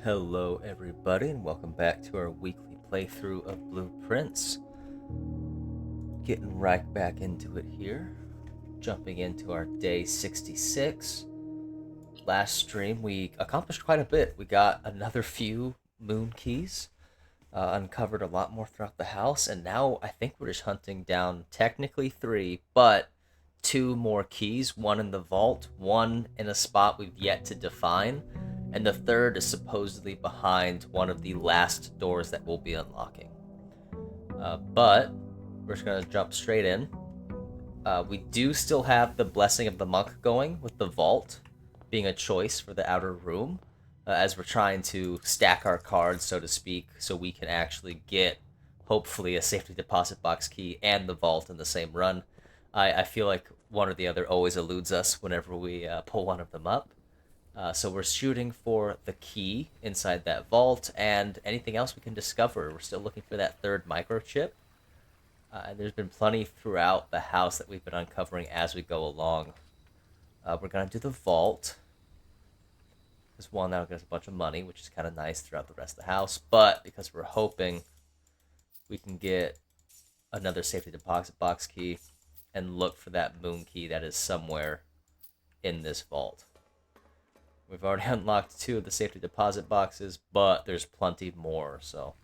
Hello, everybody, and welcome back to our weekly playthrough of Blueprints. Getting right back into it here. Jumping into our day 66. Last stream, we accomplished quite a bit. We got another few moon keys, uncovered a lot more throughout the house, and now I think we're just hunting down technically 3, but 2 more keys, one in the vault, one in a spot we've yet to define, and the third is supposedly behind one of the last doors that we'll be unlocking. But we're just gonna jump straight in. We do still have the Blessing of the Monk going, with the vault being a choice for the outer room, as we're trying to stack our cards, so to speak, so we can actually get, hopefully, a safety deposit box key and the vault in the same run. I feel like one or the other always eludes us whenever we pull one of them up. So we're shooting for the key inside that vault and anything else we can discover. We're still looking for that third microchip. And there's been plenty throughout the house that we've been uncovering as we go along. We're going to do the vault. This one that'll get us a bunch of money, which is kind of nice throughout the rest of the house. But because we're hoping we can get another safety deposit box key and look for that moon key that is somewhere in this vault. We've already unlocked 2 of the safety deposit boxes, but there's plenty more, so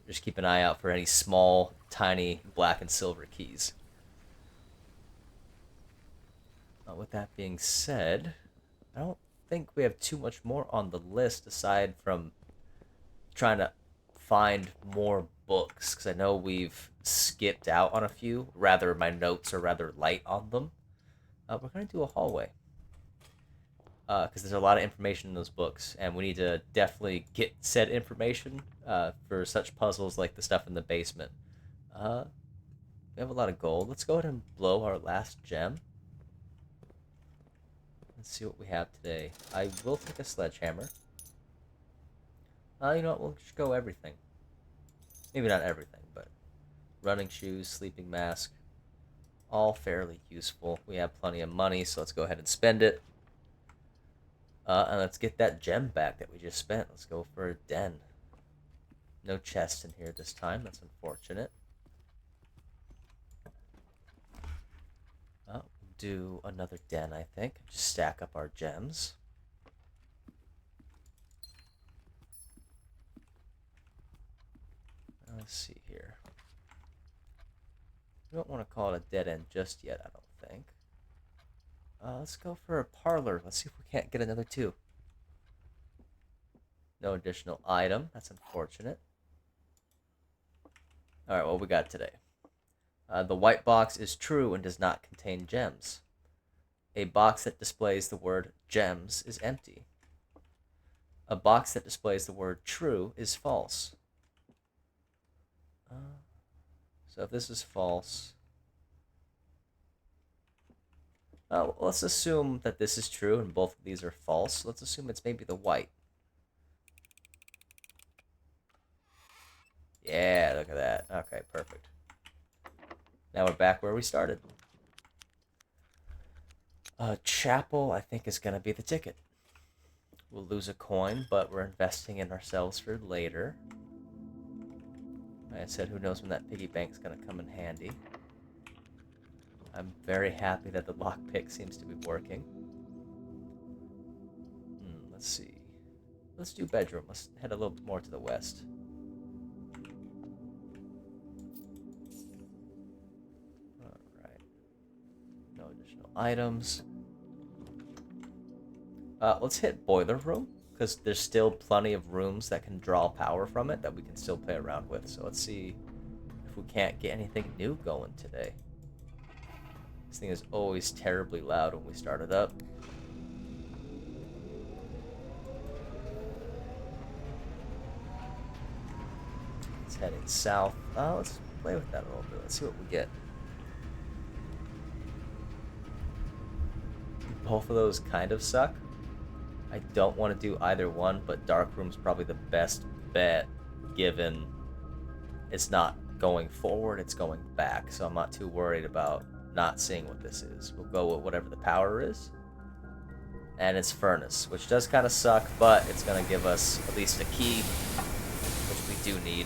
just keep an eye out for any small, tiny black and silver keys. With that being said, I don't think we have too much more on the list aside from trying to find more books, because I know we've skipped out on a few. Rather, my notes are rather light on them. We're going to do a hallway, because there's a lot of information in those books, and we need to definitely get said information for such puzzles like the stuff in the basement. We have a lot of gold. Let's go ahead and blow our last gem. Let's see what we have today. I will take a sledgehammer. You know what? We'll just go everything. Maybe not everything, but running shoes, sleeping mask, all fairly useful. We have plenty of money, so let's go ahead and spend it. And let's get that gem back that we just spent. Let's go for a den. No chest in here this time. That's unfortunate. We'll do another den, I think. Just stack up our gems. Let's see here. We don't want to call it a dead end just yet, I don't think. Let's go for a parlor. Let's see if we can't get another 2. No additional item. That's unfortunate. Alright, what we got today? The white box is true and does not contain gems. A box that displays the word gems is empty. A box that displays the word true is false. So if this is false... let's assume that this is true and both of these are false. Let's assume it's maybe the white. Yeah, look at that. Okay, perfect. Now we're back where we started. Chapel, I think, is going to be the ticket. We'll lose a coin, but we're investing in ourselves for later. Like I said, who knows when that piggy bank's going to come in handy. I'm very happy that the lockpick seems to be working. Let's see. Let's do bedroom. Let's head a little bit more to the west. Alright. No additional items. Let's hit boiler room, because there's still plenty of rooms that can draw power from it that we can still play around with. So let's see if we can't get anything new going today. This thing is always terribly loud when we start it up. It's heading south. Let's play with that a little bit. Let's see what we get. Both of those kind of suck. I don't want to do either one, but dark room's probably the best bet, given it's not going forward, it's going back, so I'm not too worried about not seeing what this is. We'll go with whatever the power is. and its furnace, which does kind of suck, but it's going to give us at least a key, which we do need.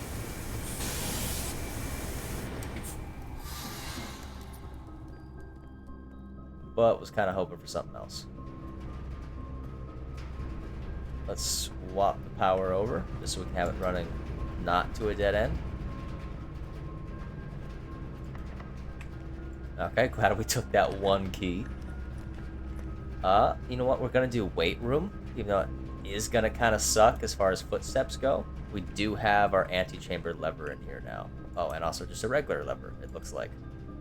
But was kind of hoping for something else. Let's swap the power over, just so we can have it running not to a dead end. Okay, glad we took that one key. You know what? We're gonna do weight room, even though it is gonna kind of suck as far as footsteps go. We do have our antechamber lever in here now. Oh, and also just a regular lever, it looks like.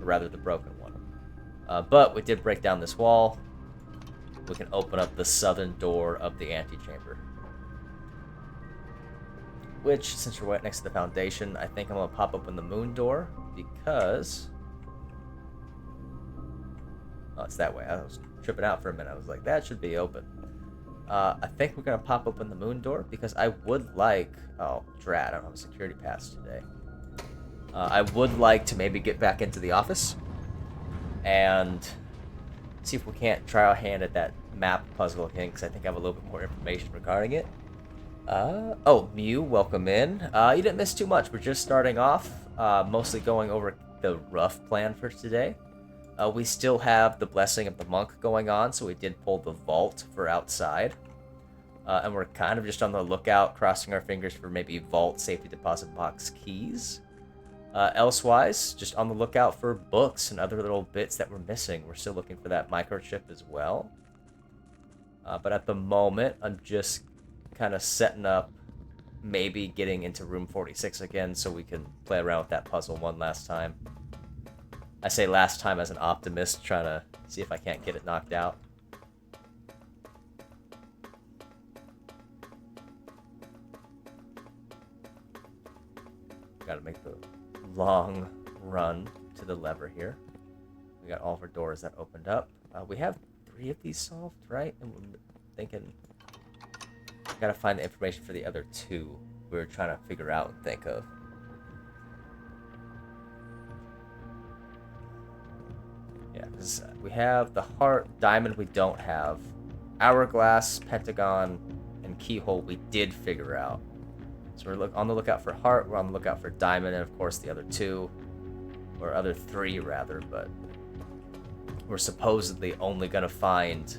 Or rather, the broken one. But we did break down this wall. We can open up the southern door of the antechamber. Which, since you're right next to the foundation, I think I'm gonna pop open the moon door, because... Oh, it's that way. I was tripping out for a minute. I was like, that should be open. I think we're going to pop open the moon door because I would like... Oh, drat, I don't have a security pass today. I would like to maybe get back into the office and see if we can't try our hand at that map puzzle again, because I think I have a little bit more information regarding it. Oh, Mew, welcome in. You didn't miss too much. We're just starting off, mostly going over the rough plan for today. We still have the Blessing of the Monk going on, so we did pull the vault for outside. And we're kind of just on the lookout, crossing our fingers for maybe vault safety deposit box keys. Elsewise, just on the lookout for books and other little bits that we're missing. We're still looking for that microchip as well. But at the moment, I'm just kind of setting up, maybe getting into room 46 again so we can play around with that puzzle one last time. I say last time as an optimist, trying to see if I can't get it knocked out. Gotta make the long run to the lever here. We got all of our doors that opened up. We have 3 of these solved, right? And we're thinking... Gotta find the information for the other 2 we were trying to figure out and think of. Yeah, because we have the heart, diamond we don't have, hourglass, pentagon, and keyhole we did figure out. So we're on the lookout for heart, we're on the lookout for diamond, and of course the other 2, or other 3 rather, but we're supposedly only going to find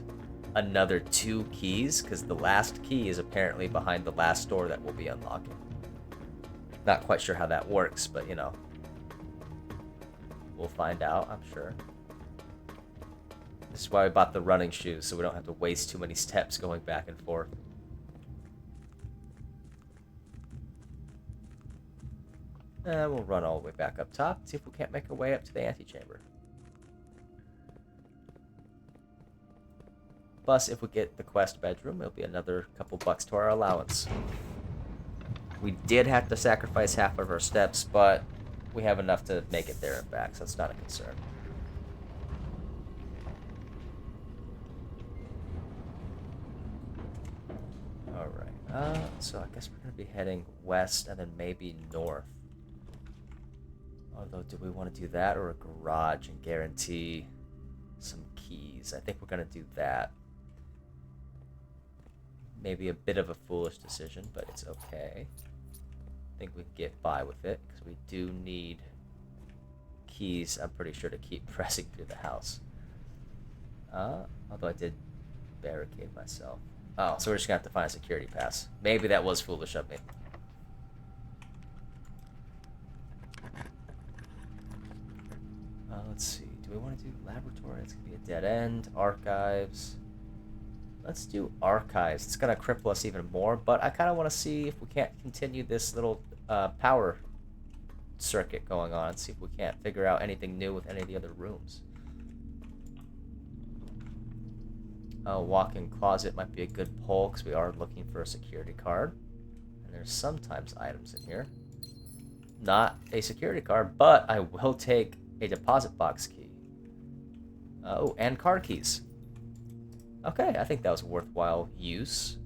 another 2 keys, because the last key is apparently behind the last door that we'll be unlocking. Not quite sure how that works, but you know, we'll find out, I'm sure. This is why we bought the running shoes, so we don't have to waste too many steps going back and forth. And we'll run all the way back up top, see if we can't make our way up to the antechamber. Plus, if we get the quest bedroom, it'll be another couple bucks to our allowance. We did have to sacrifice half of our steps, but we have enough to make it there and back, so it's not a concern. Alright, so I guess we're going to be heading west and then maybe north. Although, do we want to do that or a garage and guarantee some keys? I think we're going to do that. Maybe a bit of a foolish decision, but it's okay. I think we can get by with it, because we do need keys, I'm pretty sure, to keep pressing through the house. Although I did barricade myself. Oh, so we're just going to have to find a security pass. Maybe that was foolish of me. Let's see. Do we want to do laboratory? It's going to be a dead end. Archives. Let's do archives. It's going to cripple us even more, but I kind of want to see if we can't continue this little power circuit going on. See if we can't figure out anything new with any of the other rooms. Walk-in closet might be a good pull, because we are looking for a security card. And there's sometimes items in here. Not a security card, but I will take a deposit box key. Oh, and car keys. Okay, I think that was a worthwhile use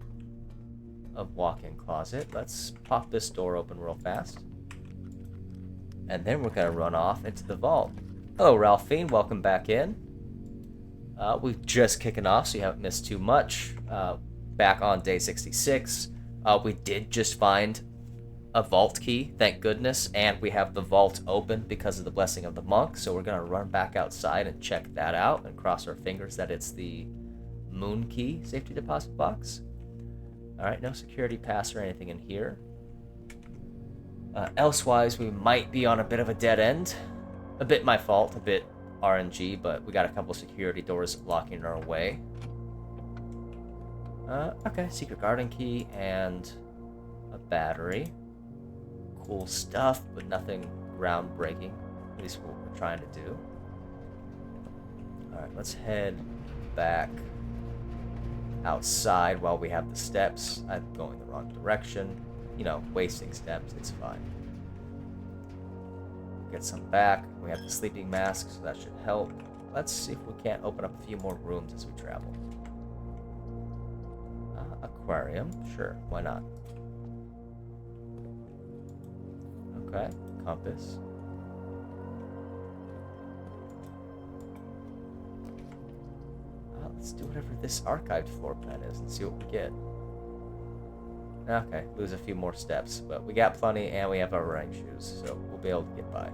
of walk-in closet. Let's pop this door open real fast. And then we're going to run off into the vault. Hello, Ralphine. Welcome back in. We're just kicking off, so you haven't missed too much. Back on day 66, we did just find a vault key, thank goodness, and we have the vault open because of the blessing of the monk, so we're going to run back outside and check that out and cross our fingers that it's the moon key safety deposit box. Alright, no security pass or anything in here. Elsewise, we might be on a bit of a dead end. A bit my fault, a bit RNG, but we got a couple security doors blocking our way. Okay, secret garden key and a battery. Cool stuff, but nothing groundbreaking. At least what we're trying to do. Alright, let's head back outside while we have the steps. I'm going the wrong direction. You know, wasting steps, it's fine. Get some back. We have the sleeping mask, so that should help. Let's see if we can't open up a few more rooms as we travel. Aquarium, sure, why not? Okay, compass. Let's do whatever this archived floor plan is and see what we get. Okay, lose a few more steps, but we got plenty and we have our running shoes, so we'll be able to get by.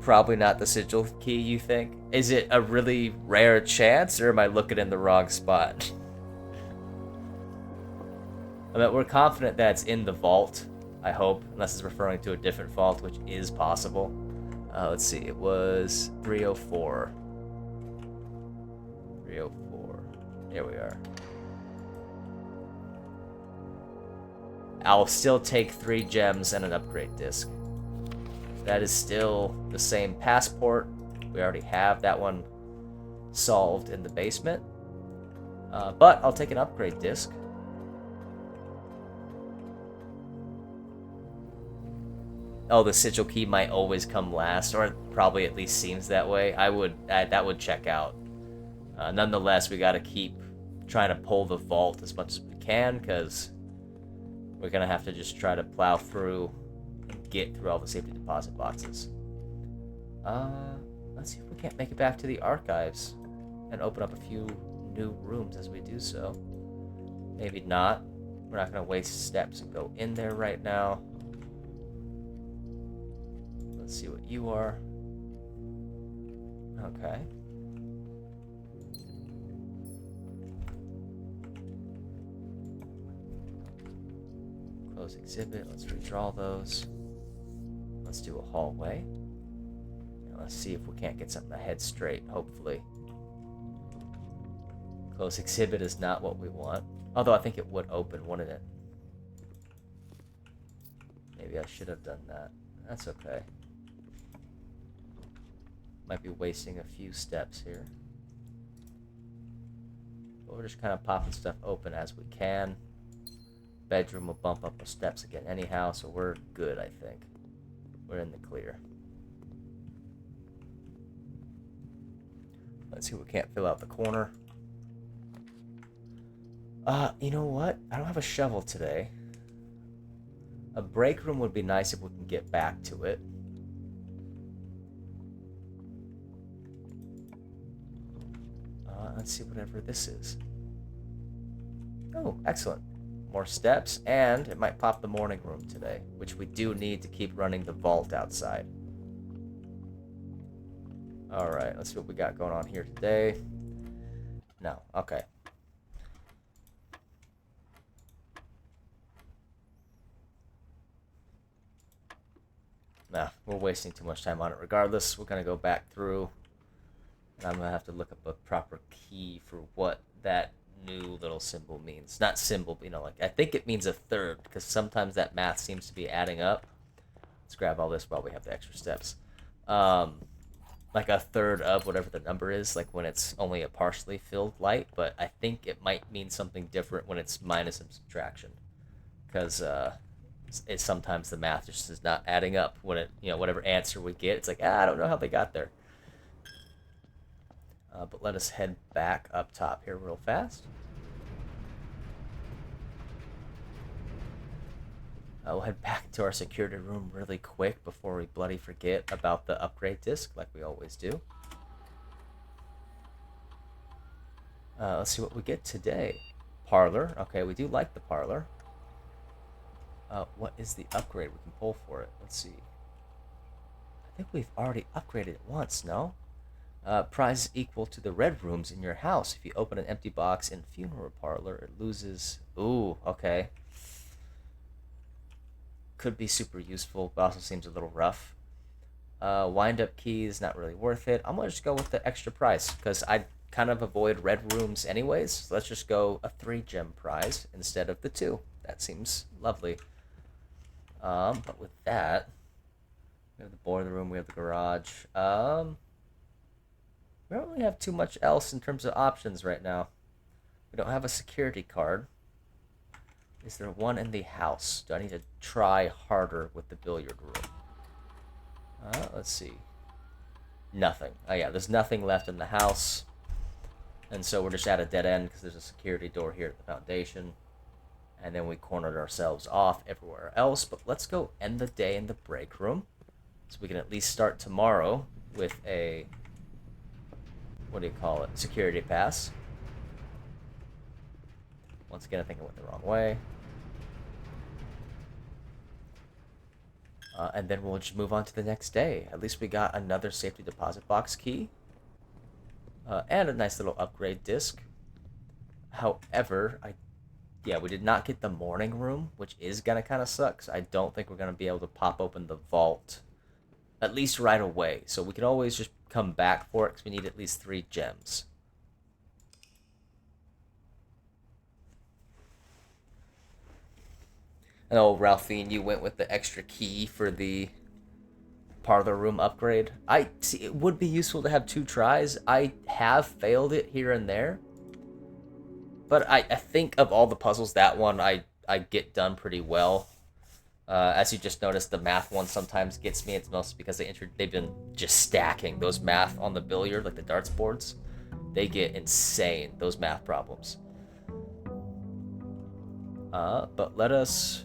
Probably not the sigil key, you think? Is it a really rare chance, or am I looking in the wrong spot? I mean, we're confident that it's in the vault, I hope, unless it's referring to a different vault, which is possible. Let's see, it was 304. 304. There we are. I'll still take 3 gems and an upgrade disc. That is still the same passport. We already have that one solved in the basement. But I'll take an upgrade disc. Oh, the sigil key might always come last, or it probably at least seems that way. That would check out. Nonetheless, we gotta keep trying to pull the vault as much as we can, because we're gonna have to just try to plow through and get through all the safety deposit boxes. Let's see if we can't make it back to the archives and open up a few new rooms as we do so. Maybe not. We're not gonna waste steps and go in there right now. Let's see what you are. Okay. Close exhibit. Let's redraw those. Let's do a hallway. And let's see if we can't get something to head straight, hopefully. Close exhibit is not what we want. Although I think it would open, wouldn't it? Maybe I should have done that. That's okay. Might be wasting a few steps here. But we're just kind of popping stuff open as we can. Bedroom will bump up the steps again anyhow, so we're good, I think. We're in the clear. Let's see if we can't fill out the corner. You know what? I don't have a shovel today. A break room would be nice if we can get back to it. Let's see whatever this is. Oh, excellent. More steps, and it might pop the morning room today, which we do need to keep running the vault outside. Alright, let's see what we got going on here today. No, okay. Nah, we're wasting too much time on it regardless. We're going to go back through. And I'm going to have to look up a proper key for what that new little symbol means. Not symbol, but, you know, like, I think it means a third, because sometimes that math seems to be adding up. Let's grab all this while we have the extra steps. Like a third of whatever the number is, like when it's only a partially filled light, but I think it might mean something different when it's minus and subtraction. Because it's sometimes the math just is not adding up when it, you know, whatever answer we get, it's like, I don't know how they got there. But let us head back up top here real fast. We'll head back to our security room really quick before we bloody forget about the upgrade disc, like we always do. Let's see what we get today. Parlor. Okay, we do like the parlor. What is the upgrade we can pull for it? Let's see. I think we've already upgraded it once, no? Prize is equal to the red rooms in your house. If you open an empty box in funeral parlor, it loses... Ooh, okay. Could be super useful, but also seems a little rough. Wind-up key is not really worth it. I'm going to just go with the extra prize, because I kind of avoid red rooms anyways. So let's just go a 3-gem prize instead of the 2. That seems lovely. But with that, we have the boiler room, we have the garage. We don't really have too much else in terms of options right now. We don't have a security card. Is there one in the house? Do I need to try harder with the billiard room? Let's see. Nothing. Oh yeah, there's nothing left in the house. And so we're just at a dead end because there's a security door here at the foundation. And then we cornered ourselves off everywhere else. But let's go end the day in the break room. So we can at least start tomorrow with a... What do you call it? Security pass. Once again, I think I went the wrong way. And then we'll just move on to the next day. At least we got another safety deposit box key. And a nice little upgrade disc. However, we did not get the morning room, which is going to kind of suck. I don't think we're going to be able to pop open the vault, at least right away. So we can always just come back for it, because we need at least 3 gems. I know, Ralphine, you went with the extra key for the parlor room upgrade. I see, it would be useful to have 2 tries. I have failed it here and there. But I think of all the puzzles, that one I get done pretty well. As you just noticed, the math one sometimes gets me. It's mostly because they've been just stacking those math on the billiard, like the darts boards. They get insane, those math problems. But let us...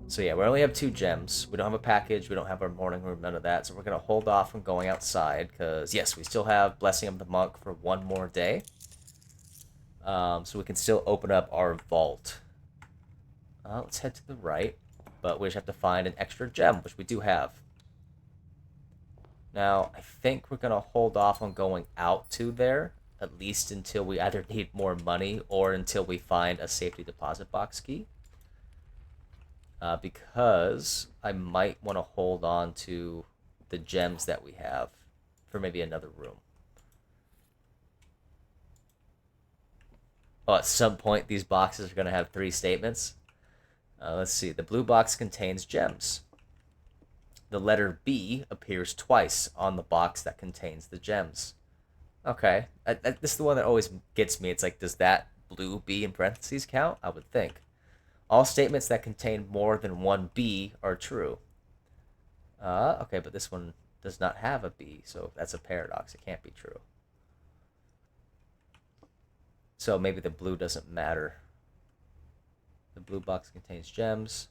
So yeah, we only have 2 gems. We don't have a package. We don't have our morning room, none of that. So we're going to hold off from going outside. Because, yes, we still have Blessing of the Monk for 1 more day. So we can still open up our vault. Let's head to the right. But we just have to find an extra gem, which we do have. Now, I think we're going to hold off on going out to there. At least until we either need more money or until we find a safety deposit box key. Because I might want to hold on to the gems that we have for maybe another room. Oh, at some point, these boxes are going to have 3 statements. Let's see. The blue box contains gems. The letter B appears twice on the box that contains the gems. Okay. This is the one that always gets me. It's like, does that blue B in parentheses count? I would think. All statements that contain more than 1 B are true. Okay, but this one does not have a B, so that's a paradox. It can't be true. So maybe the blue doesn't matter. The blue box contains gems.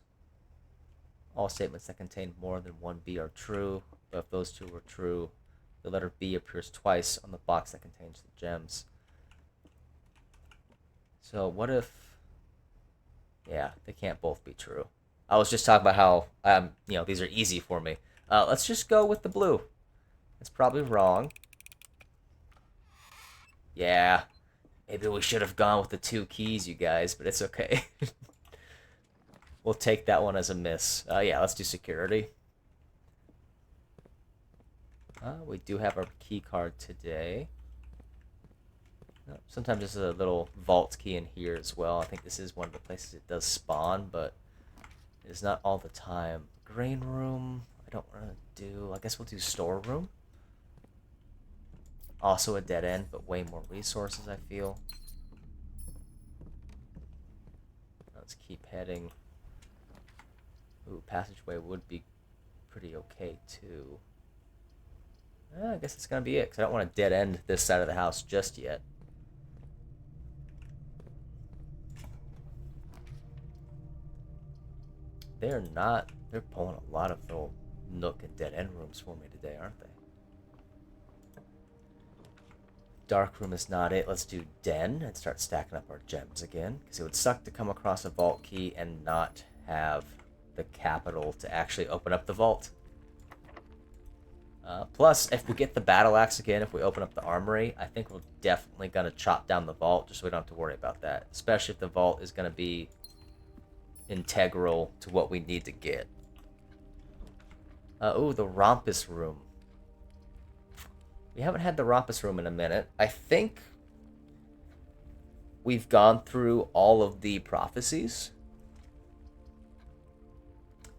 All statements that contain more than 1 B are true, but if those 2 were true, the letter B appears twice on the box that contains the gems. So what if... Yeah, they can't both be true. I was just talking about how, these are easy for me. Let's just go with the blue. It's probably wrong. Yeah. Maybe we should have gone with the 2 keys, you guys, but it's okay. We'll take that one as a miss. Yeah, let's do security. We do have our key card today. Sometimes there's a little vault key in here as well. I think this is one of the places it does spawn, but it's not all the time. Grain room, I don't want to do... I guess we'll do storeroom. Also a dead end, but way more resources, I feel. Let's keep heading. Ooh, passageway would be pretty okay, too. I guess it's going to be it, because I don't want to dead end this side of the house just yet. They're pulling a lot of little nook and dead end rooms for me today, aren't they? Dark room is not it. Let's do den and start stacking up our gems again, because it would suck to come across a vault key and not have the capital to actually open up the vault. Plus, if we get the battle axe again, if we open up the armory, I think we're definitely going to chop down the vault, just so we don't have to worry about that. Especially if the vault is going to be integral to what we need to get. Ooh, the Rompus room. We haven't had the Rompus room in a minute. I think we've gone through all of the prophecies.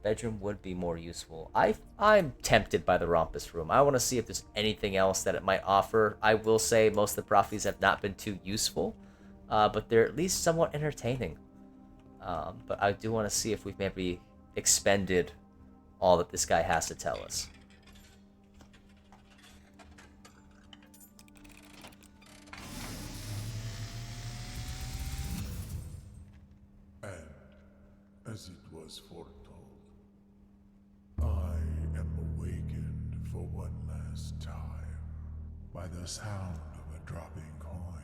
Bedroom would be more useful. I'm tempted by the Rompus room. I want to see if there's anything else that it might offer. I will say most of the prophecies have not been too useful, but they're at least somewhat entertaining. But I do want to see if we've maybe expended all that this guy has to tell us. As it was foretold, I am awakened for one last time by the sound of a dropping coin.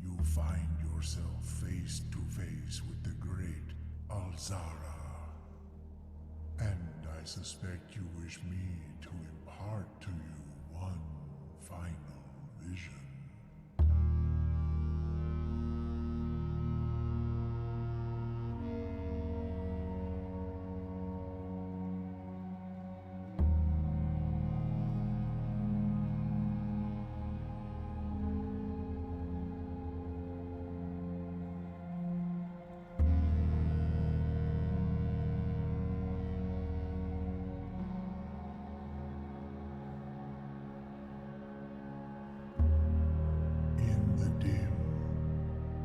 You find yourself face to face with the great Alzara. And I suspect you wish me to impart to you one final vision.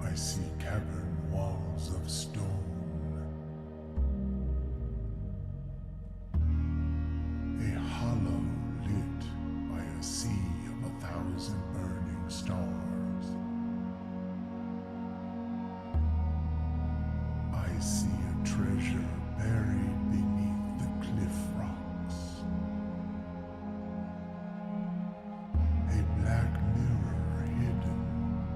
I see cavern walls of stone. A hollow lit by a sea of 1,000 burning stars. I see a treasure buried beneath the cliff rocks. A black mirror hidden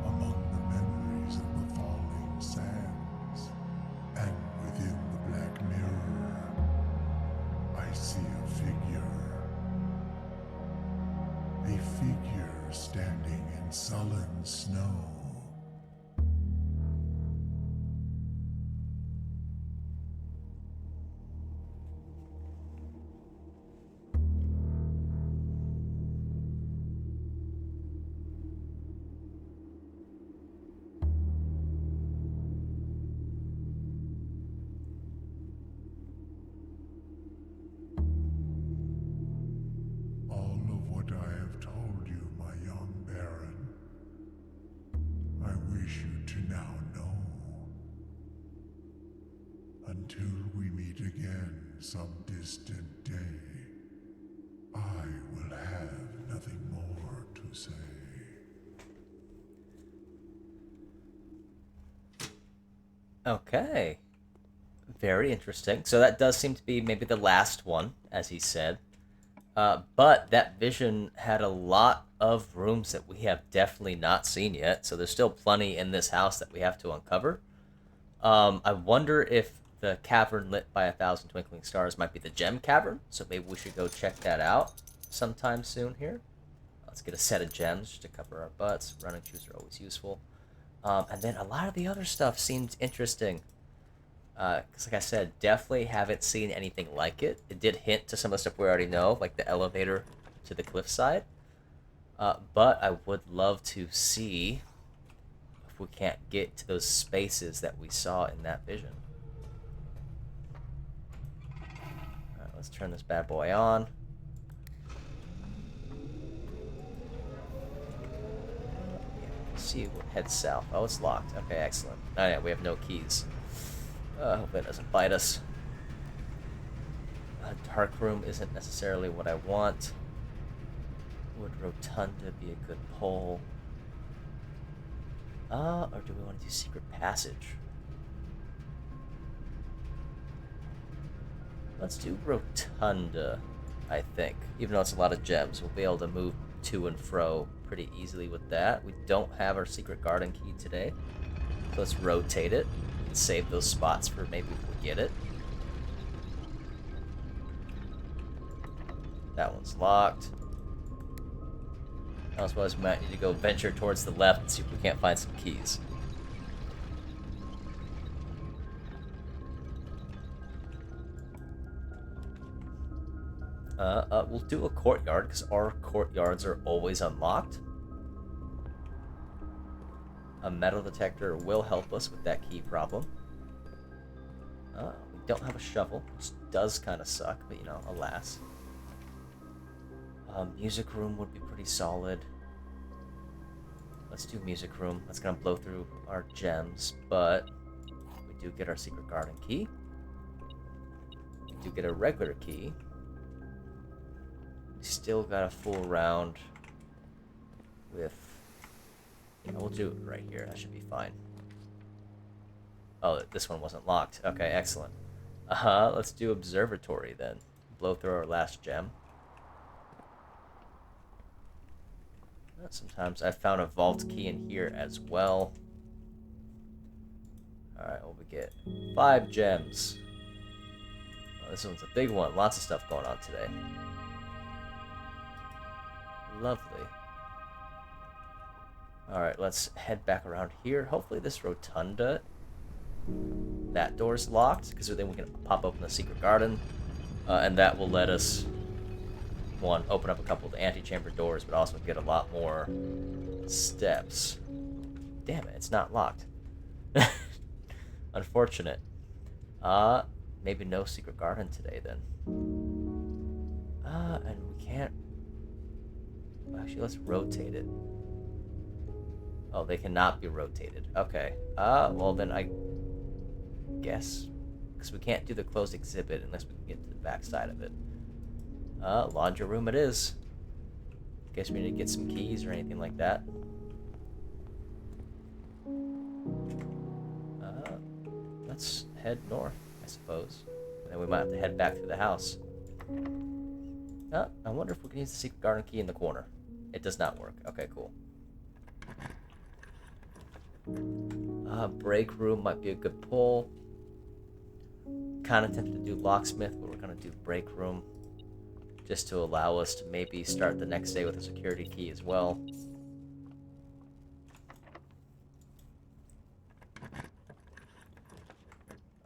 among the memories of the falling sands, and within the black mirror, I see a figure standing in sullen snow. Until we meet again some distant day, I will have nothing more to say. Okay. Very interesting. So that does seem to be maybe the last one, as he said. But that vision had a lot of rooms that we have definitely not seen yet, so there's still plenty in this house that we have to uncover. I wonder if the cavern lit by 1,000 twinkling stars might be the gem cavern, so maybe we should go check that out sometime soon here. Let's get a set of gems just to cover our butts. Running shoes are always useful. And then a lot of the other stuff seemed interesting. Because like I said, definitely haven't seen anything like it. It did hint to some of the stuff we already know, like the elevator to the cliffside. But I would love to see if we can't get to those spaces that we saw in that vision. Alright, let's turn this bad boy on. See what heads south. Oh, it's locked. Okay, excellent. Oh yeah, we have no keys. I hope it doesn't bite us. Dark room isn't necessarily what I want. Would rotunda be a good pull? Or do we want to do secret passage? Let's do Rotunda, I think. Even though it's a lot of gems, we'll be able to move to and fro pretty easily with that. We don't have our secret garden key today, so let's rotate it and save those spots for maybe if we get it. That one's locked. I suppose we might need to go venture towards the left and see if we can't find some keys. We'll do a courtyard, because our courtyards are always unlocked. A metal detector will help us with that key problem. We don't have a shovel, which does kind of suck, but you know, alas. Music room would be pretty solid. Let's do music room. That's gonna blow through our gems, but we do get our secret garden key. We do get a regular key. We still got a full round with... You know, we'll do it right here. That should be fine. Oh, this one wasn't locked. Okay, excellent. Let's do observatory then. Blow through our last gem. Sometimes I found a vault key in here as well. Alright, what we get? 5 gems. Oh, this one's a big one. Lots of stuff going on today. Lovely. Alright, let's head back around here. Hopefully this rotunda, that door's locked, because then we can pop open the secret garden. And that will let us, one, open up a couple of the antechamber doors, but also get a lot more steps. Damn it, it's not locked. Unfortunate. Maybe no secret garden today then. And we can't... Actually, let's rotate it. Oh, they cannot be rotated. Okay. Well then I guess... Because we can't do the closed exhibit unless we can get to the back side of it. Laundry room it is. Guess we need to get some keys or anything like that. Let's head north, I suppose. And then we might have to head back through the house. I wonder if we can use the secret garden key in the corner. It does not work. Okay, cool. Break room might be a good pull. Kind of tempted to do locksmith, but we're going to do break room. Just to allow us to maybe start the next day with a security key as well.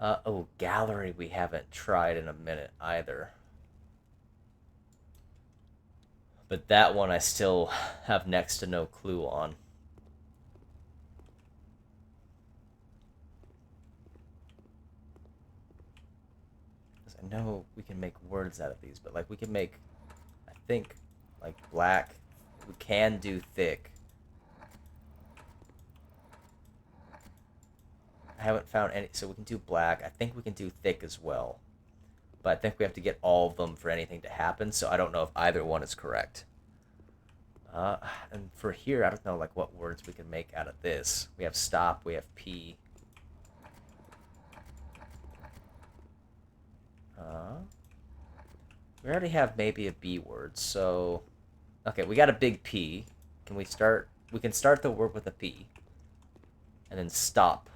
Oh, gallery we haven't tried in a minute either. But that one I still have next to no clue on. I know we can make words out of these, but like we can make, I think, like black. We can do thick. I haven't found any, so we can do black. I think we can do thick as well. But I think we have to get all of them for anything to happen, so I don't know if either one is correct. And for here, I don't know like what words we can make out of this. We have stop, we have P. We already have maybe a B word, so... Okay, we got a big P. Can we start... We can start the word with a P. And then stop.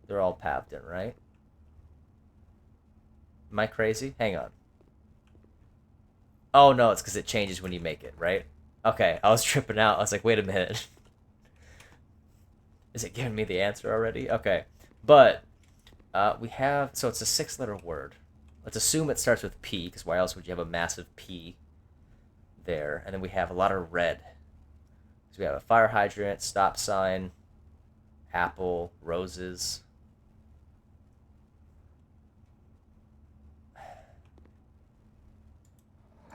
They're all pabbed in, right? Am I crazy? Hang on. Oh, no, it's because it changes when you make it, right? Okay, I was tripping out. I was like, wait a minute. Is it giving me the answer already? Okay. But... we have, so it's a 6-letter word. Let's assume it starts with P, because why else would you have a massive P there? And then we have a lot of red. So we have a fire hydrant, stop sign, apple, roses.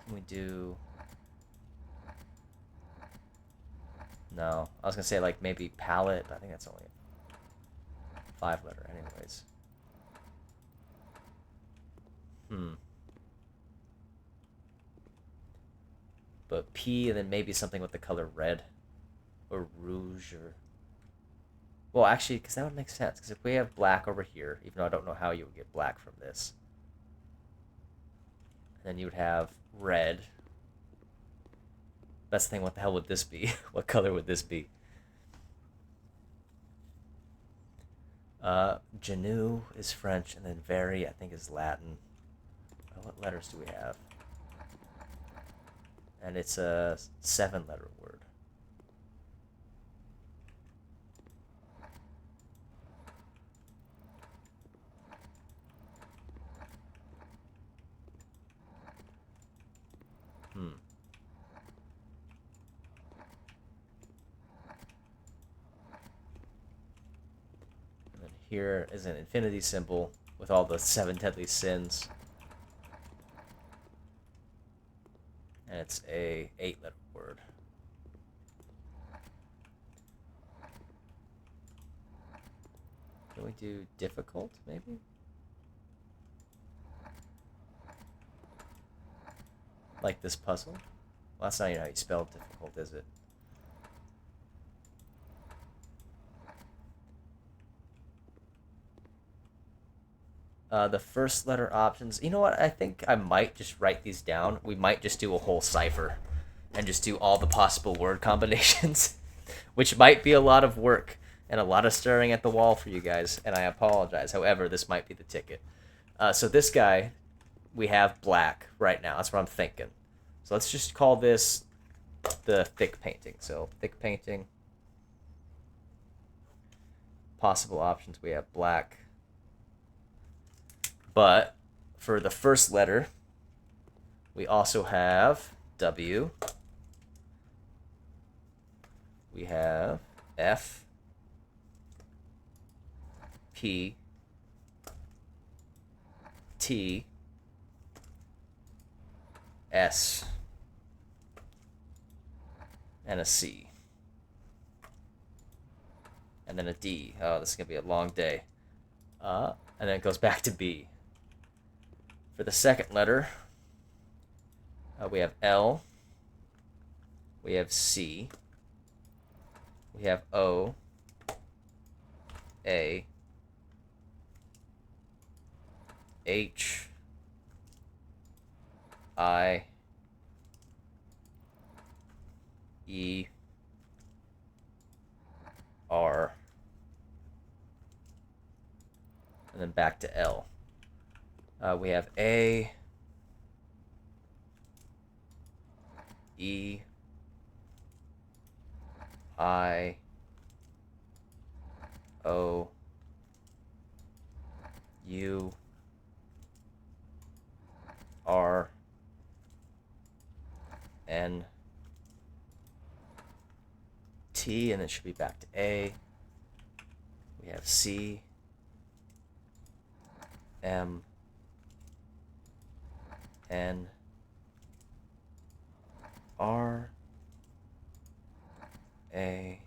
Can we do... No, I was going to say like maybe palette, but I think that's only a 5-letter anyways. But P and then maybe something with the color red. Or rouge or... Well, actually, because that would make sense. Because if we have black over here, even though I don't know how you would get black from this, then you would have red. That's the thing. What the hell would this be? What color would this be? Genu is French, and then very, I think, is Latin. What letters do we have? And it's a 7-letter word. Hmm. And then here is an infinity symbol with all the 7 deadly sins. And it's a 8-letter word. Can we do difficult, maybe? Like this puzzle? Well, that's not even how you spell difficult, is it? The first letter options. You know what? I think I might just write these down. We might just do a whole cipher and just do all the possible word combinations, which might be a lot of work and a lot of staring at the wall for you guys, and I apologize. However, this might be the ticket. So this guy, we have black right now. That's what I'm thinking. So let's just call this the thick painting. So thick painting. Possible options, we have black. But for the first letter, we also have W. We have F, P, T, S, and a C. And then a D. Oh, this is going to be a long day. And then it goes back to B. For the second letter, we have L, we have C, we have O, A, H, I, E, R, and then back to L. We have A, E, I, O, U, R, N, T, and it should be back to A. We have C, M, N, R, A,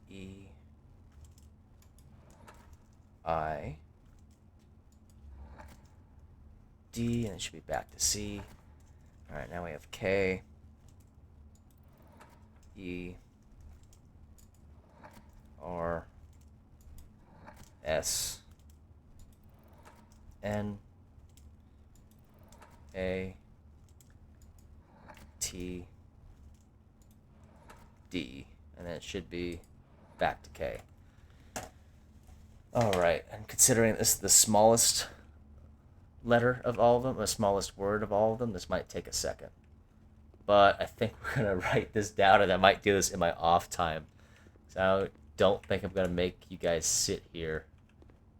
E, I, D, and it should be back to C. All right, now we have K, E, R, S, N, A, T, D, and then it should be back to K. Alright, and considering this is the smallest letter of all of them, the smallest word of all of them, this might take a second. But I think we're going to write this down, and I might do this in my off time. So I don't think I'm going to make you guys sit here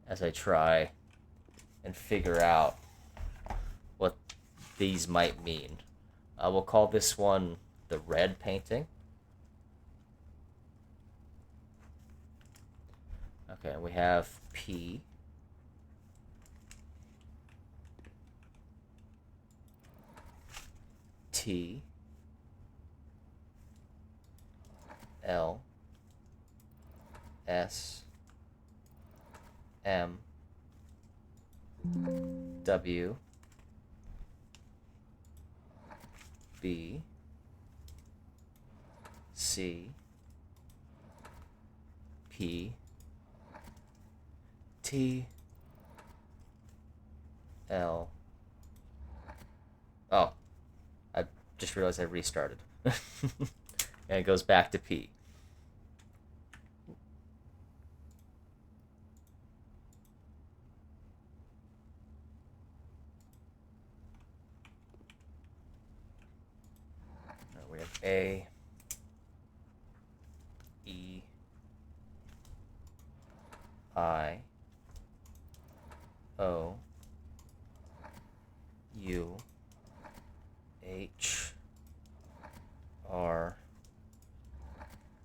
as I try and figure out what these might mean. We'll call this one the red painting. Okay, we have P, T, L, S, M, W, B, C, P T L. Oh, I just realized I restarted. And it goes back to P. We have A, E, I, O, U, H, R,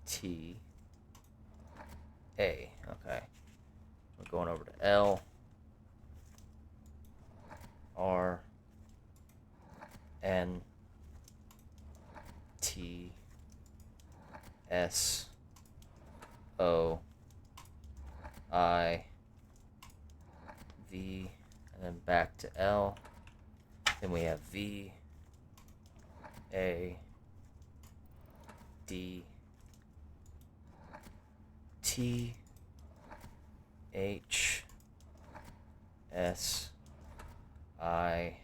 T, A. Okay. We're going over to L, R, N, T, S, O, I, V, and then back to L. Then we have V, A, D, T, H, S, I,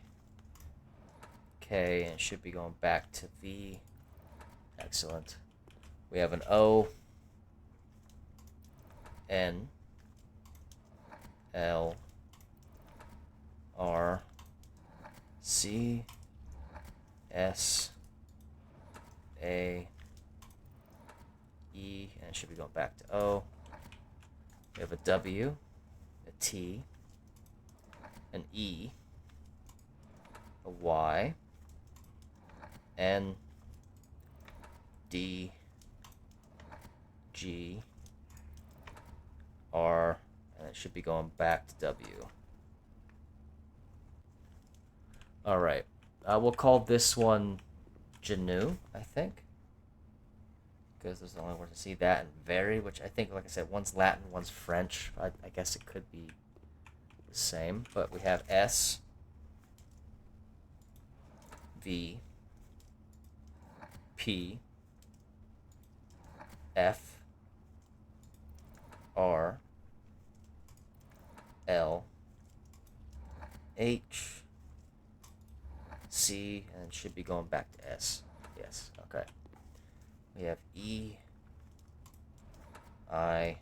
K, and it should be going back to V. Excellent. We have an O, N, L, R, C, S, A, E, and it should be going back to O. We have a W, a T, an E, a Y, N, D, G, R, and it should be going back to W. Alright, we'll call this one Genu, I think. Because there's the only word to see that, and very, which I think, like I said, one's Latin, one's French. I guess it could be the same. But we have S, V, P, F, R, L, H, C, and it should be going back to S. Yes, okay. We have E, I,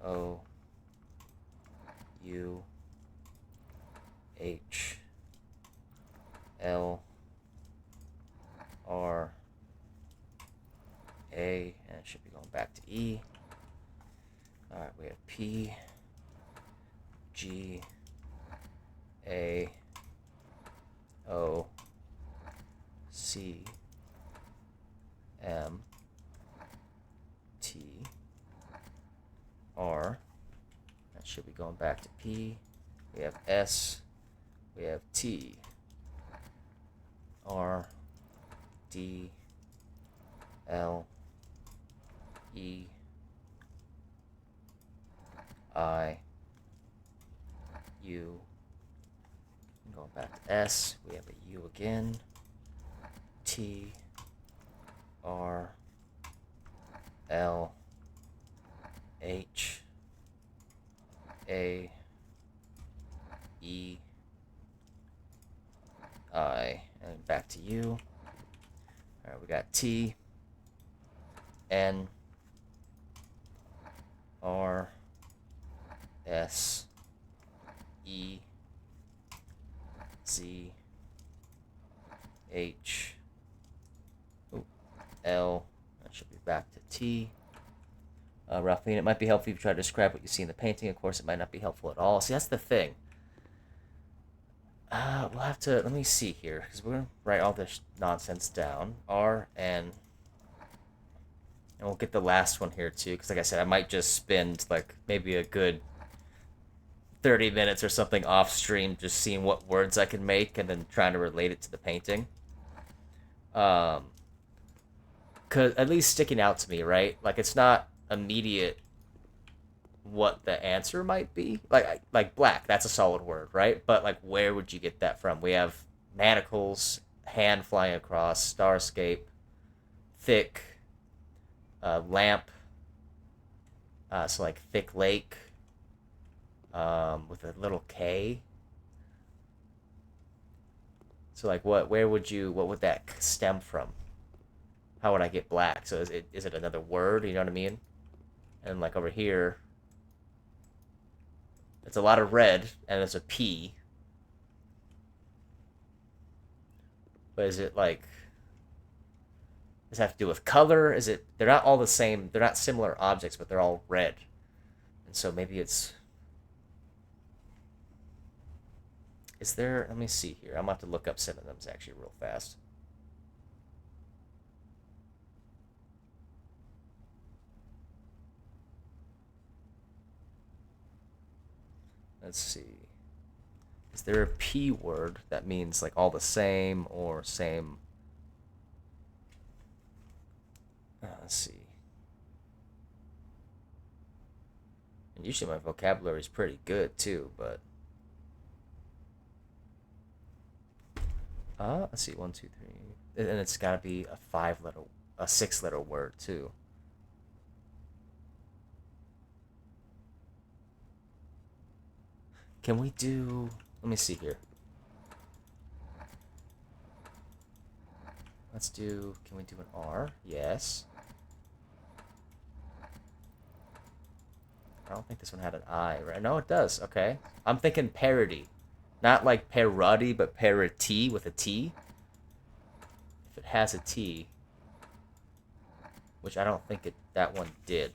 O, U, H, L, R, A, and it should be going back to E. Alright, we have P, G, A, O, C, M, T, R. That should be going back to P. We have S. We have T, R, D, L, E, I, U. Going back to S. We have a U again. T, R, L, H, A, E, I, and back to U. Alright, we got T, N, R, S, E, Z, H, L, that should be back to T. Roughly, and it might be helpful if you try to describe what you see in the painting. Of course, it might not be helpful at all. See, that's the thing. We'll have to, let me see here, because we're going to write all this nonsense down. R, N, and we'll get the last one here, too, because like I said, I might just spend, like, maybe a good 30 minutes or something off stream just seeing what words I can make and then trying to relate it to the painting. Cause at least sticking out to me, right? Like, it's not immediate what the answer might be. Like black, that's a solid word, right? But like, where would you get that from? We have manacles, hand flying across, starscape, thick, lamp, So like thick lake, with a little K. So like what would that stem from? How would I get black? So is it another word? You know what I mean? And like over here, it's a lot of red, and there's a P. But is it like, does it have to do with color? Is it? They're not all the same. They're not similar objects, but they're all red. And so maybe it's. Is there? Let me see here. I'm gonna have to look up synonyms actually real fast. Let's see. Is there a P word that means like all the same or same? Let's see. And usually my vocabulary is pretty good too, but let's see, one, two, three, and it's got to be a 6-letter word too. Can we do? Let me see here. Let's do. Can we do an R? Yes. I don't think this one had an I, right? No, it does. Okay. I'm thinking parody. Not like parody, but parity with a T. If it has a T, which I don't think that one did.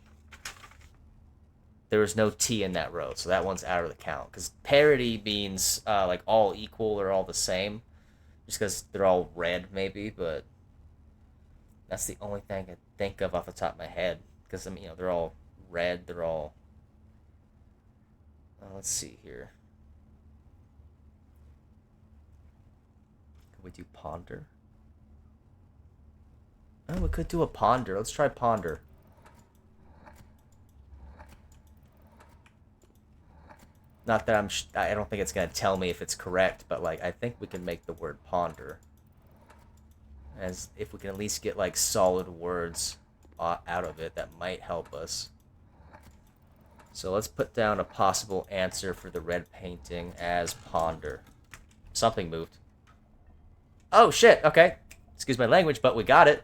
There was no T in that row, so that one's out of the count. Because parity means like all equal or all the same. Just because they're all red, maybe, but that's the only thing I can think of off the top of my head. Because, I mean, they're all red, they're all. Let's see here. Can we do ponder? Oh, we could do a ponder. Let's try ponder. Not that I don't think it's gonna tell me if it's correct, but like I think we can make the word ponder. As if we can at least get like solid words out of it, that might help us. So let's put down a possible answer for the red painting as ponder. Something moved. Oh shit, okay. Excuse my language, but we got it.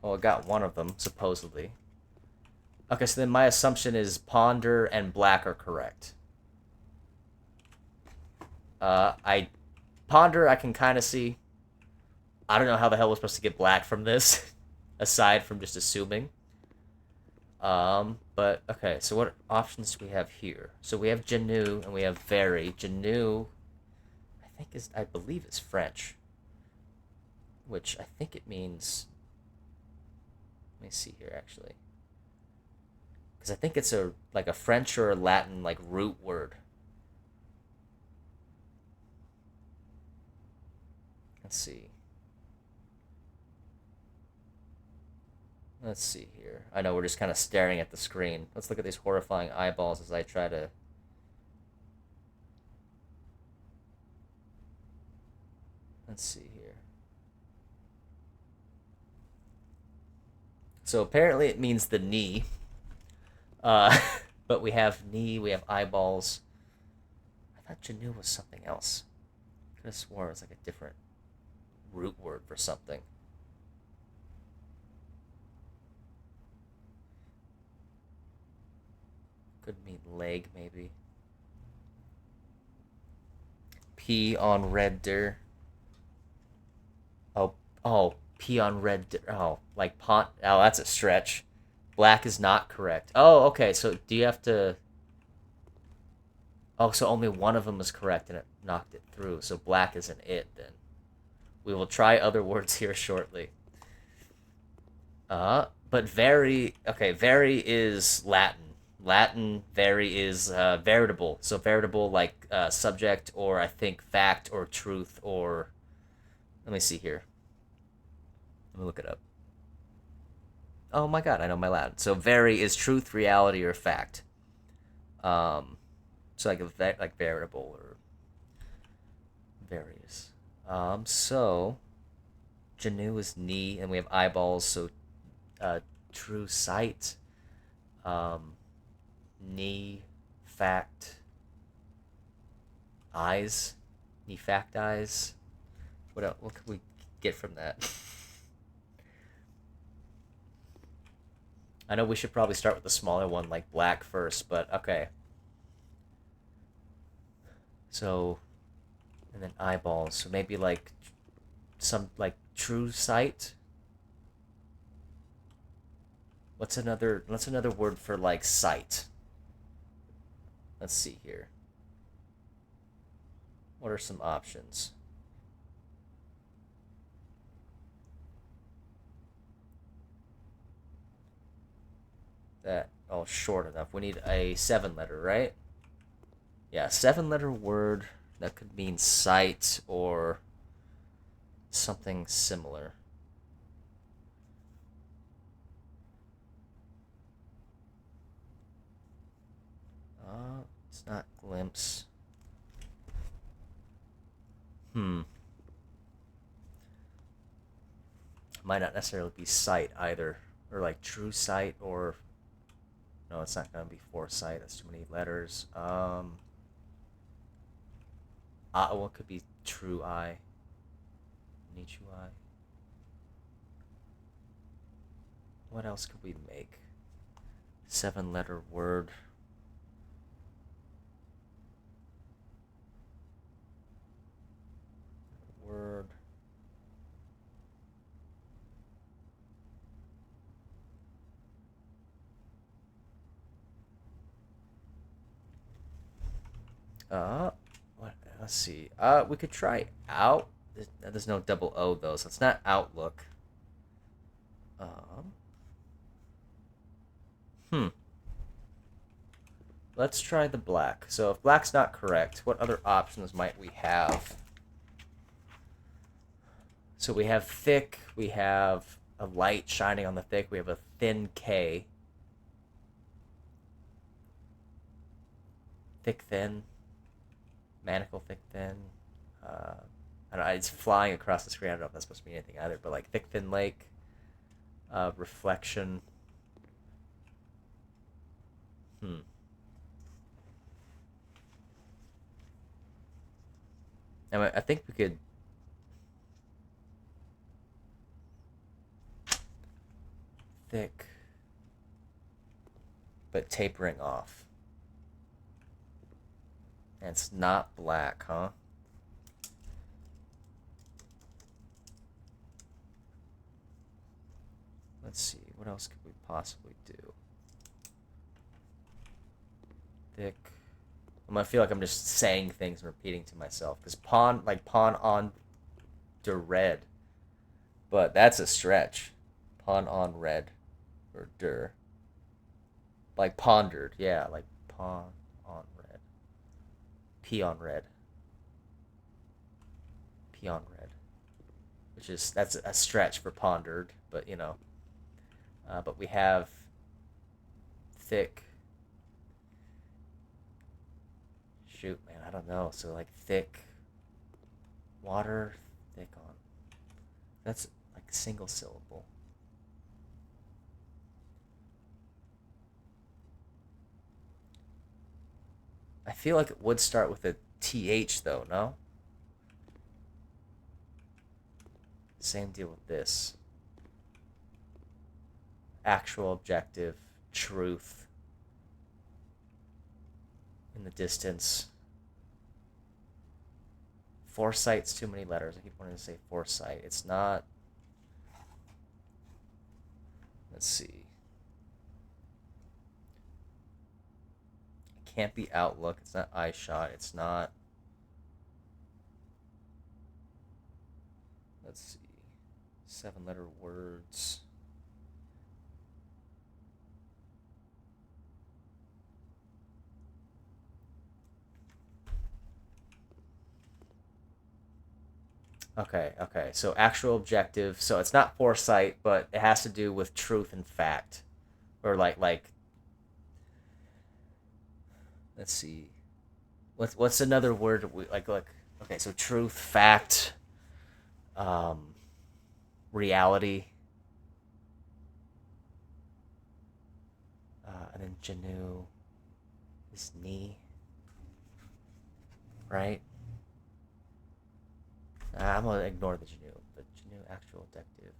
Well, I got one of them, supposedly. Okay, so then my assumption is ponder and black are correct. I ponder I can kind of see. I don't know how the hell we're supposed to get black from this, aside from just assuming. But okay, so what options do we have here? So we have Genu and we have Very. Genu, I believe is French, which I think it means. Let me see here actually, because I think it's like a French or a Latin like root word. Let's see. Let's see here. I know we're just kind of staring at the screen. Let's look at these horrifying eyeballs as I try to. Let's see here. So apparently it means the knee. But we have knee, we have eyeballs. I thought Genu was something else. Could have sworn it was like a different root word for something. Could mean leg, maybe. Pee on red deer. Oh, pee on red deer. Oh, like pont. Oh, that's a stretch. Black is not correct. Oh, okay. So do you have to? Oh, so only one of them is correct, and it knocked it through. So black isn't it then. We will try other words here shortly. But very okay. Very is Latin. Latin very is veritable. So veritable like subject or I think fact or truth or. Let me see here. Let me look it up. Oh my god, I know my Latin. So very is truth, reality, or fact. So like veritable or various. So Genu is knee, and we have eyeballs. So true sight, knee, fact, eyes, knee, fact, eyes. What else? What could we get from that? I know we should probably start with the smaller one, like black first, but okay. So, and then eyeballs. So maybe like some like true sight. What's another word for like sight? Let's see here. What are some options? That all short enough. We need a 7-letter, right? Yeah, 7-letter word that could mean sight or something similar. It's not glimpse. Might not necessarily be sight either, or like true sight, or no, it's not gonna be foresight. That's too many letters. What could be true eye? Nichu eye. What else could we make? 7-letter word. Word. What? Let's see. We could try out. There's no double O though, so it's not outlook. Um. Hmm. Let's try the black. So if black's not correct, what other options might we have? So we have thick. We have a light shining on the thick. We have a thin K. Thick, thin. Manacle, thick, thin. I don't know, it's flying across the screen. I don't know if that's supposed to mean anything either, but like thick, thin lake, reflection. Hmm. I think we could. Thick, but tapering off. And it's not black, huh? Let's see, what else could we possibly do? Thick. I'm gonna feel like I'm just saying things and repeating to myself. Because pawn, like pawn on to red. But that's a stretch. Pawn on red. Or der. Like pondered, yeah, like pawn on red. P on red. P on red. Which is, that's a stretch for pondered, but you know. But we have thick. Shoot, man, I don't know. So like thick water, thick on. That's like single syllable. I feel like it would start with a TH though, no? Same deal with this. Actual, objective, truth. In the distance. Foresight's too many letters. I keep wanting to say foresight. It's not. Let's see. It can't be outlook. It's not eye shot. It's not. Let's see. 7-letter words. Okay. So actual objective. So it's not foresight, but it has to do with truth and fact, or like. Let's see. What's another word like? Okay, so truth, fact, um, reality. And then Janu is knee, right? I'm gonna ignore the Janu. The Janu actual objective.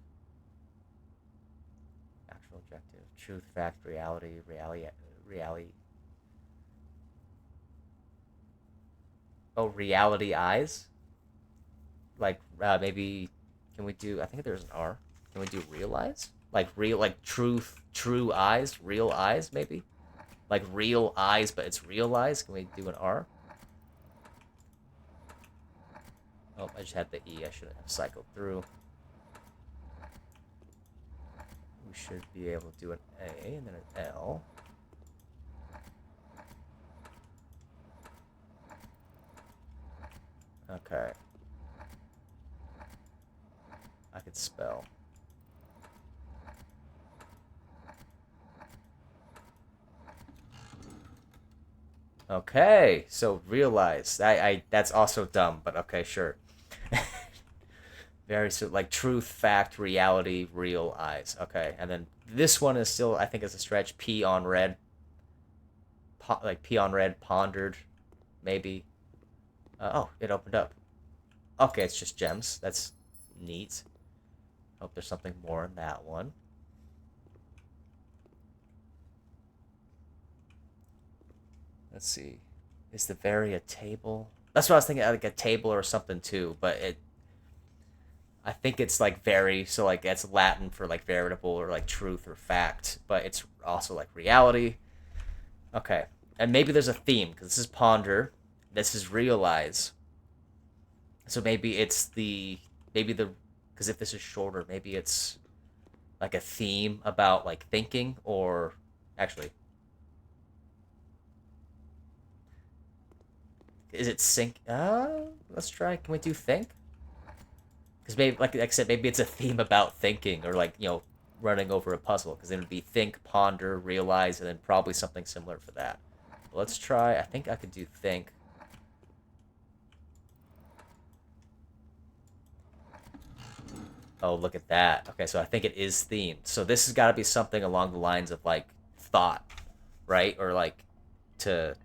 Actual objective. Truth, fact, reality, reality. Oh, reality eyes? Like, maybe, can we do, I think there's an R. Can we do realize? Like, real, like, truth, true eyes? Real eyes, maybe? Like, real eyes, but it's real eyes? Can we do an R? Oh, I just had the E. I shouldn't have cycled through. We should be able to do an A and then an L. Okay. I could spell. Okay, so realize. That's also dumb, but okay, sure. Very so like truth, fact, reality, real eyes. Okay, and then this one is still I think is a stretch. P on red, like P on red, pondered, maybe. Oh, it opened up. Okay, it's just gems. That's neat. Hope there's something more in that one. Let's see. Is the very a table? That's what I was thinking, like a table or something too. But I think it's like very, so like it's Latin for like veritable or like truth or fact, but it's also like reality. Okay, and maybe there's a theme because this is ponder, this is realize. So maybe it's the maybe the because if this is shorter, maybe it's like a theme about like thinking or actually is it sync? Let's try. Can we do think? Because maybe like I said, maybe it's a theme about thinking or like running over a puzzle. Because it would be think, ponder, realize, and then probably something similar for that. Let's try. I think I could do think. Oh, look at that. Okay, so I think it is themed. So this has got to be something along the lines of like thought, right? Or like to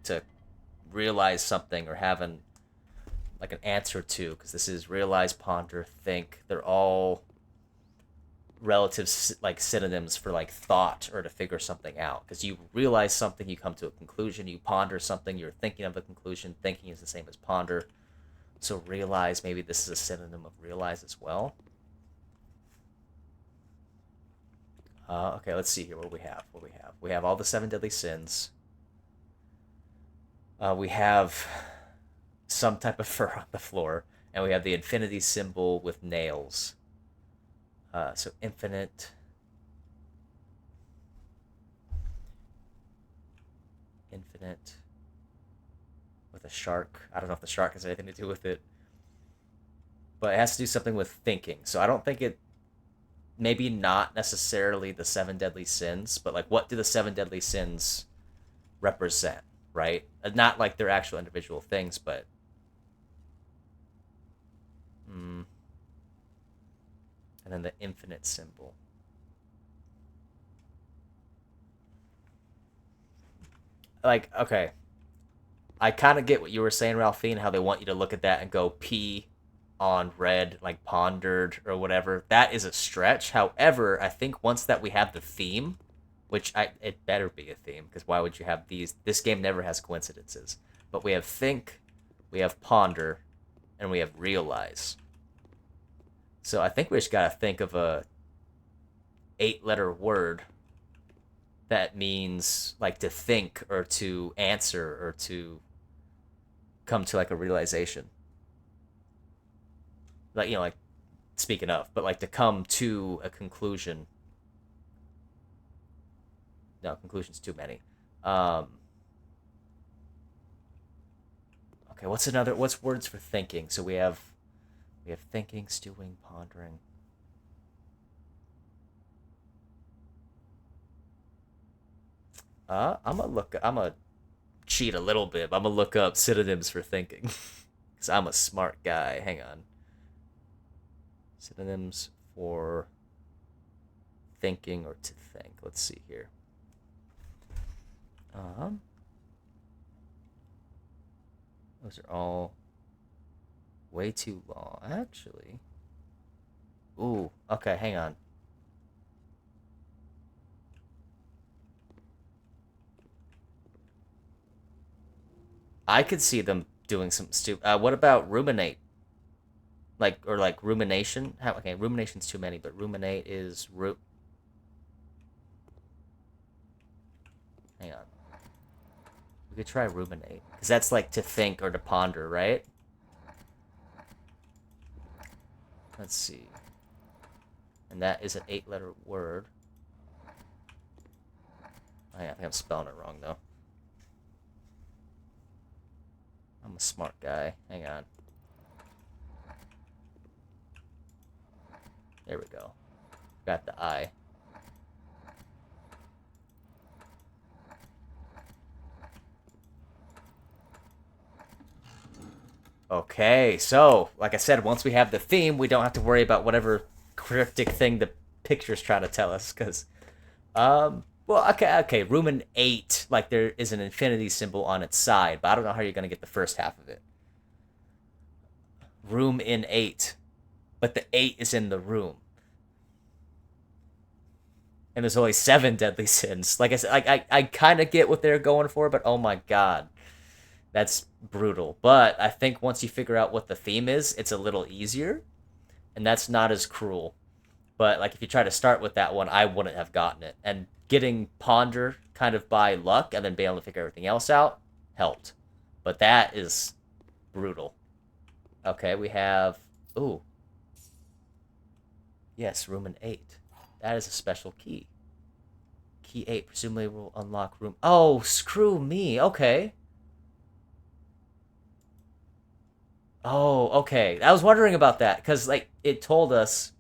realize something or have like an answer to, because this is realize, ponder, think. They're all relative like synonyms for like thought or to figure something out. Because you realize something, you come to a conclusion. You ponder something, you're thinking of a conclusion. Thinking is the same as ponder. So realize, maybe this is a synonym of realize as well. Okay, let's see here. What do we have? What do we have? We have all the seven deadly sins. We have some type of fur on the floor, and we have the infinity symbol with nails. So infinite, infinite, with a shark. I don't know if the shark has anything to do with it, but it has to do something with thinking. So I don't think it. Maybe not necessarily the seven deadly sins, but like what do the seven deadly sins represent, right? Not like their actual individual things, but and then the infinite symbol. Like, okay, I kind of get what you were saying, Ralphine, how they want you to look at that and go P on red, like pondered or whatever. That is a stretch. However, I think once that we have the theme, which it better be a theme, because why would you have these? This game never has coincidences. But we have think, we have ponder, and we have realize. So I think we just gotta think of a 8-letter word that means like to think or to answer or to come to like a realization. Like like speaking of, but like to come to a conclusion. No, conclusions too many. Okay, what's words for thinking? So we have thinking, stewing, pondering. I'm gonna cheat a little bit. I'm gonna look up synonyms for thinking. Because I'm a smart guy. Hang on. Synonyms for thinking or to think. Let's see here. Um, those are all way too long, actually. Ooh, okay, hang on. I could see them doing some stupid. What about ruminate? Like or like rumination? How, okay, rumination's too many, but ruminate is Hang on. We could try ruminate because that's like to think or to ponder, right? Let's see. And that is an 8-letter word. Oh, yeah, I think I'm spelling it wrong though. I'm a smart guy. Hang on. There we go. Got the I. Okay, so, like I said, once we have the theme, we don't have to worry about whatever cryptic thing the picture's trying to tell us, because, well, okay, room in 8, like, there is an infinity symbol on its side, but I don't know how you're going to get the first half of it. Room in 8, but the 8 is in the room. And there's only 7 deadly sins. Like I said, I kind of get what they're going for, but oh my god. That's brutal. But I think once you figure out what the theme is, it's a little easier, and that's not as cruel. But like if you try to start with that one, I wouldn't have gotten it. And getting ponder kind of by luck and then being able to figure everything else out helped. But that is brutal. Okay, we have ooh. Yes, room in 8. That is a special key. Key 8 presumably will unlock room. Oh, screw me. Okay. Oh, okay. I was wondering about that because like it told us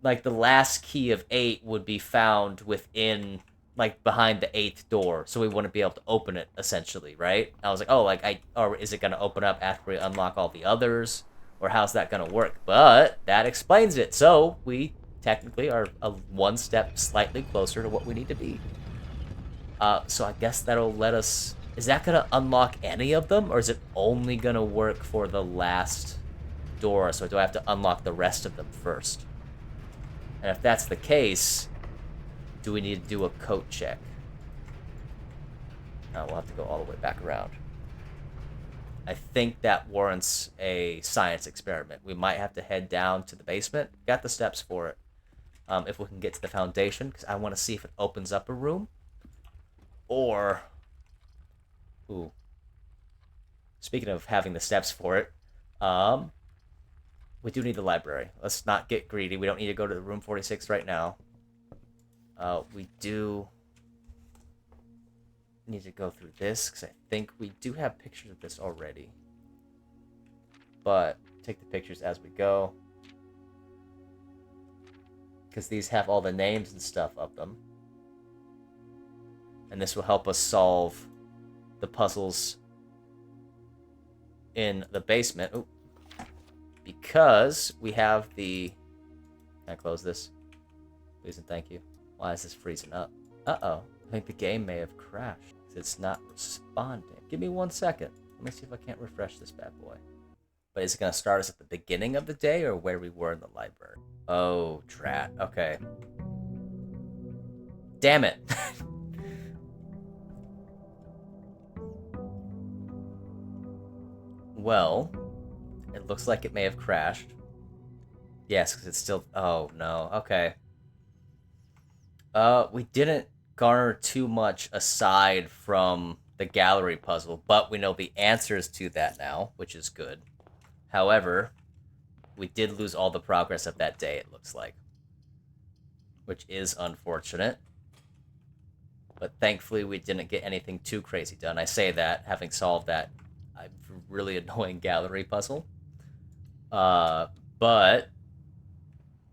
like the last key of 8 would be found within like behind the 8th door, so we wouldn't be able to open it essentially, right? I was like, oh, like or is it gonna open up after we unlock all the others, or how's that gonna work? But that explains it. So we technically are one step slightly closer to what we need to be. So I guess that'll let us. Is that gonna unlock any of them, or is it only gonna work for the last door? So do I have to unlock the rest of them first? And if that's the case, do we need to do a coat check? No, we'll have to go all the way back around. I think that warrants a science experiment. We might have to head down to the basement. Got the steps for it. If we can get to the foundation, because I want to see if it opens up a room. Or, ooh, speaking of having the steps for it, we do need the library. Let's not get greedy. We don't need to go to room 46 right now. We do need to go through this, because I think we do have pictures of this already. But take the pictures as we go, because these have all the names and stuff of them. And this will help us solve the puzzles in the basement. Ooh. Because we have the... Can I close this? Please and thank you. Why is this freezing up? Uh-oh. I think the game may have crashed. It's not responding. Give me 1 second. Let me see if I can't refresh this bad boy. But is it going to start us at the beginning of the day or where we were in the library? Oh, drat. Okay. Damn it. Well, it looks like it may have crashed. Yes, because it's still... Oh, no. Okay. We didn't garner too much aside from the gallery puzzle, but we know the answers to that now, which is good. However, we did lose all the progress of that day, it looks like. Which is unfortunate. But thankfully, we didn't get anything too crazy done. I say that, having solved that really annoying gallery puzzle. But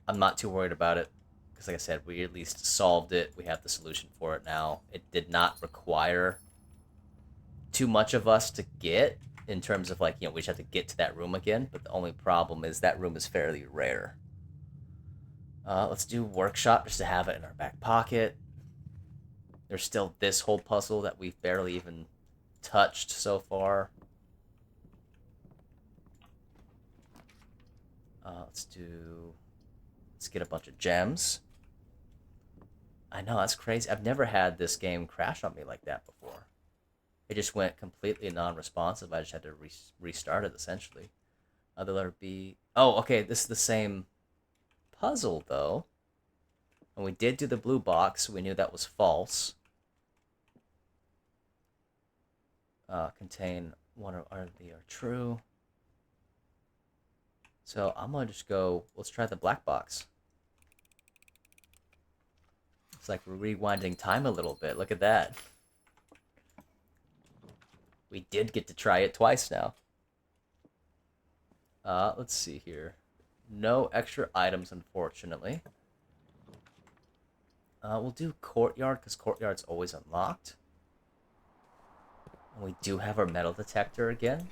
I'm not too worried about it. Because like I said, we at least solved it. We have the solution for it now. It did not require too much of us to get, in terms of like, we just have to get to that room again. But the only problem is that room is fairly rare. Let's do workshop just to have it in our back pocket. There's still this whole puzzle that we've barely even touched so far. Let's get a bunch of gems. I know, that's crazy. I've never had this game crash on me like that before. It just went completely non-responsive. I just had to restart it, essentially. Other letter B. Oh, okay, this is the same puzzle, though. And we did do the blue box, so we knew that was false. Contain one or the are true. So I'm gonna just go, let's try the black box. It's like we're rewinding time a little bit. Look at that. We did get to try it twice now. Let's see here. No extra items, unfortunately. We'll do courtyard, because courtyard's always unlocked. And we do have our metal detector again.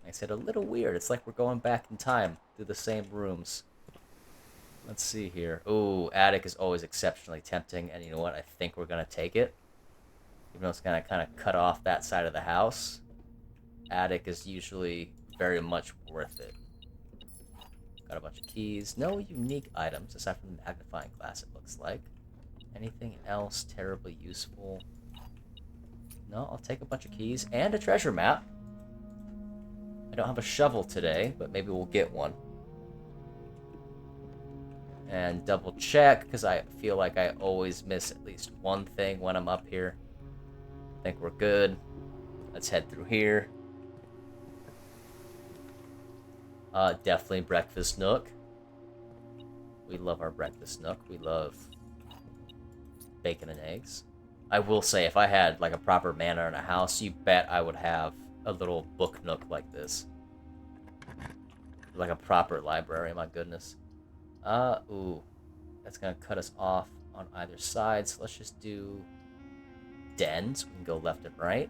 Like I said, a little weird. It's like we're going back in time through the same rooms. Let's see here. Ooh, attic is always exceptionally tempting, and you know what? I think we're gonna take it. Even though it's gonna kind of cut off that side of the house, attic is usually very much worth it. Got a bunch of keys. No unique items, aside from the magnifying glass, it looks like. Anything else terribly useful? No, I'll take a bunch of keys and a treasure map. I don't have a shovel today, but maybe we'll get one. And double check, because I feel like I always miss at least one thing when I'm up here. I think we're good. Let's head through here. Definitely breakfast nook. We love our breakfast nook. We love bacon and eggs. I will say, if I had like a proper manor in a house, you bet I would have a little book nook like this. Like a proper library, my goodness. Ooh. That's gonna cut us off on either side, so let's just do dens. We can go left and right.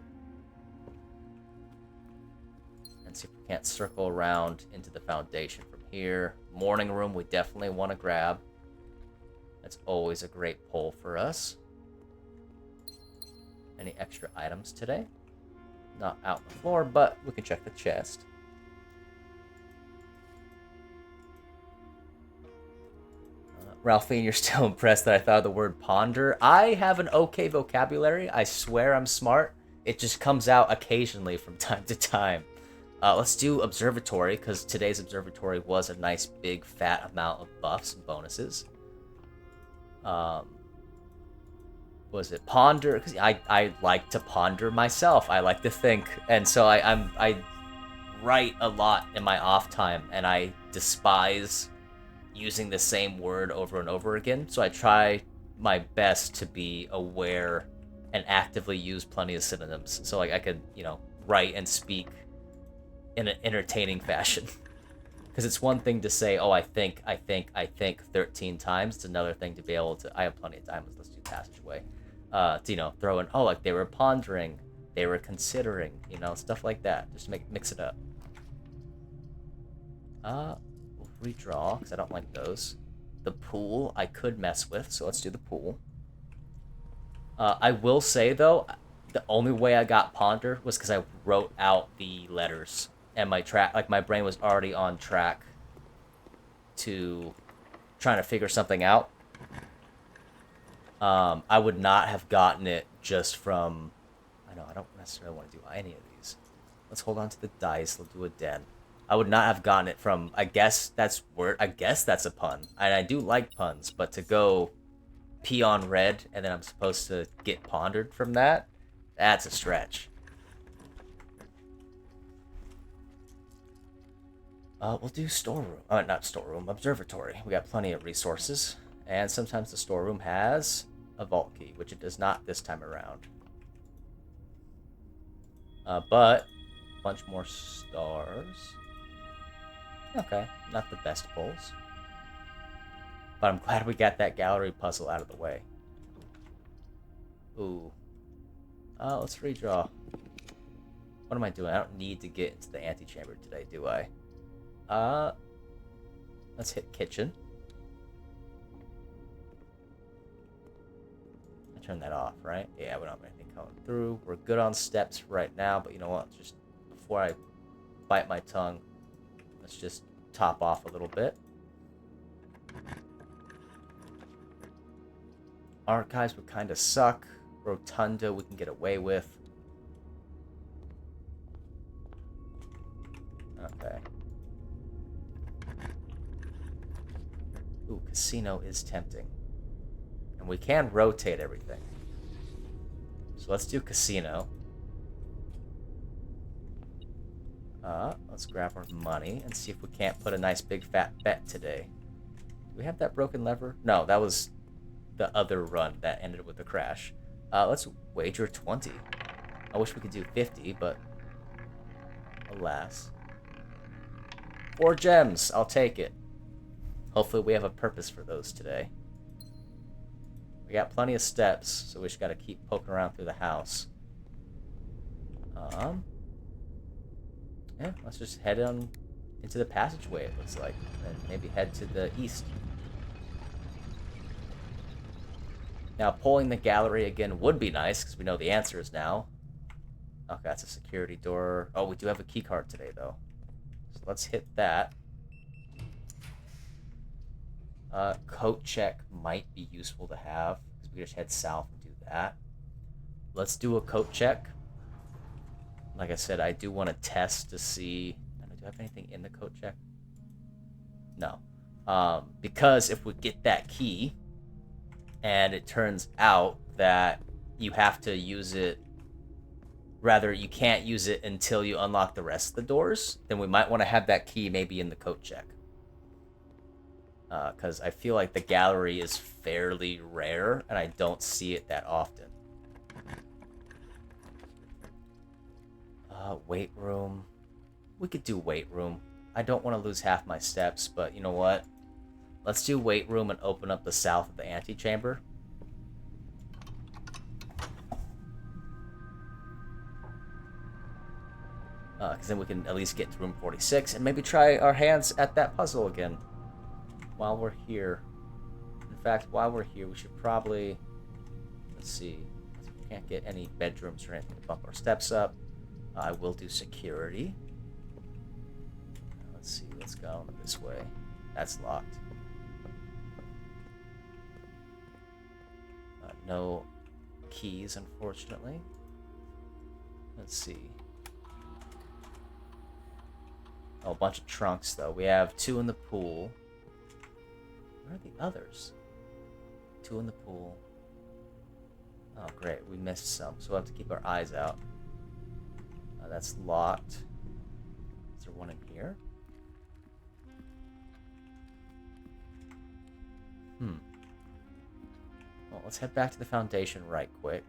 And see if we can't circle around into the foundation from here. Morning room, we definitely want to grab. That's always a great pull for us. Any extra items today? Not out on the floor, but we can check the chest. Ralphine, you're still impressed that I thought of the word ponder. I have an okay vocabulary. I swear I'm smart. It just comes out occasionally from time to time. Let's do observatory, because today's observatory was a nice big fat amount of buffs and bonuses. Was it ponder? Because I like to ponder myself. I like to think, and so I write a lot in my off time, and I despise using the same word over and over again. So I try my best to be aware and actively use plenty of synonyms, so like I could, write and speak in an entertaining fashion. Because it's one thing to say, oh, I think 13 times. It's another thing to be able to, I have plenty of time, let's do passageway. To, throw in, oh, like they were pondering, they were considering, stuff like that. Just mix it up. We'll redraw, because I don't like those. The pool, I could mess with, so let's do the pool. I will say, though, the only way I got ponder was because I wrote out the letters. And my brain was already on track to trying to figure something out. I would not have gotten it just from... I don't necessarily want to do any of these. Let's hold on to the dice. We'll do a den. I would not have gotten it from... I guess that's a pun. And I do like puns, but to go peon red and then I'm supposed to get pondered from that, that's a stretch. We'll do storeroom. Not storeroom, observatory. We got plenty of resources. And sometimes the storeroom has a vault key, which it does not this time around. But a bunch more stars. Okay, not the best pulls. But I'm glad we got that gallery puzzle out of the way. Ooh. Let's redraw. What am I doing? I don't need to get into the antechamber today, do I? Let's hit kitchen. turn that off, right? Yeah, we don't have anything coming through. We're good on steps right now, but you know what? Just before I bite my tongue, let's just top off a little bit. Archives would kind of suck. Rotunda we can get away with. Okay. Ooh, casino is tempting. And we can rotate everything. So let's do casino. Let's grab our money and see if we can't put a nice big fat bet today. Do we have that broken lever? No, that was the other run that ended with a crash. Let's wager 20. I wish we could do 50, but alas. 4 gems, I'll take it. Hopefully we have a purpose for those today. We got plenty of steps, so we just gotta keep poking around through the house. Yeah, let's just head on into the passageway, it looks like. And maybe head to the east. Now, pulling the gallery again would be nice, because we know the answers now. Okay, that's a security door. Oh, we do have a key card today, though. So let's hit that. Coat check might be useful to have, because we just head south and do that. Let's do a coat check. Like I said, I do want to test to see... Do I have anything in the coat check? No. Because if we get that key, and it turns out that you have to use it... Rather, you can't use it until you unlock the rest of the doors, then we might want to have that key maybe in the coat check. Because I feel like the gallery is fairly rare, and I don't see it that often. Weight room. We could do weight room. I don't want to lose half my steps, but you know what? Let's do weight room and open up the south of the antechamber. Because then we can at least get to room 46 and maybe try our hands at that puzzle again while we're here. In fact, while we're here, we should probably... Let's see. We can't get any bedrooms or anything to bump our steps up. I will do security. Let's see, let's go this way. That's locked. No keys, unfortunately. Let's see. Oh, a bunch of trunks, though. We have 2 in the pool. Where are the others? 2 in the pool. Oh, great. We missed some, so we'll have to keep our eyes out. That's locked. Is there one in here? Well, let's head back to the foundation right quick.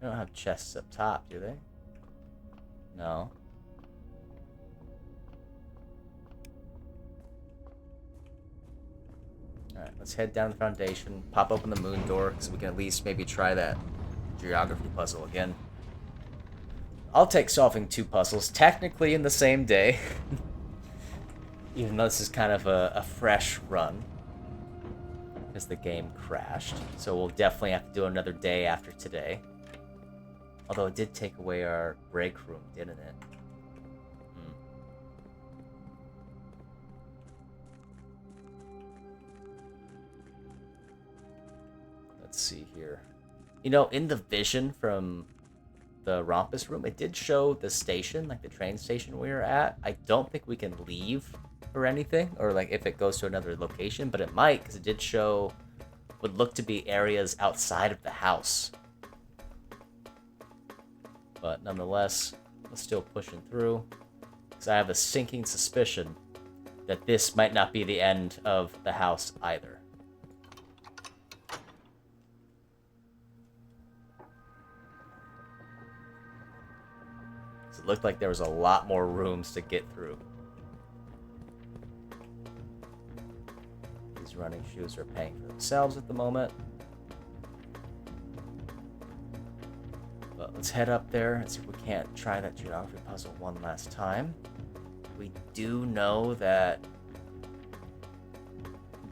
They don't have chests up top, do they? No. Alright, let's head down the foundation, pop open the moon door, so we can at least maybe try that geography puzzle again. I'll take solving 2 puzzles, technically in the same day. Even though this is kind of a fresh run. Because the game crashed. So we'll definitely have to do another day after today. Although it did take away our break room, didn't it? Let's see here. You know, in the vision from the Rompus room, it did show the station, like the train station we were at. I don't think we can leave or anything, or like if it goes to another location, but it might, because it did show would look to be areas outside of the house. But nonetheless, we're still pushing through, because I have a sinking suspicion that this might not be the end of the house either. It looked like there was a lot more rooms to get through. These running shoes are paying for themselves at the moment. But let's head up there and see if we can't try that geography puzzle one last time. We do know that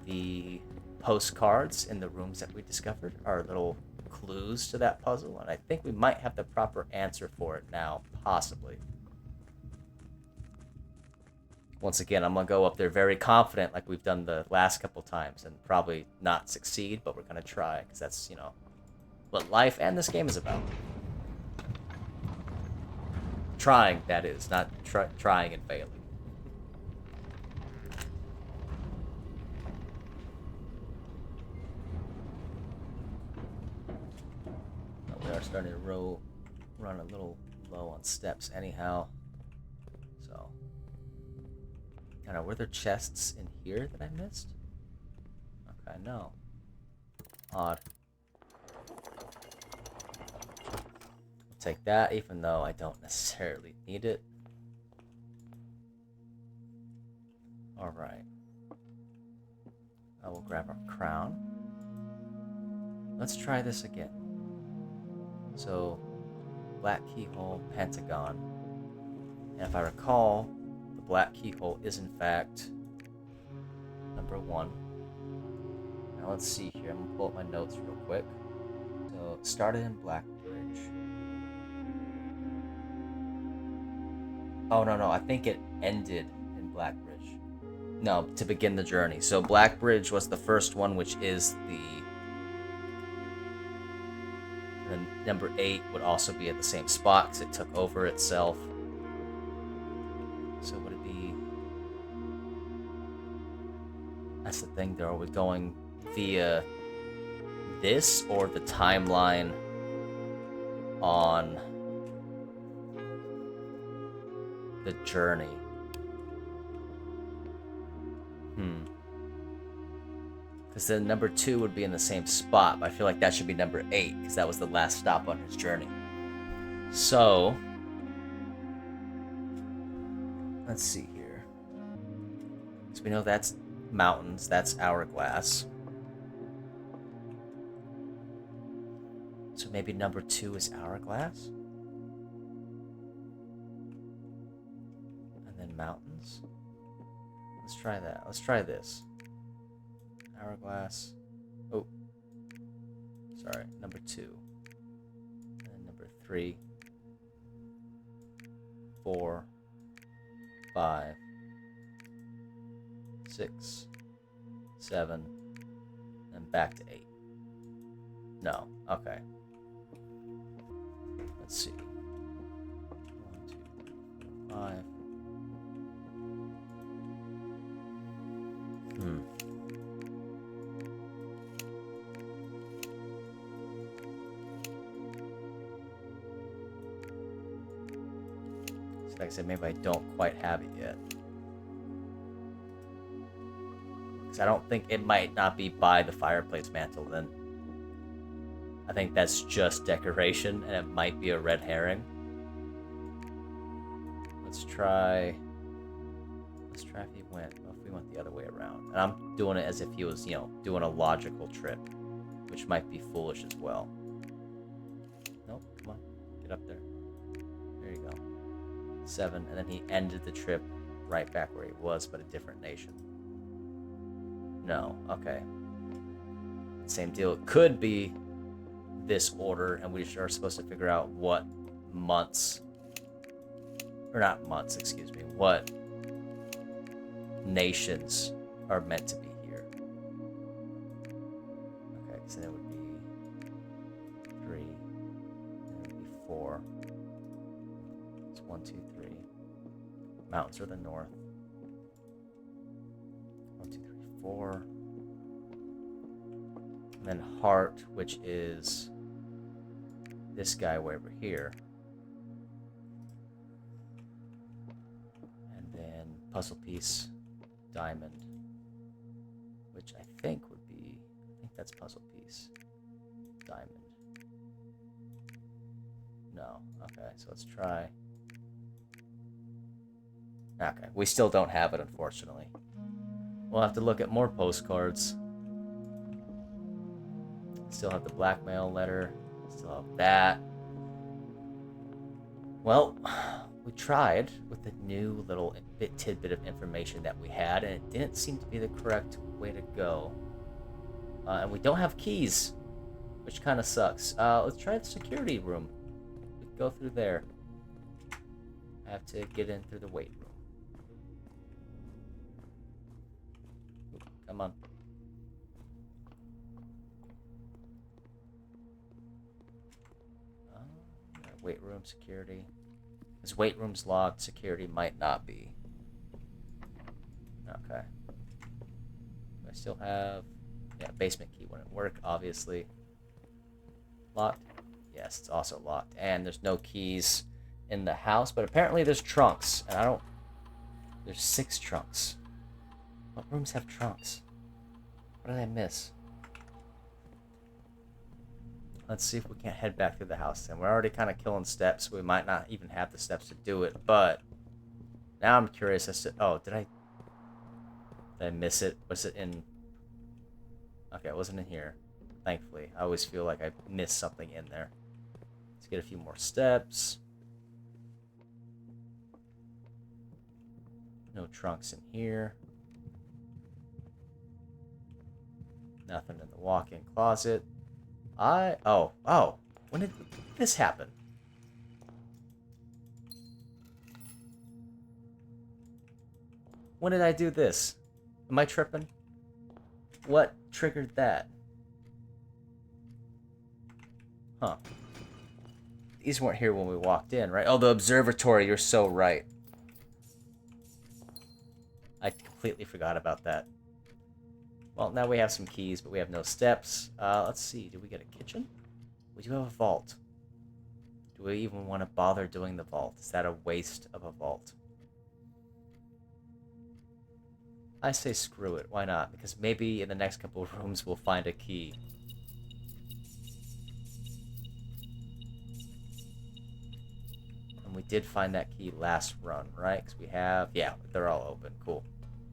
the postcards in the rooms that we discovered are little clues to that puzzle, and I think we might have the proper answer for it now, possibly. Once again, I'm going to go up there very confident like we've done the last couple times and probably not succeed, but we're going to try because that's, what life and this game is about. Trying, that is, not trying and failing. We are starting to run a little low on steps anyhow. So, I don't know, were there chests in here that I missed? Okay, no. Odd. I'll take that, even though I don't necessarily need it. Alright. I will grab our crown. Let's try this again. So, black keyhole, pentagon. And if I recall, the black keyhole is in fact number 1. Now let's see here. I'm gonna pull up my notes real quick. So, it started in Blackbridge. Oh, no. I think it ended in Blackbridge. No, to begin the journey. So, Blackbridge was the first one, which is the... And then number 8 would also be at the same spot because it took over itself. So would it be... That's the thing, they're always going via this or the timeline on the journey. Because then number 2 would be in the same spot, but I feel like that should be number 8, because that was the last stop on his journey. So, let's see here. So we know that's mountains, that's hourglass. So maybe number 2 is hourglass? And then mountains? Let's try that. Let's try this. Hourglass. Oh. Sorry. Number 2. And number 3. 4. 5. 6. 7. And back to 8. No. Okay. Let's see. 1, 2, 3, 4, 5. Like I said, maybe I don't quite have it yet. Because I don't think it might not be by the fireplace mantle then. I think that's just decoration and it might be a red herring. Let's try if he went, well, if we went the other way around. And I'm doing it as if he was, doing a logical trip, which might be foolish as well. Nope, come on, get up there. There you go. 7, and then he ended the trip right back where he was, but a different nation. No, okay. Same deal. It could be this order, and we are supposed to figure out what months, or not months, excuse me, what nations are meant to be here. Okay, so that would be 3, that would be 4. It's 1, 2, 3. Mountains are the north. 1, 2, 3, 4. And then heart, which is this guy way over here. And then puzzle piece, diamond, which I think that's puzzle piece, diamond. No, okay, so let's try. Okay, we still don't have it, unfortunately. We'll have to look at more postcards. Still have the blackmail letter. Still have that. Well, we tried with the new little tidbit of information that we had, and it didn't seem to be the correct way to go. And we don't have keys, which kind of sucks. Let's try the security room. We can go through there. I have to get in through the weight room. Ooh, come on. Weight room security. This weight room's locked. Security might not be. Okay. I still have... Yeah, basement key wouldn't work, obviously. Locked? Yes, it's also locked. And there's no keys in the house, but apparently there's trunks. And I don't... There's 6 trunks. What rooms have trunks? What did I miss? Let's see if we can't head back through the house. And we're already kind of killing steps. We might not even have the steps to do it, but now I'm curious as to... Oh, did I miss it? Was it in... Okay, it wasn't in here. Thankfully. I always feel like I missed something in there. Let's get a few more steps. No trunks in here. Nothing in the walk-in closet. Oh, when did this happen? When did I do this? Am I tripping? What triggered that? Huh. These weren't here when we walked in, right? Oh, the observatory, you're so right. I completely forgot about that. Well, now we have some keys, but we have no steps. Let's see. Do we get a kitchen? We do have a vault. Do we even want to bother doing the vault? Is that a waste of a vault? I say screw it. Why not? Because maybe in the next couple of rooms we'll find a key. And we did find that key last run, right? Because we have... Yeah, they're all open. Cool.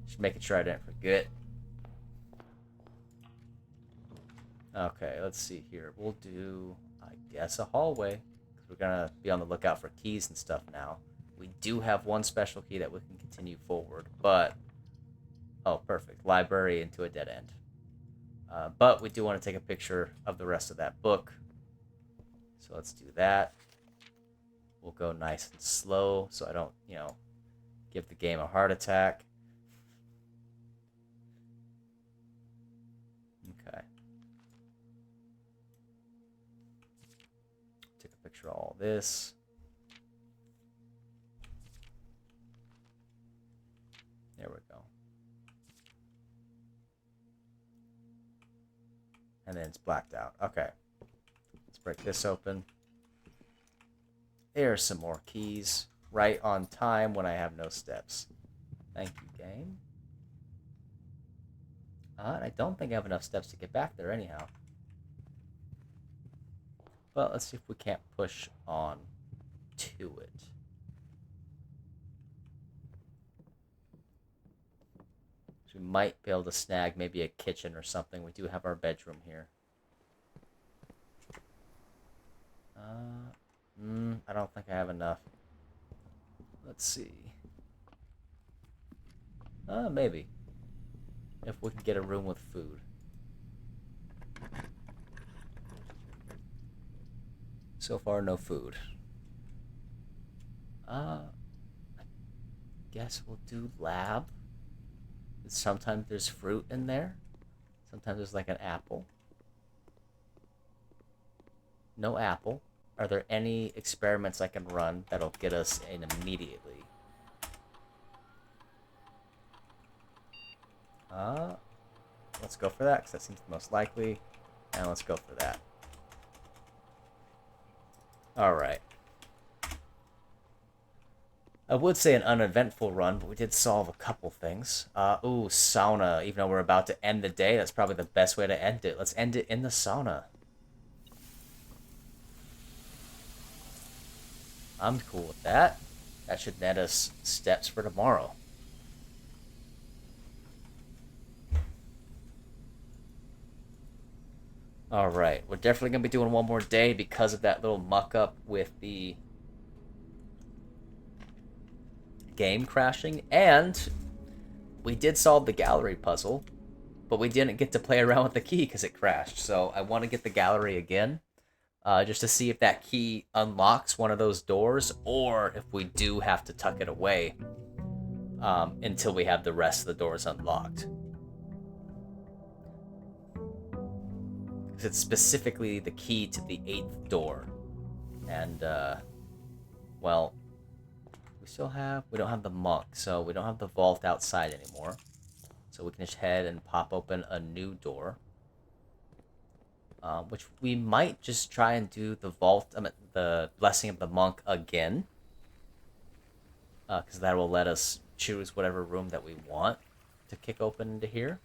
Just making sure I didn't forget. Okay, let's see here. We'll do, I guess, a hallway. Because we're going to be on the lookout for keys and stuff now. We do have one special key that we can continue forward, but... Oh, perfect. Library into a dead end. But we do want to take a picture of the rest of that book. So let's do that. We'll go nice and slow so I don't, give the game a heart attack. Okay. Take a picture of all this. There we go. And then it's blacked out. Okay. Let's break this open. There's some more keys. Right on time when I have no steps. Thank you, game. I don't think I have enough steps to get back there anyhow. But let's see if we can't push on to it. We might be able to snag maybe a kitchen or something. We do have our bedroom here. I don't think I have enough. Let's see. Maybe. If we can get a room with food. So far, no food. I guess we'll do lab. Sometimes there's fruit in there. Sometimes there's like an apple. No apple. Are there any experiments I can run that'll get us in immediately? Let's go for that, because that seems the most likely. And let's go for that. Alright. I would say an uneventful run, but we did solve a couple things. Ooh, sauna. Even though we're about to end the day, that's probably the best way to end it. Let's end it in the sauna. I'm cool with that. That should net us steps for tomorrow. Alright, we're definitely going to be doing one more day because of that little muck-up with the game crashing, and we did solve the gallery puzzle. but we didn't get to play around with the key because it crashed. So I want to get the gallery again, just to see if that key unlocks one of those doors, or if we do have to tuck it away until we have the rest of the doors unlocked. Because it's specifically the key to the 8th door. And, well, we don't have the monk, so we don't have the vault outside anymore. So we can just head and pop open a new door. Which we might just try and do the Blessing of the Monk again. Because that will let us choose whatever room that we want to kick open into here.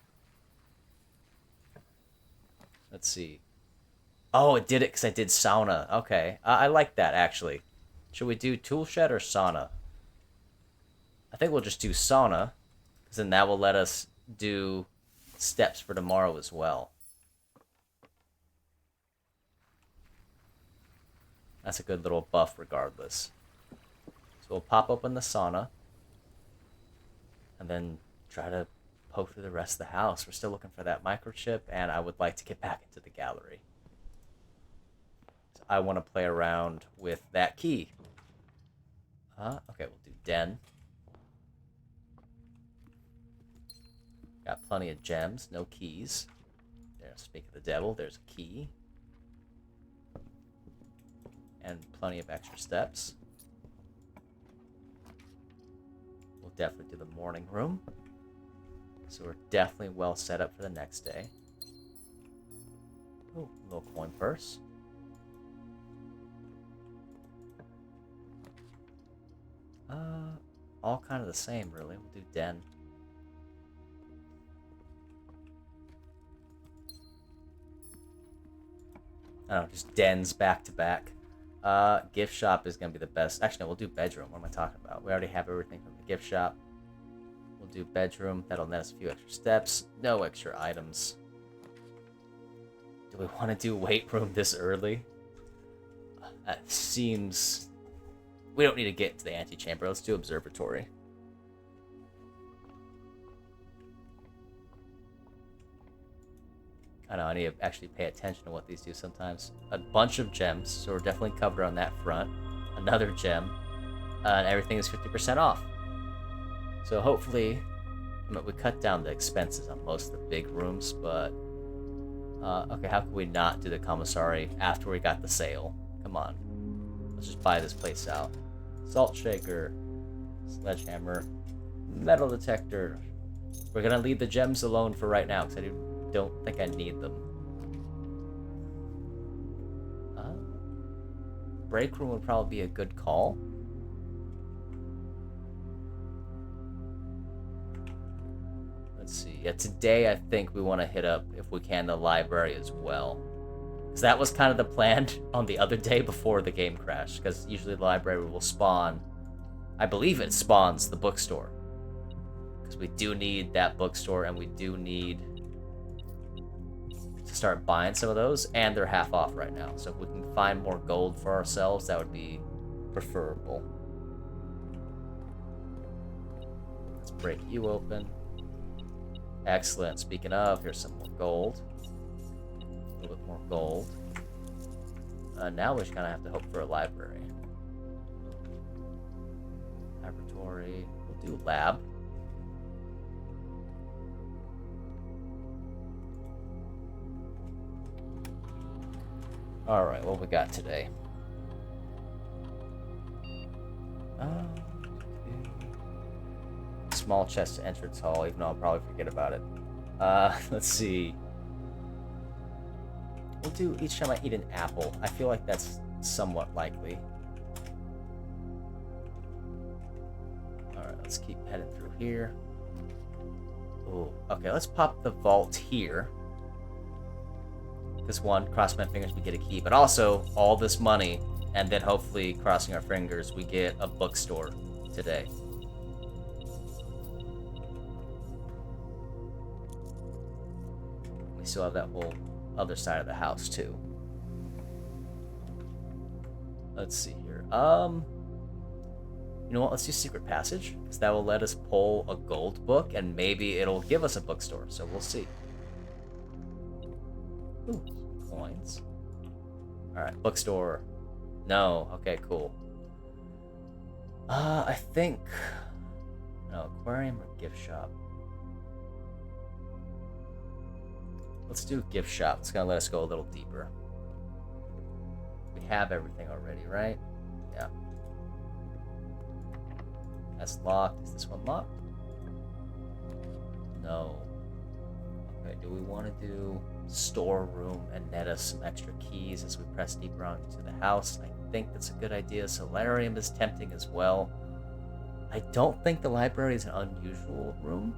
Let's see. Oh, it did it because I did sauna. Okay. I like that, actually. Should we do tool shed or sauna? I think we'll just do sauna, because then that will let us do steps for tomorrow as well. That's a good little buff regardless. So we'll pop open the sauna, and then try to poke through the rest of the house. We're still looking for that microchip, and I would like to get back into the gallery. So I want to play around with that key. Okay, we'll do den. Got plenty of gems, no keys. There, speak of the devil, there's a key. And plenty of extra steps. We'll definitely do the morning room. So we're definitely well set up for the next day. Oh, little coin purse. All kind of the same, really. We'll do den. I don't know, just dens back to back. Gift shop is going to be the best. Actually, no, we'll do bedroom. What am I talking about? We already have everything from the gift shop. We'll do bedroom. That'll net us a few extra steps. No extra items. Do we want to do weight room this early? That seems... We don't need to get to the antechamber. Let's do observatory. I know, I need to actually pay attention to what these do sometimes. A bunch of gems, so we're definitely covered on that front. Another gem, and everything is 50% off. So hopefully, we cut down the expenses on most of the big rooms, but... okay, how can we not do the commissary after we got the sale? Come on. Let's just buy this place out. Salt shaker, sledgehammer, metal detector. We're gonna leave the gems alone for right now, because I don't think I need them. Break room would probably be a good call. Let's see. Yeah, today I think we want to hit up, if we can, the library as well. Because that was kind of the plan on the other day before the game crashed. Because usually the library will spawn... I believe it spawns the bookstore. Because we do need that bookstore, and we do need to start buying some of those, and they're half off right now. So if we can find more gold for ourselves, that would be preferable. Let's break you open. Excellent. Speaking of, here's some more gold. A little bit more gold. Now we just kind of have to hope for a library. Laboratory. We'll do lab. Alright, what we got today? Small chest to entrance hall, even though I'll probably forget about it. Let's see. We'll do each time I eat an apple. I feel like that's somewhat likely. Alright, let's keep heading through here. Ooh, okay, let's pop the vault here. Because one, cross my fingers, we get a key. But also, all this money, and then hopefully, crossing our fingers, we get a bookstore today. We still have that whole other side of the house, too. Let's see here. You know what? Let's do Secret Passage, because that will let us pull a gold book, and maybe it'll give us a bookstore, so we'll see. Ooh, coins. Alright, bookstore. No. Okay, cool. I think... No, aquarium or gift shop? Let's do gift shop. It's gonna let us go a little deeper. We have everything already, right? Yeah. That's locked. Is this one locked? No. Okay, do we want to do storeroom and net us some extra keys as we press deeper onto the house? I think that's a good idea. Solarium is tempting as well. I don't think the library is an unusual room,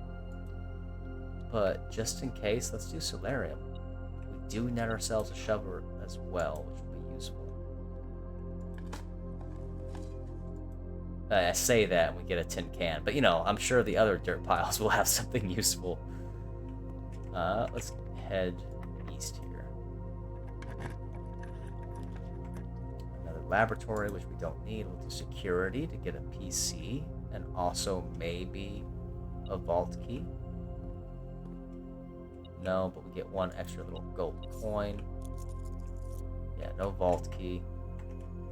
but just in case, let's do solarium. We do net ourselves a shovel as well, which will be useful. I say that and we get a tin can, but you know, I'm sure the other dirt piles will have something useful. Let's head east here. Another laboratory, which we don't need. We'll do security to get a PC and also maybe a vault key. No, but we get one extra little gold coin. Yeah, no vault key.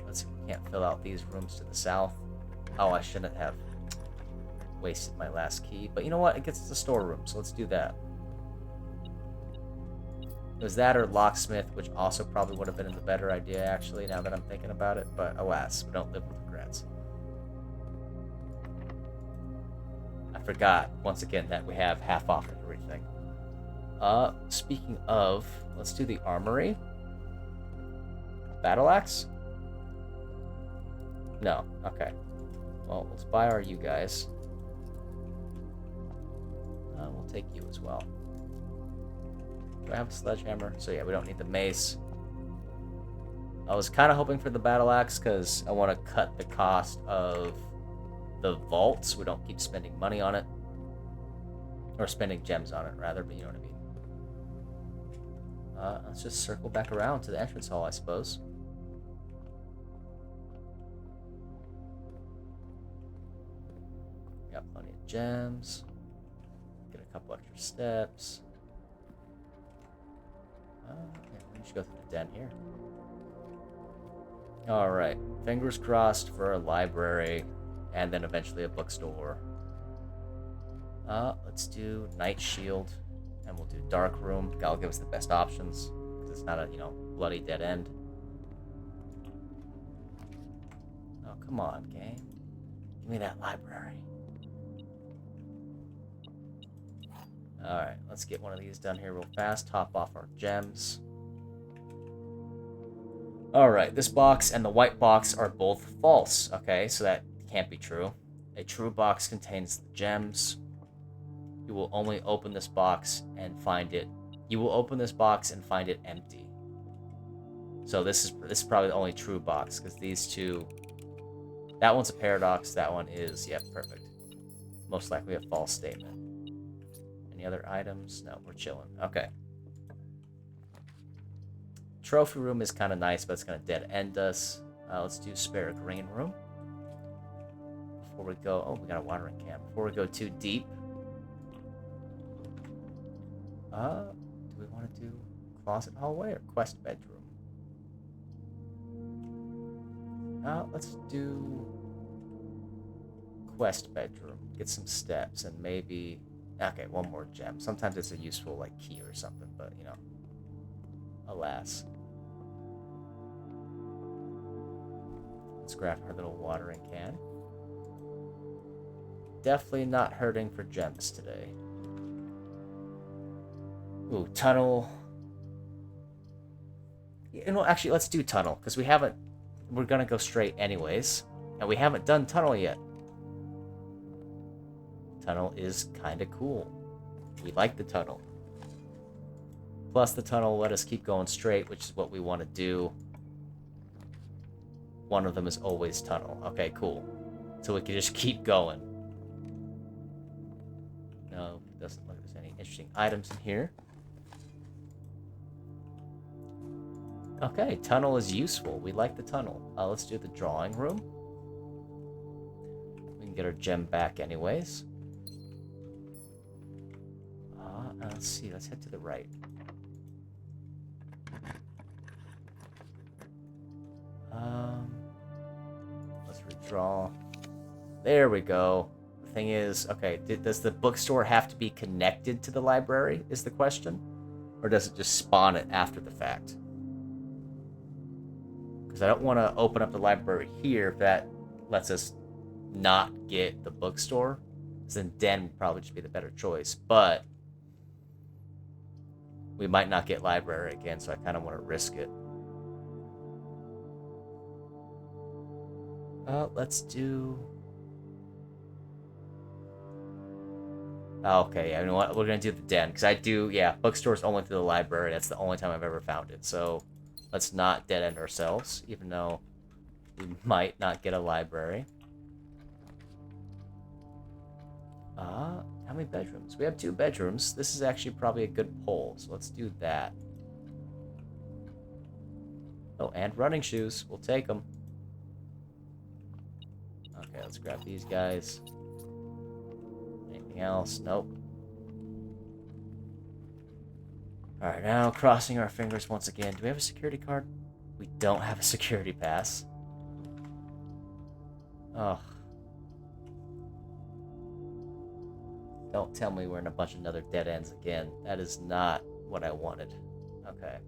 Let's see if we can't fill out these rooms to the south. Oh, I shouldn't have wasted my last key. But you know what? It gets us a storeroom, so let's do that. It was that or locksmith, which also probably would have been the better idea, actually, now that I'm thinking about it. But alas, we don't live with regrets. I forgot, once again, that we have half off everything. Speaking of, let's do the armory. Battle axe? No, okay. Well, let's buy our you guys. We'll take you as well. Do I have a sledgehammer? So yeah, we don't need the mace. I was kind of hoping for the battle axe because I want to cut the cost of the vault so we don't keep spending money on it. Or spending gems on it, rather, but you know what I mean. Let's just circle back around to the entrance hall, I suppose. Got plenty of gems. Get a couple extra steps. Yeah, we should go through the den here. Alright, fingers crossed for a library and then eventually a bookstore. Let's do Night Shield and we'll do Dark Room. That'll give us the best options because it's not a, you know, bloody dead end. Oh, come on, game. Give me that library. Alright, let's get one of these done here real fast. Top off our gems. Alright, this box and the white box are both false. Okay, so that can't be true. A true box contains the gems. You will only open this box and find it. You will open this box and find it empty. So this is probably the only true box because these two. That one's a paradox. That one is, yeah, perfect. Most likely a false statement. Any other items? No, we're chilling. Okay. Trophy room is kind of nice, but it's going to dead end us. Let's do spare green room. Before we go... Oh, we got a watering can. Before we go too deep. Do we want to do closet hallway or quest bedroom? Let's do quest bedroom. Get some steps and maybe... Okay, one more gem. Sometimes it's a useful, like, key or something, but, you know. Alas. Let's grab our little watering can. Definitely not hurting for gems today. Ooh, tunnel. You know, actually, let's do tunnel, because we haven't... We're gonna go straight anyways, and we haven't done tunnel yet. Tunnel is kind of cool. We like the tunnel. Plus, the tunnel will let us keep going straight, which is what we want to do. One of them is always tunnel. Okay, cool. So we can just keep going. No, it doesn't look like there's any interesting items in here. Okay, tunnel is useful. We like the tunnel. Let's do the drawing room. We can get our gem back anyways. Let's see. Let's head to the right. Let's redraw. There we go. The thing is, okay, does the bookstore have to be connected to the library, is the question? Or does it just spawn it after the fact? Because I don't want to open up the library here if that lets us not get the bookstore. Because then Den would probably just be the better choice. But we might not get library again, so I kind of want to risk it. Let's do... Okay, yeah, you know what? We're going to do the Den. Because I do, yeah, bookstore's only through the library. That's the only time I've ever found it. So let's not dead end ourselves, even though we might not get a library. How many bedrooms? We have 2 bedrooms. This is actually probably a good poll, so let's do that. Oh, and running shoes. We'll take them. Okay, let's grab these guys. Anything else? Nope. Alright, now crossing our fingers once again. Do we have a security card? We don't have a security pass. Oh. Don't tell me we're in a bunch of other dead ends again. That is not what I wanted. Okay.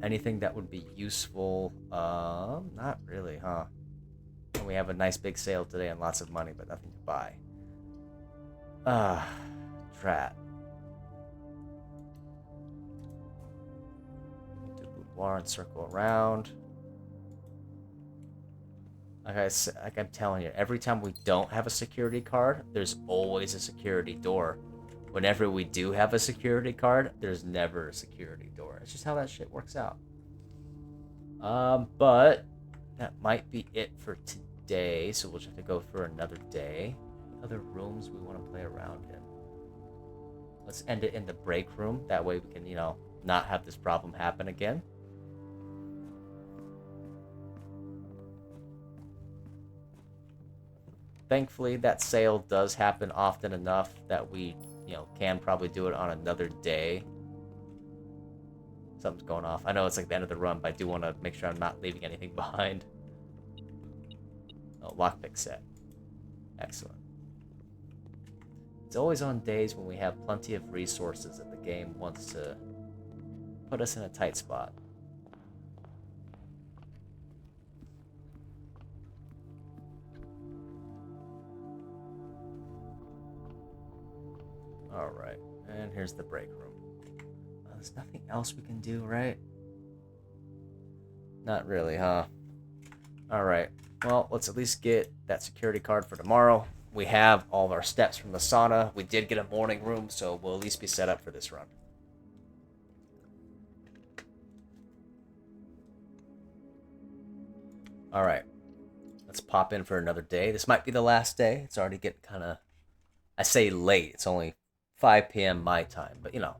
Anything that would be useful? Not really, huh? And we have a nice big sale today and lots of money, but nothing to buy. Drat. Do boudoir and circle around. Like I'm telling you, every time we don't have a security card, there's always a security door. Whenever we do have a security card, there's never a security door. It's just how that shit works out. But that might be it for today, so we'll just have to go for another day. Other rooms we want to play around in. Let's end it in the break room. That way we can, you know, not have this problem happen again. Thankfully, that sale does happen often enough that we, you know, can probably do it on another day. Something's going off. I know it's like the end of the run, but I do want to make sure I'm not leaving anything behind. Oh, lockpick set. Excellent. It's always on days when we have plenty of resources that the game wants to put us in a tight spot. Alright, and here's the break room. There's nothing else we can do, right? Not really, huh? Alright, well, let's at least get that security card for tomorrow. We have all of our steps from the sauna. We did get a morning room, so we'll at least be set up for this run. Alright, let's pop in for another day. This might be the last day. It's already getting kind of... I say late, it's only 5 p.m. my time, but you know,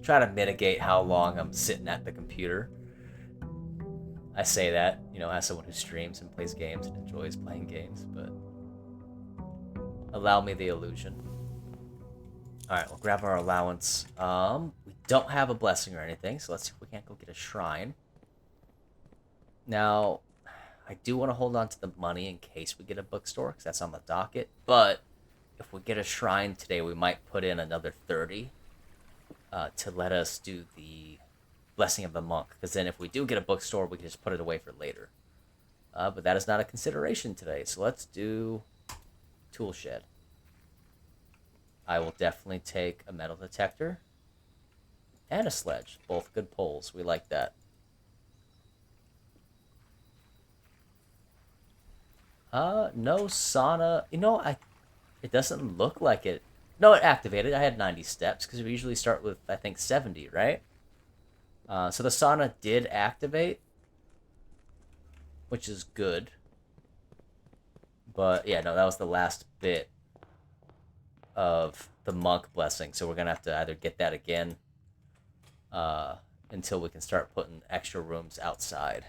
try to mitigate how long I'm sitting at the computer. I say that, you know, as someone who streams and plays games and enjoys playing games, but allow me the illusion. Alright, we'll grab our allowance. We don't have a blessing or anything, so let's see if we can't go get a shrine. Now, I do want to hold on to the money in case we get a bookstore, because that's on the docket, but if we get a shrine today, we might put in another 30 to let us do the Blessing of the Monk. Because then if we do get a bookstore, we can just put it away for later. But that is not a consideration today. So let's do Tool Shed. I will definitely take a metal detector and a sledge. Both good pulls. We like that. No sauna. You know, it doesn't look like it. No, it activated. I had 90 steps because we usually start with, I think, 70, right? So the sauna did activate, which is good. But yeah, no, that was the last bit of the monk blessing. So we're going to have to either get that again until we can start putting extra rooms outside.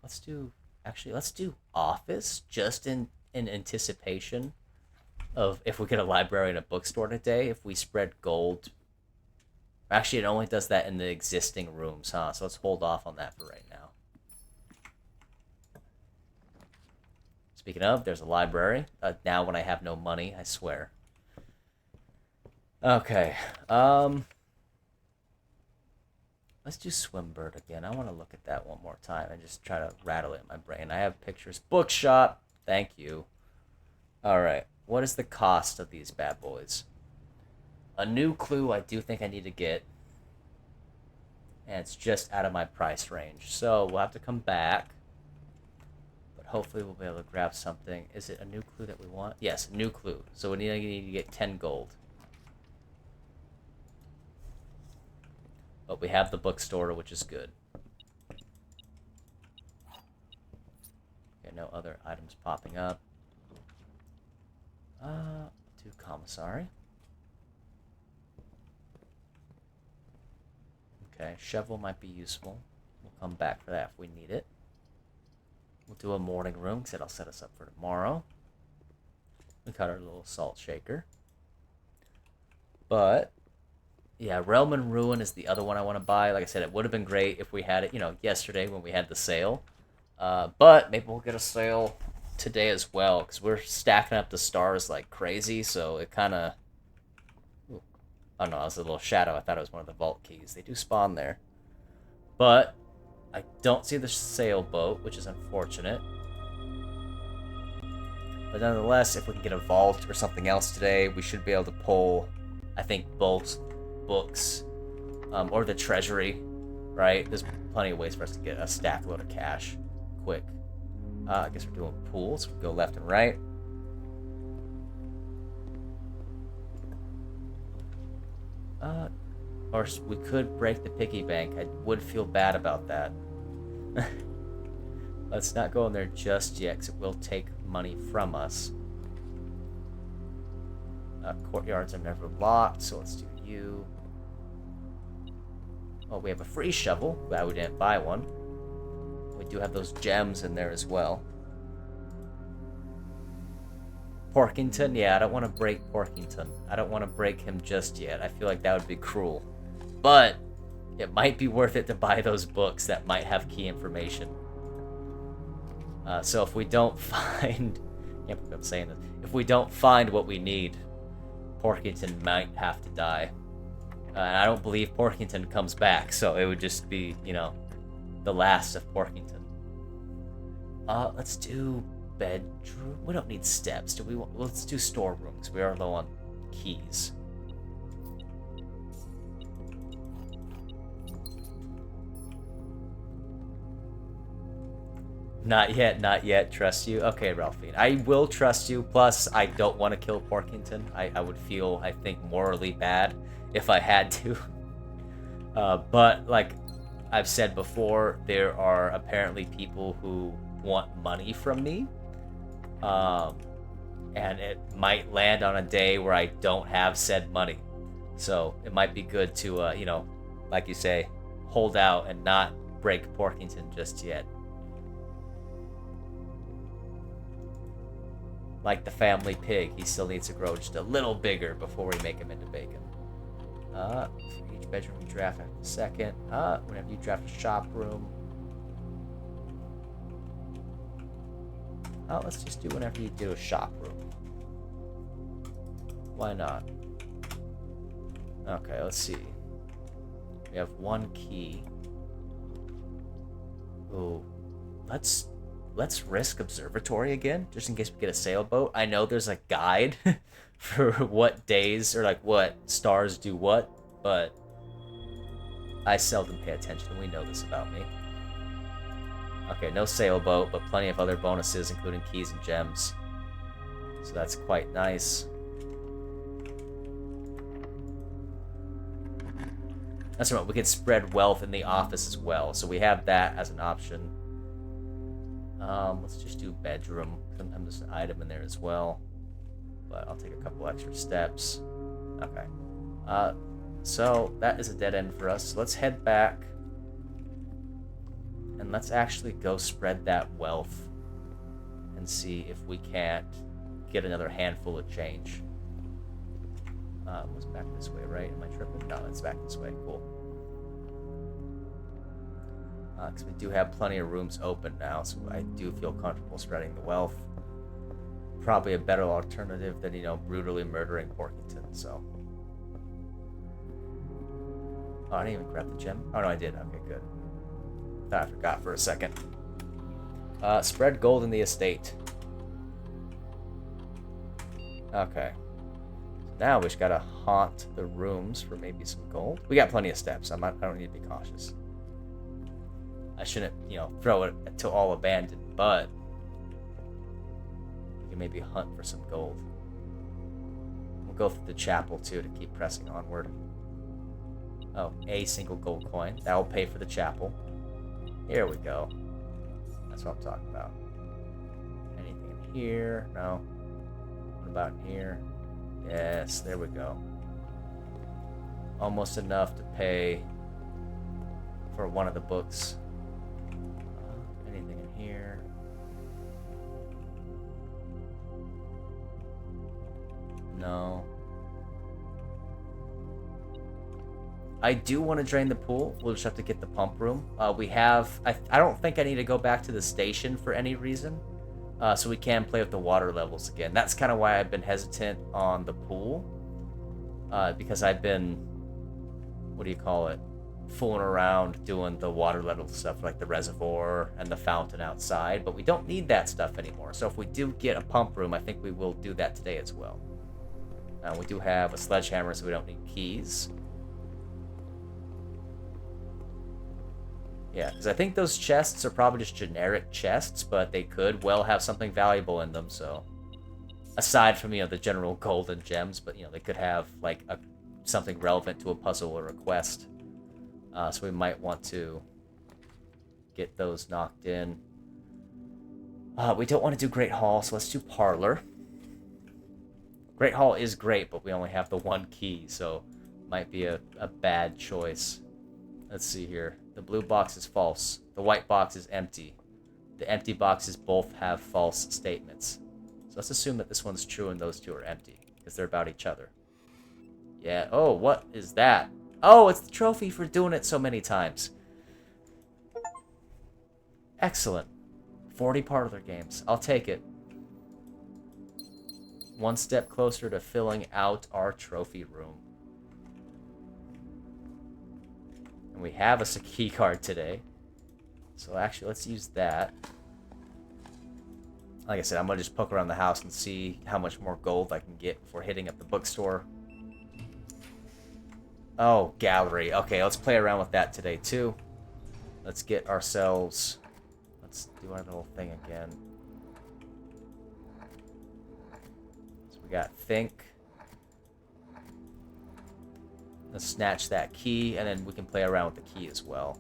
Let's do office just in anticipation of if we get a library and a bookstore today. If we spread gold Actually, it only does that in the existing rooms, huh? So let's hold off on that for right now. Speaking of, there's a library. Now when I have no money, I swear. Okay. Let's do Swimbird again. I want to look at that one more time and just try to rattle it in my brain. I have pictures. Bookshop. Thank you. Alright. What is the cost of these bad boys? A new clue I do think I need to get. And it's just out of my price range. So we'll have to come back. But hopefully we'll be able to grab something. Is it a new clue that we want? Yes, new clue. So we need to get 10 gold. But we have the bookstore, which is good. Okay, no other items popping up. Do commissary. Okay, shovel might be useful. We'll come back for that if we need it. We'll do a morning room, because that'll set us up for tomorrow. We got our little salt shaker. But, yeah, Realm and Ruin is the other one I want to buy. Like I said, it would have been great if we had it, yesterday when we had the sale. But maybe we'll get a sale today as well, because we're stacking up the stars like crazy, so it kind of... Oh no, it was a little shadow. I thought it was one of the vault keys. They do spawn there. But I don't see the sailboat, which is unfortunate. But nonetheless, if we can get a vault or something else today, we should be able to pull, I think, both books or the treasury, right? There's plenty of ways for us to get a stack load of cash quick. I guess we're doing pools. We go left and right. Or we could break the piggy bank. I would feel bad about that. Let's not go in there just yet, because it will take money from us. Courtyards are never locked, so let's do you. Oh, we have a free shovel. Glad we didn't buy one. We do have those gems in there as well. Porkington? Yeah, I don't want to break Porkington. I don't want to break him just yet. I feel like that would be cruel. But it might be worth it to buy those books that might have key information. So if we don't find... I can't believe I'm saying this. If we don't find what we need, Porkington might have to die. And I don't believe Porkington comes back, so it would just be, the last of Porkington. Let's do bedroom. We don't need steps. Do we? Let's do storerooms. We are low on keys. Not yet. Trust you. Okay, Ralphine. I will trust you. Plus, I don't want to kill Porkington. I would feel, I think, morally bad if I had to. But, like I've said before, there are apparently people who want money from me. And it might land on a day where I don't have said money. So, it might be good to, like you say, hold out and not break Porkington just yet. Like the family pig, he still needs to grow just a little bigger before we make him into bacon. For each bedroom we draft after the second. Whenever you draft a shop room. Let's just do whenever you do a shop room. Why not? Okay, let's see. We have one key. Ooh, let's risk observatory again, just in case we get a sailboat. I know there's a guide for what days or like what stars do what, but I seldom pay attention. We know this about me. Okay, no sailboat, but plenty of other bonuses, including keys and gems. So that's quite nice. That's right, we can spread wealth in the office as well, so we have that as an option. Let's just do bedroom. Sometimes there's an item in there as well. But I'll take a couple extra steps. Okay. So that is a dead end for us. So let's head back. And let's actually go spread that wealth. And see if we can't get another handful of change. It was back this way, right? Am I tripping? No, it's back this way. Cool. Because we do have plenty of rooms open now, so I do feel comfortable spreading the wealth. Probably a better alternative than, brutally murdering Porkington, so. Oh, I didn't even grab the gem. Oh, no, I did. Okay, good. Thought I forgot for a second. Spread gold in the estate. Okay. So now we just gotta haunt the rooms for maybe some gold. We got plenty of steps. I don't need to be cautious. I shouldn't, throw it to all abandoned, but we can maybe hunt for some gold. We'll go for the chapel too to keep pressing onward. Oh, a single gold coin. That will pay for the chapel. Here we go. That's what I'm talking about. Anything in here? No. What about in here? Yes, there we go. Almost enough to pay for one of the books. Anything in here? No. I do want to drain the pool. We'll just have to get the pump room. We have... I don't think I need to go back to the station for any reason. So we can play with the water levels again. That's kind of why I've been hesitant on the pool. Because I've been... What do you call it? Fooling around doing the water level stuff like the reservoir and the fountain outside. But we don't need that stuff anymore. So if we do get a pump room, I think we will do that today as well. We do have a sledgehammer, so we don't need keys. Yeah, because I think those chests are probably just generic chests, but they could well have something valuable in them, so... Aside from, the general gold and gems, but, they could have, like, something relevant to a puzzle or a quest. So we might want to get those knocked in. We don't want to do Great Hall, so let's do Parlor. Great Hall is great, but we only have the one key, so might be a bad choice. Let's see here. The blue box is false. The white box is empty. The empty boxes both have false statements. So let's assume that this one's true and those two are empty, because they're about each other. Yeah. Oh, what is that? Oh, it's the trophy for doing it so many times. Excellent. 40 parlor games. I'll take it. One step closer to filling out our trophy room. And we have a key card today. So actually, let's use that. Like I said, I'm going to just poke around the house and see how much more gold I can get before hitting up the bookstore. Oh, gallery. Okay, let's play around with that today, too. Let's get ourselves... Let's do our little thing again. So we got think. Let's snatch that key, and then we can play around with the key as well.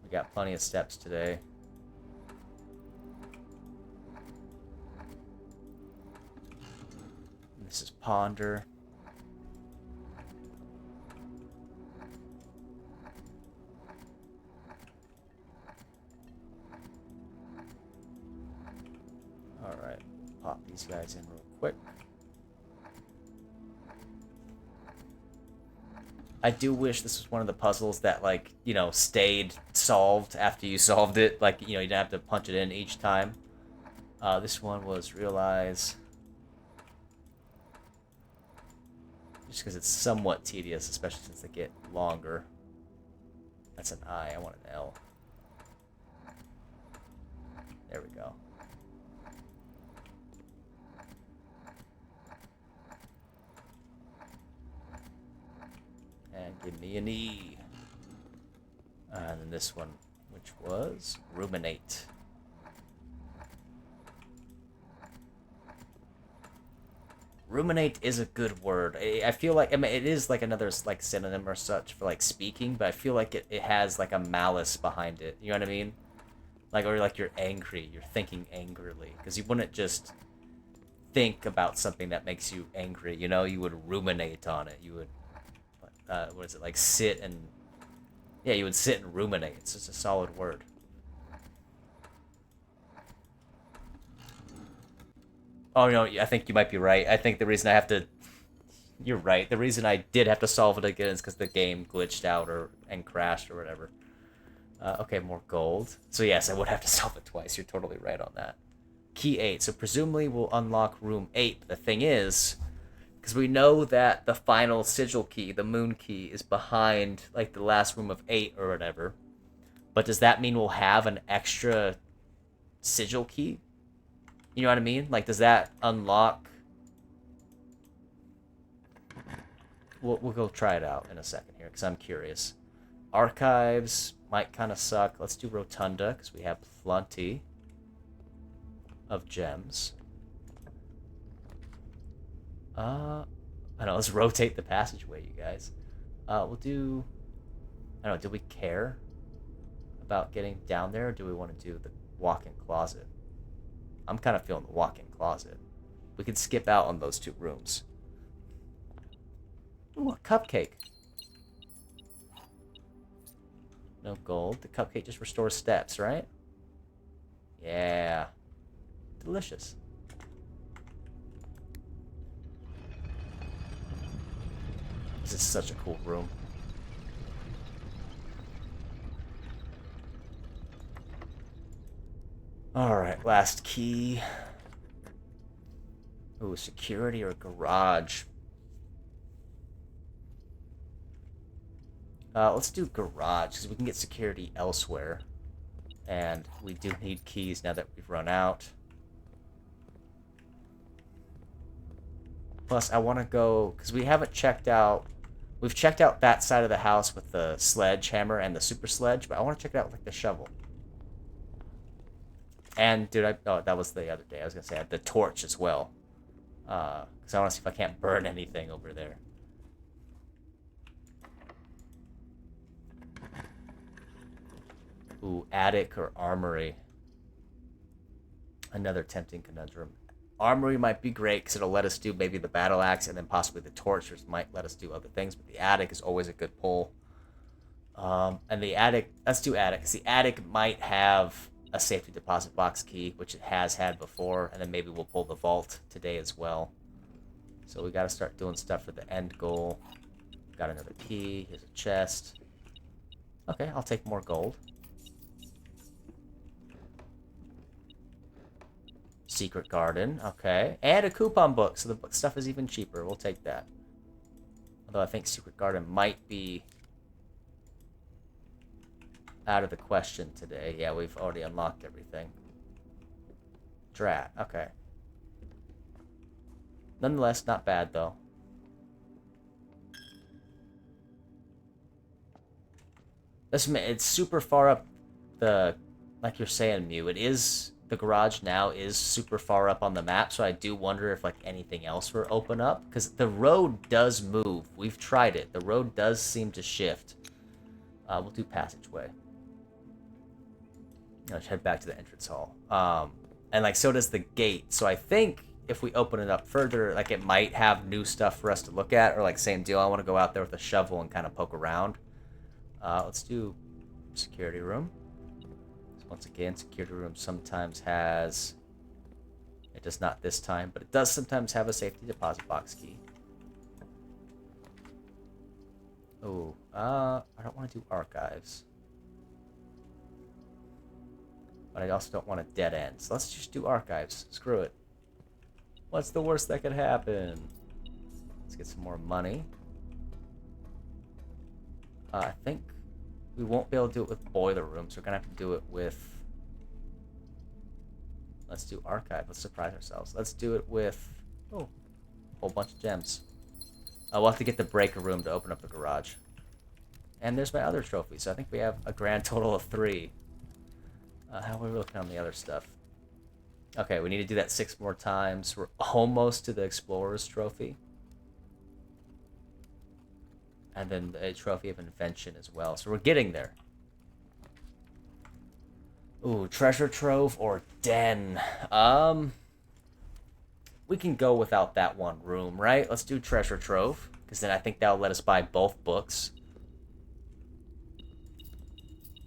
We got plenty of steps today. This is ponder. Alright, pop these guys in real quick. I do wish this was one of the puzzles that, like, stayed solved after you solved it. Like, you didn't have to punch it in each time. This one was realize. Just because it's somewhat tedious, especially since they get longer. That's an I. I want an L. There we go. And give me an E. And then this one, which was ruminate. Ruminate is a good word. I feel like, it is like another like synonym or such for like speaking, but I feel like it has like a malice behind it. You know what I mean? Like, or like you're angry, you're thinking angrily, because you wouldn't just think about something that makes you angry. You would ruminate on it. You would, what is it, like sit and, yeah, you would sit and ruminate. It's just a solid word. Oh, no, I think you might be right. I think the reason I have to You're right. The reason I did have to solve it again is because the game glitched out and crashed or whatever. Okay, more gold. So yes, I would have to solve it twice. You're totally right on that. Key 8. So presumably we'll unlock room 8. But the thing is, because we know that the final sigil key, the moon key, is behind like the last room of 8 or whatever. But does that mean we'll have an extra sigil key? You know what I mean? Like, does that unlock... We'll go try it out in a second here, because I'm curious. Archives might kind of suck. Let's do Rotunda, because we have plenty of gems. I don't know, let's rotate the passageway, you guys. We'll do... I don't know, do we care about getting down there, or do we want to do the walk-in closet? I'm kind of feeling the walk-in closet. We could skip out on those 2 rooms. Ooh, a cupcake. No gold. The cupcake just restores steps, right? Yeah. Delicious. This is such a cool room. Alright, last key. Ooh, security or garage. Let's do garage, because we can get security elsewhere. And we do need keys now that we've run out. Plus, I want to go, because we haven't checked out... We've checked out that side of the house with the sledgehammer and the super sledge, but I want to check it out with like, the shovel. And, dude, oh, that was the other day. I was going to say I had the torch as well. Because I want to see if I can't burn anything over there. Ooh, attic or armory. Another tempting conundrum. Armory might be great because it'll let us do maybe the battle axe and then possibly the torch, which might let us do other things. But the attic is always a good pull. And the attic, let's do attic, because the attic might have a safety deposit box key, which it has had before, and then maybe we'll pull the vault today as well. So we got to start doing stuff for the end goal. Got another key. Here's a chest. Okay, I'll take more gold. Secret garden, okay. And a coupon book, so the book stuff is even cheaper. We'll take that. Although I think secret garden might be out of the question today. Yeah, we've already unlocked everything. Drat, okay. Nonetheless, not bad, though. Listen, it's super far up the... Like you're saying, Mew, it is... The garage now is super far up on the map, so I do wonder if, like, anything else will open up. Because the road does move. We've tried it. The road does seem to shift. We'll do passageway. Let's head back to the entrance hall. And, like, so does the gate. So I think if we open it up further, like, it might have new stuff for us to look at. Or, like, same deal, I want to go out there with a shovel and kind of poke around. Let's do security room. Once again, security room sometimes has... It does not this time, but it does sometimes have a safety deposit box key. Oh, I don't want to do archives. But I also don't want a dead end. So let's just do archives. Screw it. What's the worst that could happen? Let's get some more money. I think... We won't be able to do it with boiler rooms. We're going to have to do it with... Let's do archive. Let's surprise ourselves. Let's do it with... Oh, a whole bunch of gems. We'll have to get the breaker room to open up the garage. And there's my other trophy. So I think we have a grand total of 3. How are we looking on the other stuff? Okay, we need to do that 6 more times. We're almost to the Explorer's trophy. And then a trophy of invention as well. So we're getting there. Ooh, treasure trove or den? We can go without that one room, right? Let's do treasure trove, because then I think that'll let us buy both books.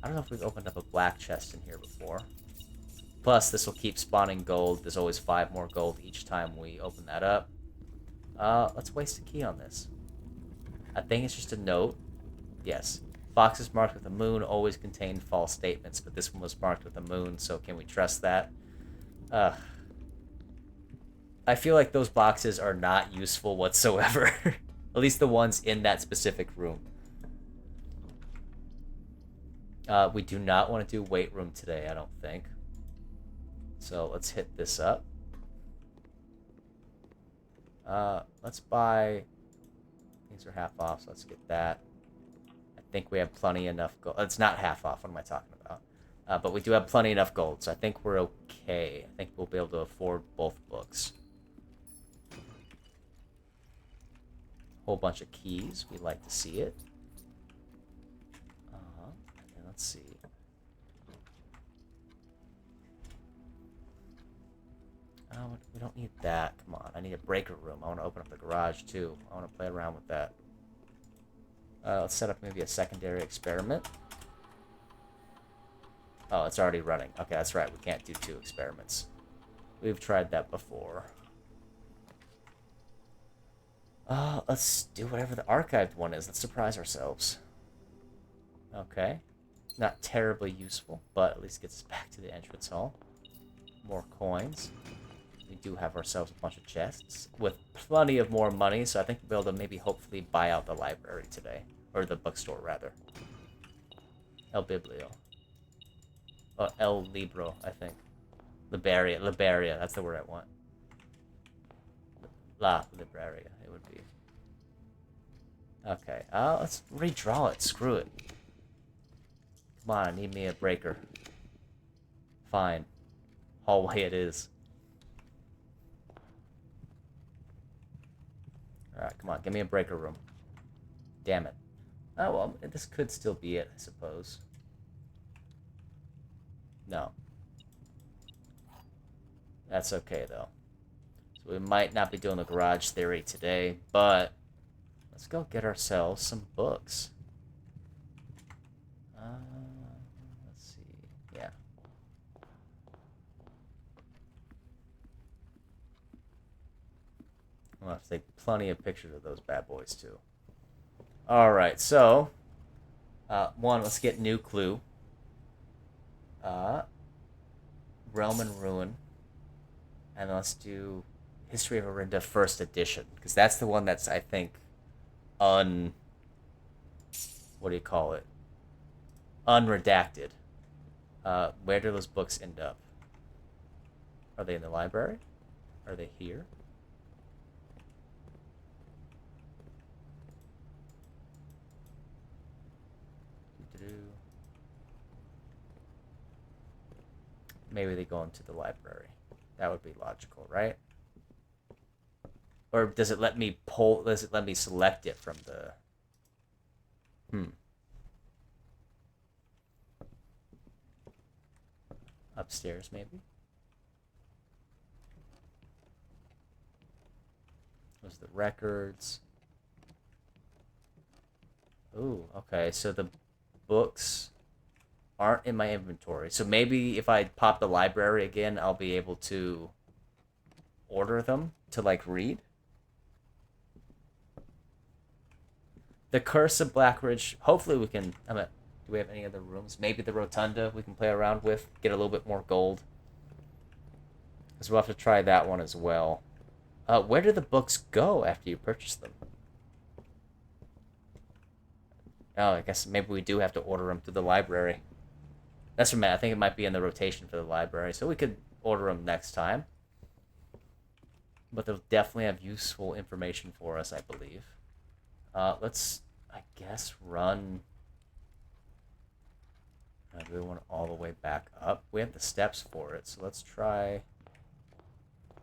I don't know if we've opened up a black chest in here before. Plus, this will keep spawning gold. There's always 5 more gold each time we open that up. Let's waste a key on this. I think it's just a note. Yes. Boxes marked with a moon always contain false statements, but this one was marked with a moon, so can we trust that? I feel like those boxes are not useful whatsoever. At least the ones in that specific room. We do not want to do weight room today, I don't think. So let's hit this up. Let's buy... These are half off, so let's get that. I think we have plenty enough gold. It's not half off, what am I talking about? But we do have plenty enough gold, so I think we're okay. I think we'll be able to afford both books. Whole bunch of keys. We'd like to see it. And let's see. Oh, we don't need that. Come on. I need a breaker room. I want to open up the garage, too. I want to play around with that. Let's set up maybe a secondary experiment. Oh, it's already running. Okay, that's right. We can't do 2 experiments. We've tried that before. Let's do whatever the archived one is. Let's surprise ourselves. Okay. Not terribly useful, but at least gets us back to the entrance hall. More coins. We do have ourselves a bunch of chests with plenty of more money, so I think we'll be able to maybe hopefully buy out the library today. Or the bookstore, rather. El Biblio. Oh, El Libro, I think. Liberia, that's the word I want. La Libraria, it would be. Okay, let's redraw it. Screw it. Come on, I need me a breaker. Fine. Hallway it is. Alright, come on, give me a breaker room. Damn it. Oh, well, this could still be it, I suppose. No. That's okay, though. So we might not be doing the garage theory today, but let's go get ourselves some books. Let's see. Yeah. I'll have to take plenty of pictures of those bad boys, too. Alright, so... one, let's get new clue. Realm and Ruin. And let's do History of Orinda First Edition. Because that's the one that's, I think, what do you call it? Unredacted. Where do those books end up? Are they in the library? Are they here? Maybe they go into the library. That would be logical, right? Or does it let me pull? Does it let me select it from the? Upstairs, maybe. Those are the records. Ooh, okay. So the books aren't in my inventory. So maybe if I pop the library again, I'll be able to order them to, like, read. The Curse of Blackbridge. Hopefully we can... do we have any other rooms? Maybe the Rotunda we can play around with. Get a little bit more gold. Because we'll have to try that one as well. Where do the books go after you purchase them? Oh, I guess maybe we do have to order them through the library. That's from I think it might be in the rotation for the library, so we could order them next time. But they'll definitely have useful information for us, I believe. Let's, I guess, run... do we want it all the way back up? We have the steps for it, so let's try...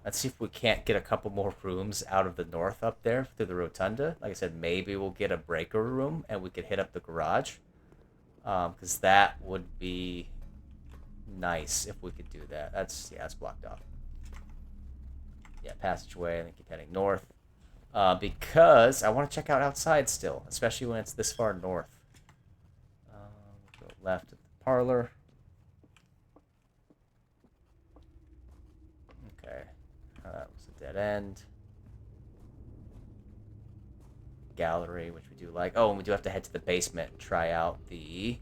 Let's see if we can't get a couple more rooms out of the north up there through the rotunda. Like I said, maybe we'll get a breaker room and we could hit up the garage. Because that would be nice if we could do that. That's blocked off. Yeah, passageway. I think keep heading north. Because I want to check out outside still, especially when it's this far north. Go left at the parlor. Okay. That was a dead end. gallery, which we do like. Oh, and we do have to head to the basement and try out the...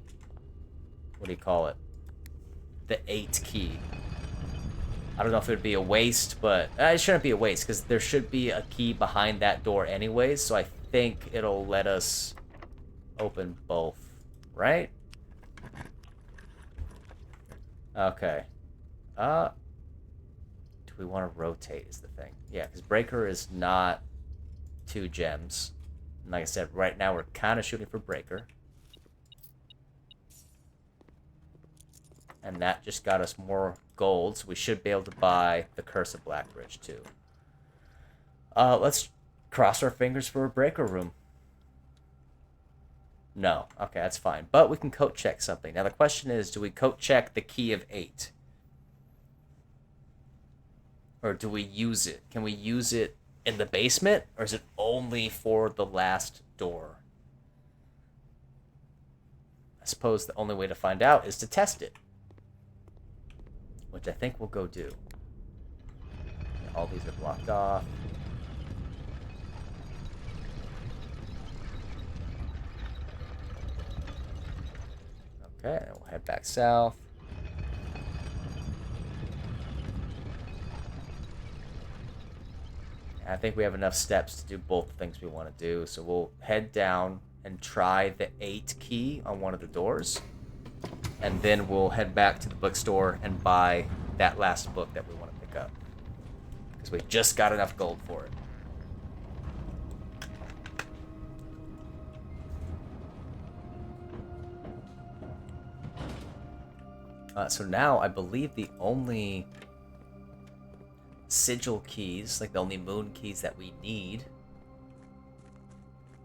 What do you call it? The 8 key. I don't know if it would be a waste, but... it shouldn't be a waste, because there should be a key behind that door anyways, so I think it'll let us open both. Right? Okay. Do we want to rotate is the thing. Yeah, because Breaker is not 2 gems. And like I said, right now we're kind of shooting for Breaker. And that just got us more gold, so we should be able to buy the Curse of Blackbridge too. Let's cross our fingers for a Breaker room. No. Okay, that's fine. But we can coat check something. Now the question is, do we coat check the key of 8? Or do we use it? Can we use it in the basement? Or is it only for the last door? I suppose the only way to find out is to test it. Which I think we'll go do. All these are blocked off. Okay, and we'll head back south. I think we have enough steps to do both the things we want to do, so we'll head down and try the 8 key on one of the doors, and then we'll head back to the bookstore and buy that last book that we want to pick up, because we just got enough gold for it. So now I believe the only sigil keys, like the only moon keys that we need,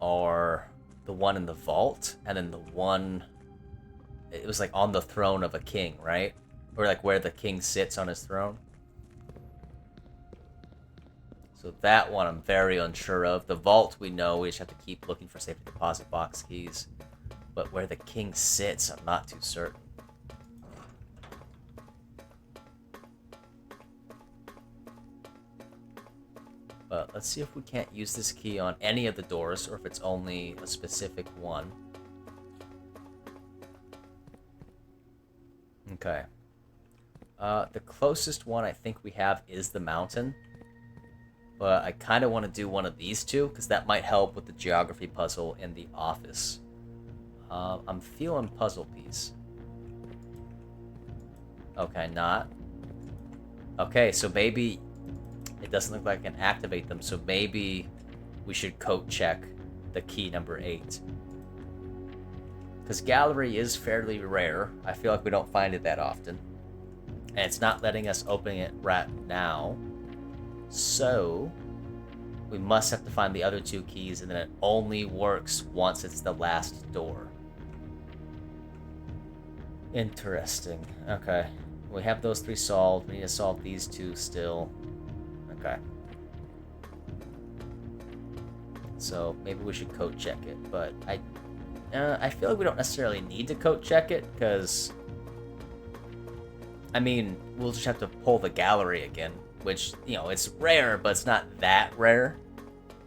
are the one in the vault, and then the one, it was like on the throne of a king, right? Or like where the king sits on his throne. So that one I'm very unsure of. The vault we know, we just have to keep looking for safety deposit box keys. But where the king sits, I'm not too certain. But let's see if we can't use this key on any of the doors, or if it's only a specific one. Okay. The closest one I think we have is the mountain. But I kind of want to do one of these two, because that might help with the geography puzzle in the office. I'm feeling puzzle piece. Okay, not. Okay, so maybe... It doesn't look like I can activate them, so maybe we should coat check the key number 8. Because gallery is fairly rare. I feel like we don't find it that often. And it's not letting us open it right now. So we must have to find the other 2 keys, and then it only works once it's the last door. Interesting. Okay. We have those 3 solved. We need to solve these 2 still. Okay. So maybe we should code check it, but I feel like we don't necessarily need to code check it, because I mean, we'll just have to pull the gallery again, which, you know, it's rare, but it's not that rare.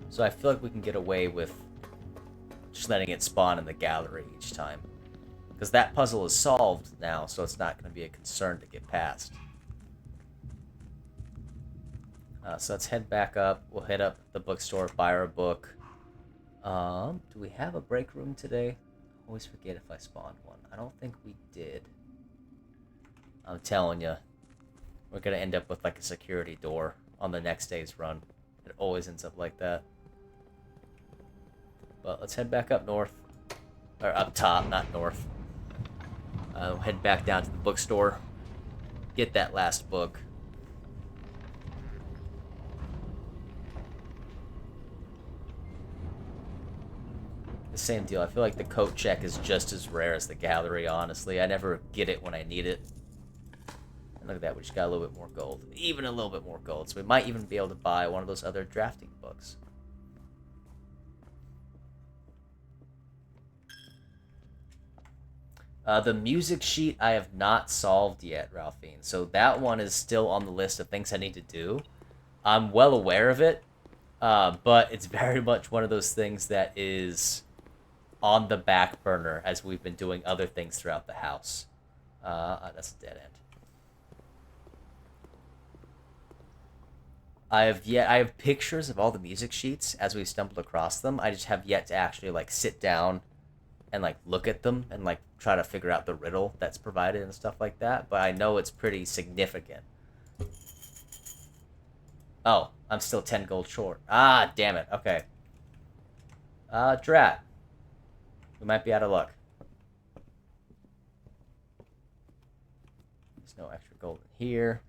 So I feel like we can get away with just letting it spawn in the gallery each time, because that puzzle is solved now, so it's not going to be a concern to get past. So let's head back up. We'll hit up the bookstore, buy our book. Do we have a break room today? I always forget if I spawned one. I don't think we did. I'm telling you, we're going to end up with like a security door on the next day's run. It always ends up like that. But let's head back up north. Or up top, not north. We'll head back down to the bookstore. Get that last book. The same deal. I feel like the coat check is just as rare as the gallery, honestly. I never get it when I need it. And look at that, we just got a little bit more gold. Even a little bit more gold. So we might even be able to buy one of those other drafting books. The music sheet I have not solved yet, Ralphine. So that one is still on the list of things I need to do. I'm well aware of it. But it's very much one of those things that is on the back burner as we've been doing other things throughout the house. That's a dead end. I have pictures of all the music sheets as we stumbled across them. I just have yet to actually like sit down and like look at them and like try to figure out the riddle that's provided and stuff like that. But I know it's pretty significant. Oh, I'm still 10 gold short. Ah, damn it. Okay. Drat. We might be out of luck. There's no extra gold in here.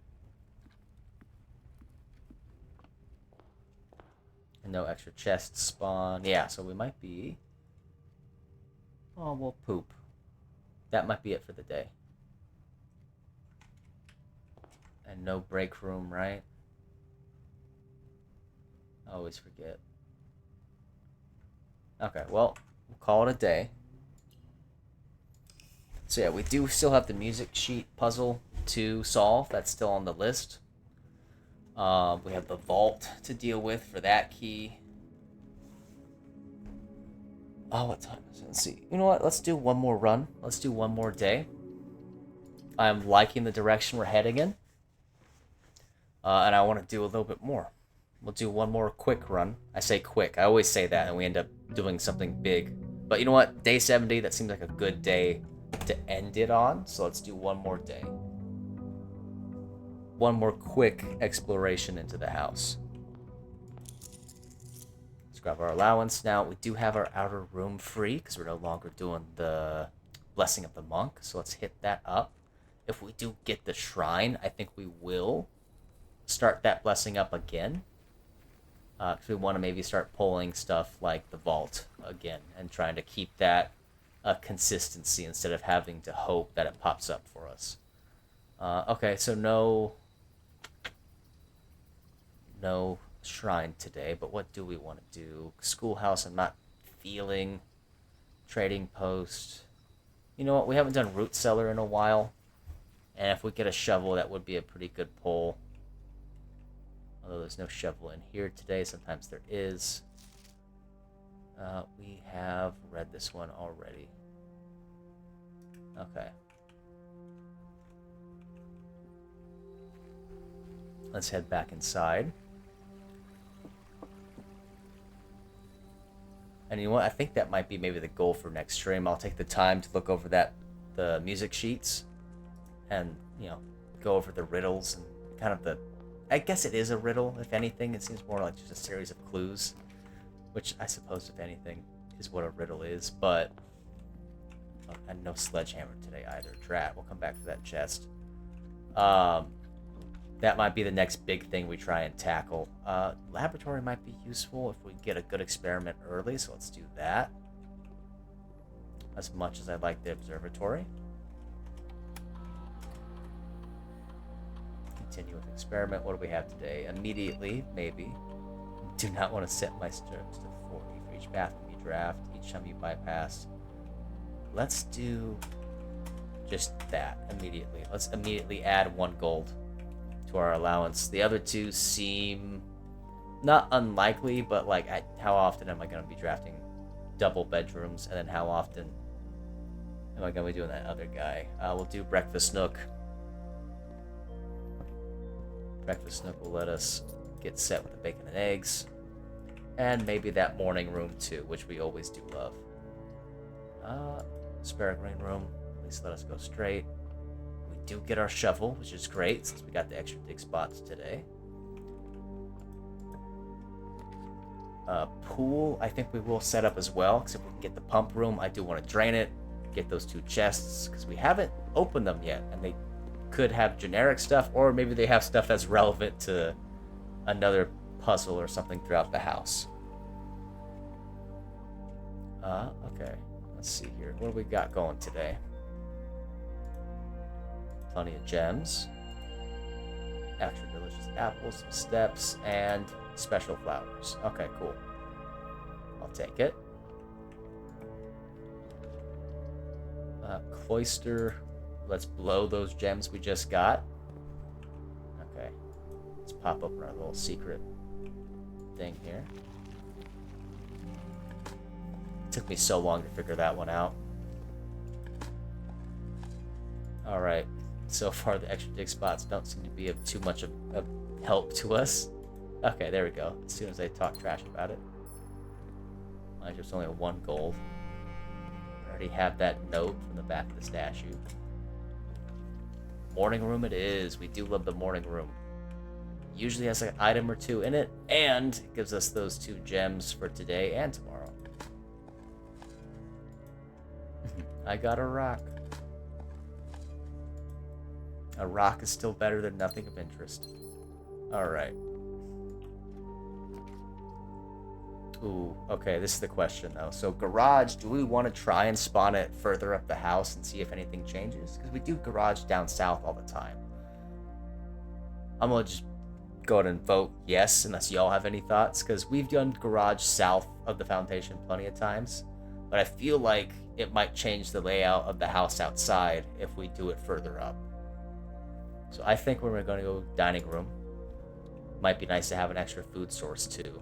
And no extra chests spawn. Yeah, so we might be... Oh, we'll poop. That might be it for the day. And no break room, right? I always forget. Okay, well, we'll call it a day. So yeah, we do still have the music sheet puzzle to solve. That's still on the list. We have the vault to deal with for that key. Oh, what time is it? Let's see. You know what? Let's do one more run. Let's do one more day. I'm liking the direction we're heading in. And I want to do a little bit more. We'll do one more quick run. I say quick. I always say that, and we end up doing something big. But you know what? Day 70, that seems like a good day to end it on. So let's do one more day. One more quick exploration into the house. Let's grab our allowance. Now, we do have our outer room free because we're no longer doing the Blessing of the Monk. So let's hit that up. If we do get the shrine, I think we will start that blessing up again. Because we want to maybe start pulling stuff like the vault again and trying to keep that consistency instead of having to hope that it pops up for us. Okay, so no shrine today, but what do we want to do? Schoolhouse, I'm not feeling. Trading post. You know what? We haven't done root cellar in a while. And if we get a shovel, that would be a pretty good pull. Although there's no shovel in here today, sometimes there is. We have read this one already. Okay. Let's head back inside. And you know what? I think that might be maybe the goal for next stream. I'll take the time to look over the music sheets and, you know, go over the riddles and kind of the... I guess it is a riddle, if anything. It seems more like just a series of clues, which I suppose, if anything, is what a riddle is. But... Oh, and no sledgehammer today either. Drat, we'll come back to that chest. That might be the next big thing we try and tackle. Laboratory might be useful if we get a good experiment early, so let's do that. As much as I like the observatory. Continue with experiment. What do we have today? Immediately, maybe. Do not want to set my stirrups to 40 for each bathroom you draft, each time you bypass. Let's do just that immediately. Let's immediately add 1 gold to our allowance. The other two seem not unlikely, but like how often am I going to be drafting double bedrooms, and then how often am I going to be doing that other guy? We'll do breakfast nook. Breakfast nook will let us get set with the bacon and eggs, and maybe that morning room too, which we always do love. Spare green room, at least let us go straight. We do get our shovel, which is great since we got the extra dig spots today. Pool, I think we will set up as well, because if we can get the pump room, I do want to drain it, get those 2 chests, because we haven't opened them yet, and they could have generic stuff, or maybe they have stuff that's relevant to another puzzle or something throughout the house. Okay. Let's see here. What do we got going today? Plenty of gems. Extra delicious apples, some steps, and special flowers. Okay, cool. I'll take it. Cloister. Let's blow those gems we just got. Okay. Let's pop open our little secret thing here. Took me so long to figure that one out. Alright, so far the extra dig spots don't seem to be of too much of help to us. Okay, there we go. As soon as they talk trash about it. Mind you, it's only a 1 gold. I already have that note from the back of the statue. Morning room it is. We do love the morning room. Usually has an item or 2 in it, and it gives us those 2 gems for today and tomorrow. I got a rock. A rock is still better than nothing of interest. Alright. Ooh, okay, this is the question, though. So, garage, do we want to try and spawn it further up the house and see if anything changes? Because we do garage down south all the time. I'm going to just go ahead and vote yes, unless y'all have any thoughts. Because we've done garage south of the foundation plenty of times. But I feel like it might change the layout of the house outside if we do it further up. So I think we're going to go dining room. Might be nice to have an extra food source, too.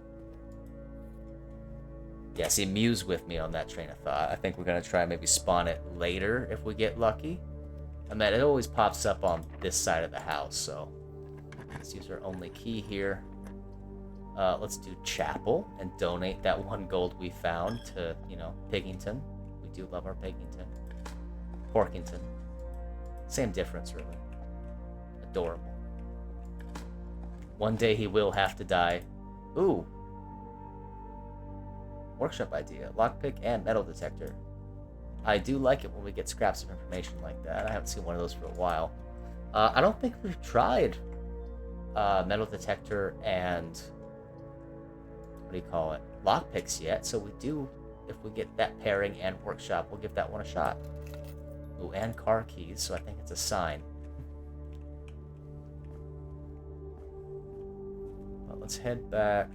Yeah, see, Mew's with me on that train of thought. I think we're going to try and maybe spawn it later if we get lucky. I mean, it always pops up on this side of the house, so let's use our only key here. Let's do chapel and donate that 1 gold we found to, you know, Piggington. We do love our Piggington. Porkington. Same difference, really. Adorable. One day he will have to die. Ooh. Workshop idea. Lockpick and metal detector. I do like it when we get scraps of information like that. I haven't seen one of those for a while. I don't think we've tried metal detector and what do you call it? Lockpicks yet. So we do, if we get that pairing and workshop, we'll give that one a shot. Ooh, and car keys, so I think it's a sign. Well, let's head back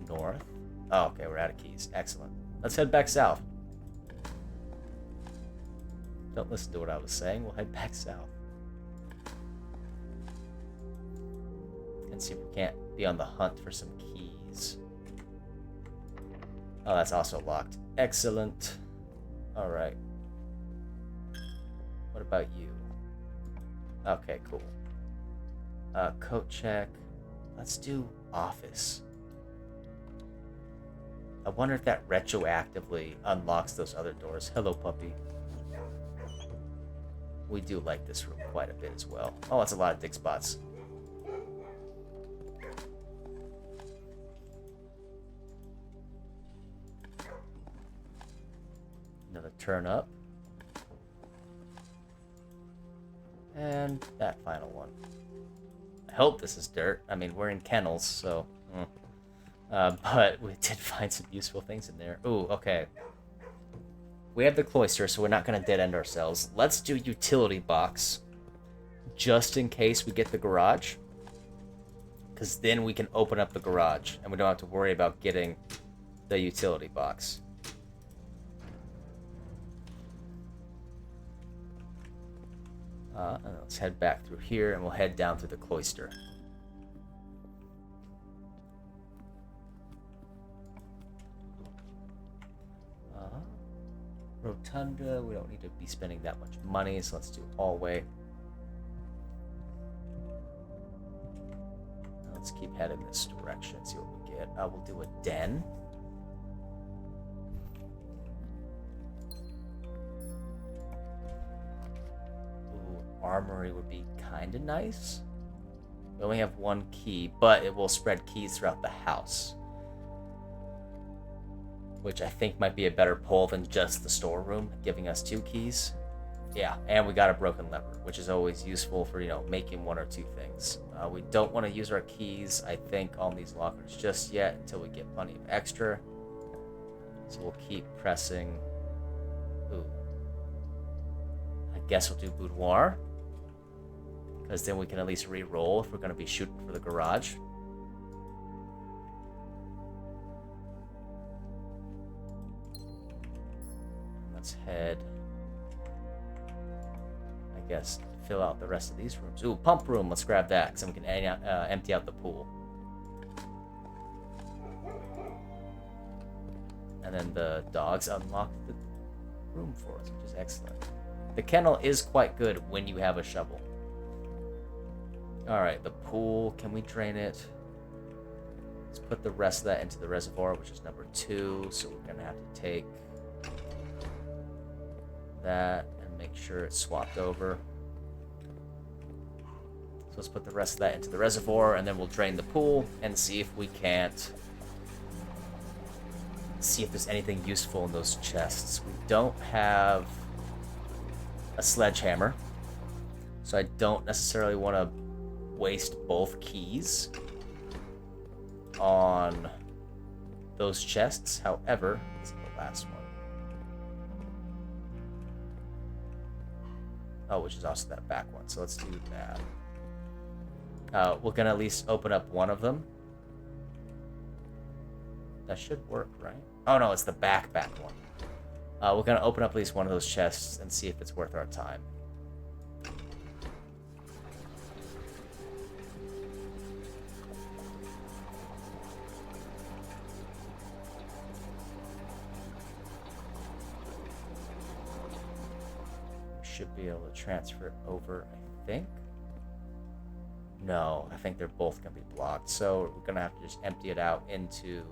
north. Oh, okay, we're out of keys. Excellent. Let's head back south. Don't listen to what I was saying. We'll head back south. And see if we can't be on the hunt for some keys. Oh, that's also locked. Excellent. Alright. What about you? Okay, cool. Coat check. Let's do office. I wonder if that retroactively unlocks those other doors. Hello, puppy. We do like this room quite a bit as well. Oh, that's a lot of dig spots. Another turn up. And that final one. I hope this is dirt. I mean, we're in kennels, so... but we did find some useful things in there. Ooh, okay. We have the cloister, so we're not going to dead-end ourselves. Let's do utility box, just in case we get the garage. Because then we can open up the garage, and we don't have to worry about getting the utility box. And let's head back through here, and we'll head down through the cloister. Rotunda, we don't need to be spending that much money, so let's do hallway. Let's keep heading this direction, see what we get. We'll do a den. Ooh, armory would be kind of nice. We only have 1 key, but it will spread keys throughout the house, which I think might be a better pull than just the storeroom, giving us 2 keys. Yeah, and we got a broken lever, which is always useful for, you know, making 1 or 2 things. We don't want to use our keys, I think, on these lockers just yet until we get plenty of extra. So we'll keep pressing. Ooh. I guess we'll do boudoir, because then we can at least re-roll if we're going to be shooting for the garage. Let's head, I guess, fill out the rest of these rooms. Ooh, pump room. Let's grab that, because then we can empty out the pool. And then the dogs unlock the room for us, which is excellent. The kennel is quite good when you have a shovel. Alright, the pool. Can we drain it? Let's put the rest of that into the reservoir, which is number 2. So we're going to have to take that and make sure it's swapped over. So let's put the rest of that into the reservoir, and then we'll drain the pool and see if we can't... see if there's anything useful in those chests. We don't have a sledgehammer, so I don't necessarily want to waste both keys on those chests. However, this is the last one. Oh, which is also that back one. So let's do that. We're gonna at least open up one of them. That should work, right? Oh no, it's the back one. We're gonna open up at least one of those chests and see if it's worth our time. Should be able to transfer it over, I think. No, I think they're both going to be blocked. So we're going to have to just empty it out into,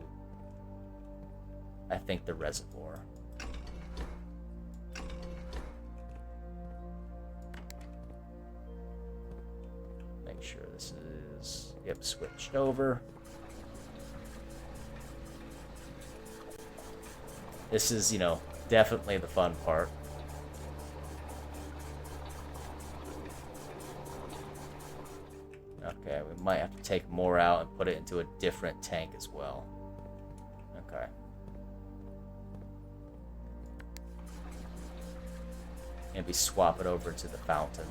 I think, the reservoir. Make sure this is, yep, switched over. This is, you know, definitely the fun part. Okay, we might have to take more out and put it into a different tank as well. Okay. Maybe swap it over to the fountain.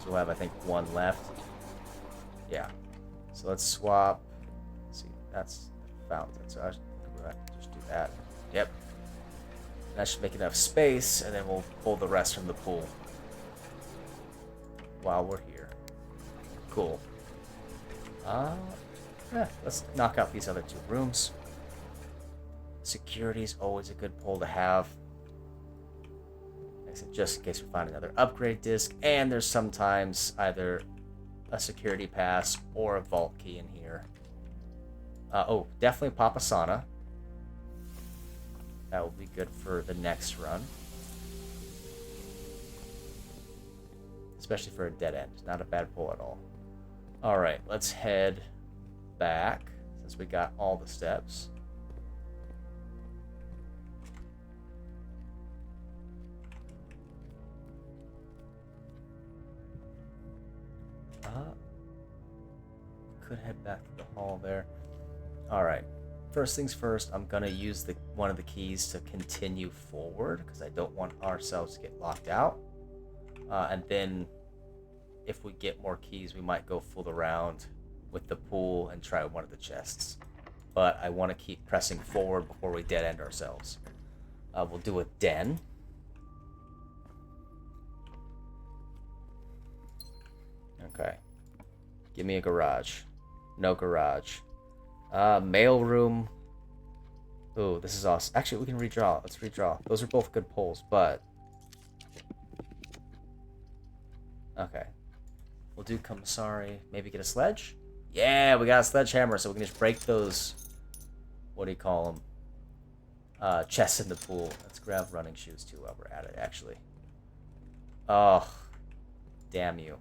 So we'll have, I think, one left. Yeah. So let's swap. Let's see, that's the fountain. So I think we'll have to just do that. Yep. That should make enough space, and then we'll pull the rest from the pool while we're here. Cool. Yeah, let's knock out these other 2 rooms. Security is always a good pull to have. Except just in case we find another upgrade disc, and there's sometimes either a security pass or a vault key in here. Oh, definitely pop a sauna. That will be good for the next run. Especially for a dead end. Not a bad pull at all. Alright, let's head back, since we got all the steps. Could head back to the hall there. Alright. First things first, I'm gonna use one of the keys to continue forward because I don't want ourselves to get locked out. And then, if we get more keys, we might go fool around with the pool and try one of the chests. But I want to keep pressing forward before we dead end ourselves. We'll do a den. Okay. Give me a garage. No garage. Mail room. Ooh, this is awesome. Actually, we can redraw. Let's redraw. Those are both good pulls, but... Okay. We'll do commissary. Maybe get a sledge? Yeah, we got a sledgehammer, so we can just break those... What do you call them? Chests in the pool. Let's grab running shoes, too, while we're at it, actually. Oh. Damn you.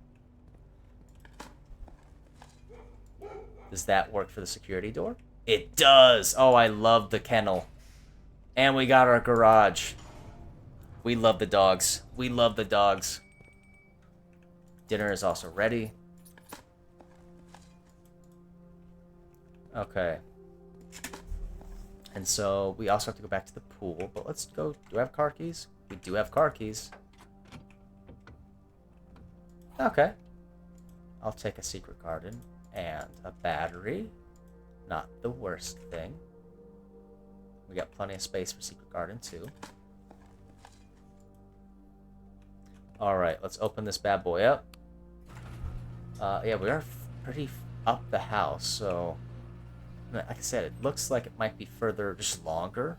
Does that work for the security door? It does! Oh, I love the kennel. And we got our garage. We love the dogs. We love the dogs. Dinner is also ready. Okay. And so we also have to go back to the pool, but let's go. Do we have car keys? We do have car keys. Okay. I'll take a secret garden and a battery. Not the worst thing. We got plenty of space for secret garden too. Alright, let's open this bad boy up. Yeah, we are pretty up the house, so like I said, it looks like it might be further, just longer.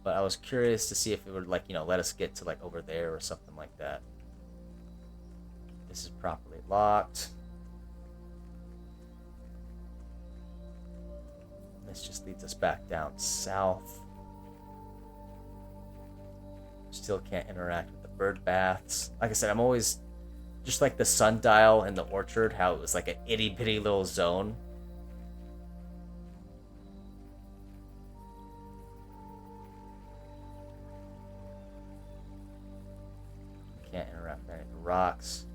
But I was curious to see if it would, like, let us get to, like, over there or something like that. This is properly locked. This just leads us back down south. Still can't interact with the bird baths. Like I said, I'm always just like the sundial in the orchard, how it was like an itty bitty little zone. Can't interact with any of the rocks.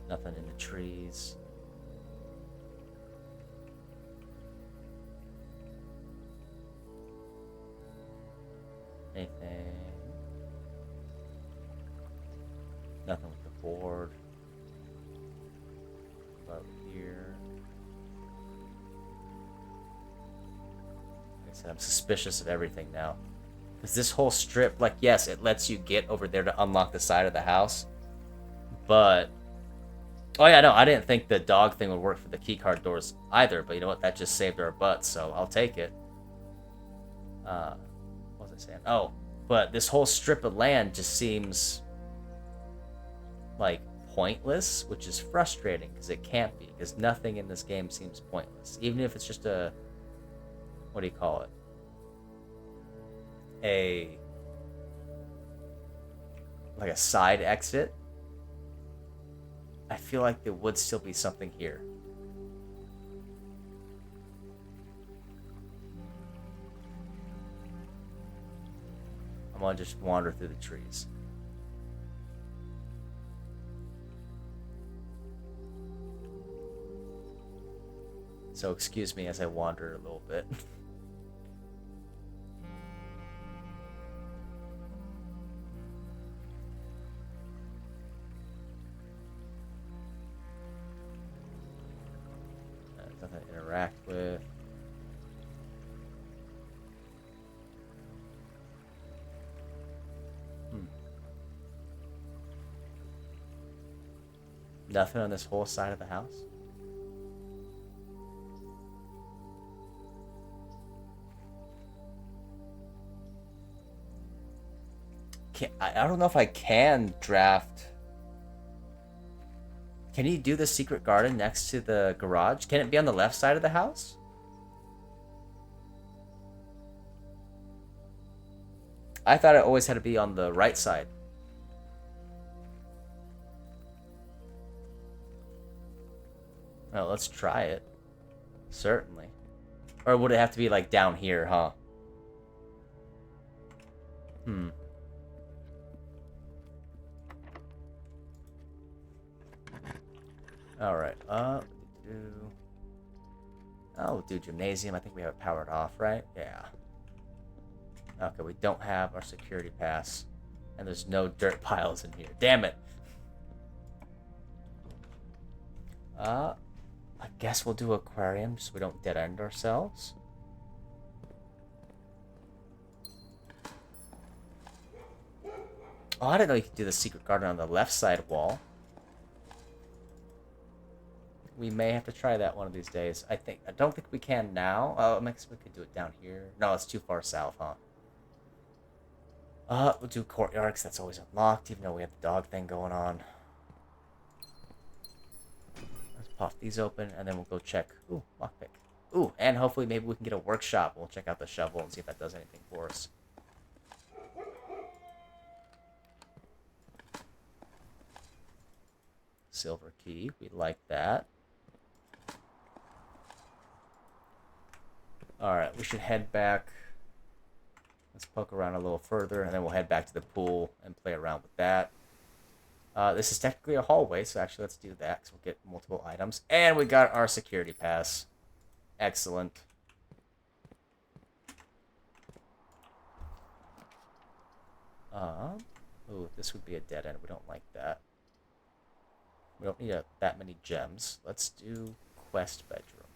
Nothing in the trees. Anything. Nothing with the board. Over here. Like I said, I'm suspicious of everything now. Because this whole strip, like, yes, it lets you get over there to unlock the side of the house. But... oh, yeah, no, I didn't think the dog thing would work for the keycard doors either. But you know what? That just saved our butts, so I'll take it. What was I saying? Oh, but this whole strip of land just seems... like, pointless, which is frustrating, because it can't be. Because nothing in this game seems pointless. Even if it's just a... what do you call it? Like a side exit. I feel like there would still be something here. I'm gonna just wander through the trees. So excuse me as I wander a little bit. Nothing to interact with. Nothing on this whole side of the house? I don't know if I can draft. Can you do the secret garden next to the garage? Can it be on the left side of the house? I thought it always had to be on the right side. Well, let's try it. Certainly. Or would it have to be like down here, huh? Alright, we'll do gymnasium. I think we have it powered off, right? Yeah. Okay, we don't have our security pass. And there's no dirt piles in here. Damn it! I guess we'll do aquarium so we don't dead-end ourselves. Oh, I didn't know you could do the secret garden on the left side wall. We may have to try that one of these days. I don't think we can now. Oh, I guess we could do it down here. No, it's too far south, huh? We'll do courtyard, because that's always unlocked, even though we have the dog thing going on. Let's pop these open, and then we'll go check. Ooh, lockpick. Ooh, and hopefully maybe we can get a workshop. We'll check out the shovel and see if that does anything for us. Silver key. We like that. Alright, we should head back. Let's poke around a little further, and then we'll head back to the pool and play around with that. This is technically a hallway, so actually let's do that, because we'll get multiple items. And we got our security pass. Excellent. Ooh, this would be a dead end. We don't like that. We don't need that many gems. Let's do quest bedroom.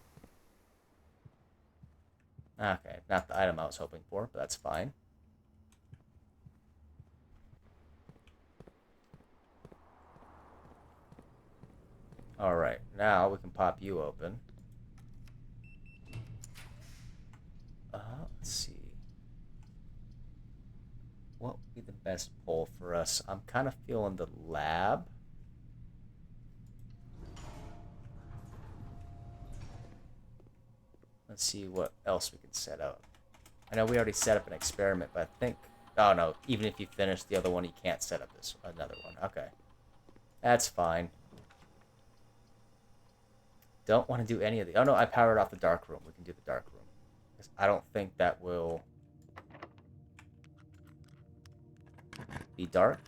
Okay, not the item I was hoping for, but that's fine. Alright, now we can pop you open. Let's see. What would be the best pull for us? I'm kind of feeling the lab. Let's see what else we can set up. I know we already set up an experiment, but I think... Oh, no. Even if you finish the other one, you can't set up this another one. Okay. That's fine. Don't want to do any of the... Oh, no. I powered off the dark room. We can do the dark room. I don't think that will... be dark?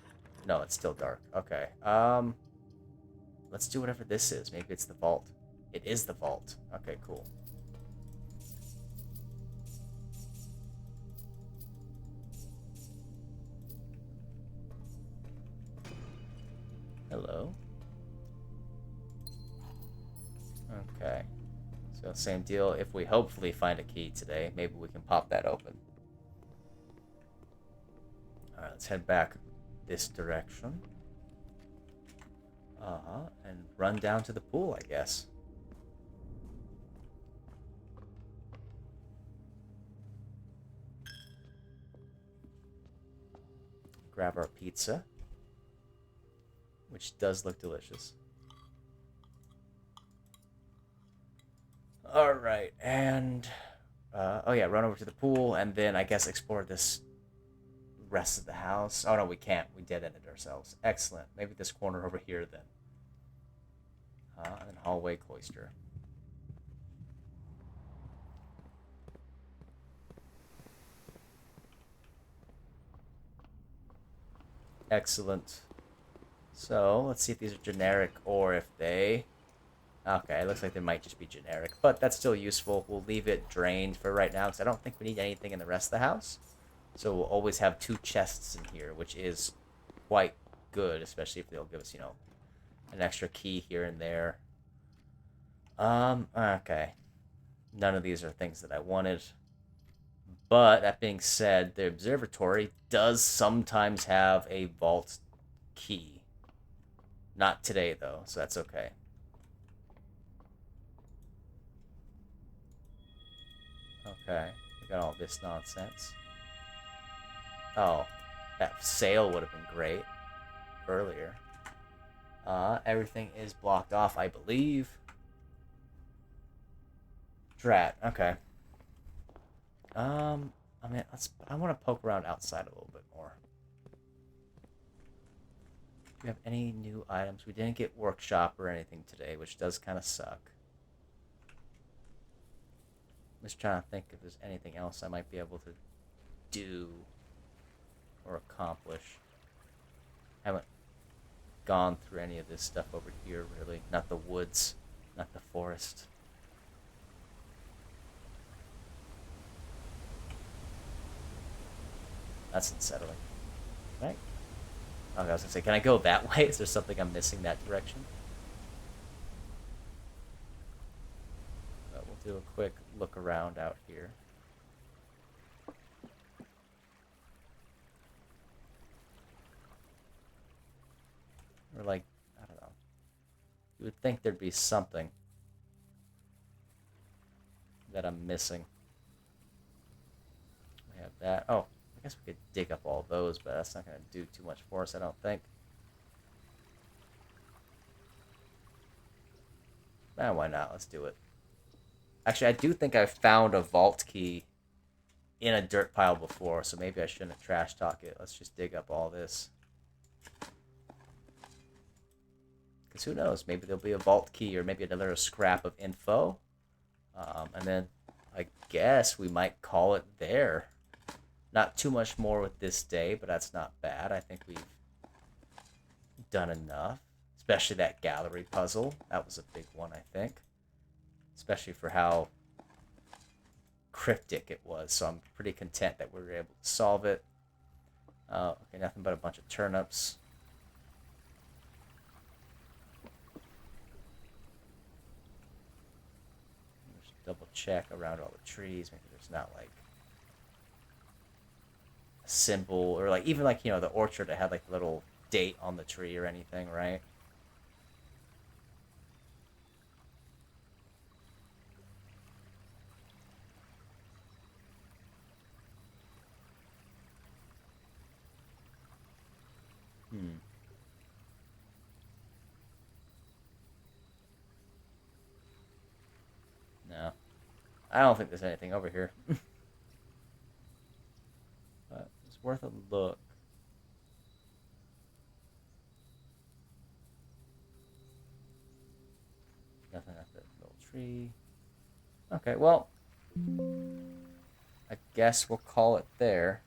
No, it's still dark. Okay. Let's do whatever this is. Maybe it's the vault. It is the vault. Okay, cool. Hello. Okay. So same deal. If we hopefully find a key today, maybe we can pop that open. Alright, let's head back this direction. And run down to the pool, I guess. Grab our pizza, which does look delicious. Alright, and... oh yeah, run over to the pool, and then I guess explore this rest of the house. Oh no, we can't. We dead-ended ourselves. Excellent. Maybe this corner over here, then. And then hallway cloister. Excellent. So, let's see if these are generic or if they... Okay, it looks like they might just be generic, but that's still useful. We'll leave it drained for right now because I don't think we need anything in the rest of the house. So we'll always have 2 chests in here, which is quite good, especially if they'll give us, you know, an extra key here and there. Okay. None of these are things that I wanted. But, that being said, the observatory does sometimes have a vault key. Not today, though, so that's okay. Okay, we got all this nonsense. Oh, that sail would have been great earlier. Everything is blocked off, I believe. Drat, okay. I mean, I want to poke around outside a little bit more. Do we have any new items? We didn't get workshop or anything today, which does kind of suck. I'm just trying to think if there's anything else I might be able to do or accomplish. Haven't gone through any of this stuff over here, really. Not the woods, not the forest. That's unsettling. Right? Okay, I was gonna say, can I go that way? Is there something I'm missing that direction? But we'll do a quick look around out here. Or like, I don't know. You would think there'd be something that I'm missing. We have that. Oh, I guess we could dig up all those, but that's not going to do too much for us, I don't think. Why not? Let's do it. Actually, I do think I found a vault key in a dirt pile before, so maybe I shouldn't trash talk it. Let's just dig up all this. Because who knows? Maybe there'll be a vault key or maybe another scrap of info. And then I guess we might call it there. Not too much more with this day, but that's not bad. I think we've done enough. Especially that gallery puzzle. That was a big one, I think. Especially for how cryptic it was. So I'm pretty content that we were able to solve it. Okay, nothing but a bunch of turnips. Just double check around all the trees. Maybe there's not like a symbol or like even like, you know, the orchard that had like a little date on the tree or anything, right? I don't think there's anything over here. But it's worth a look. Nothing at the little tree. Okay, well, I guess we'll call it there.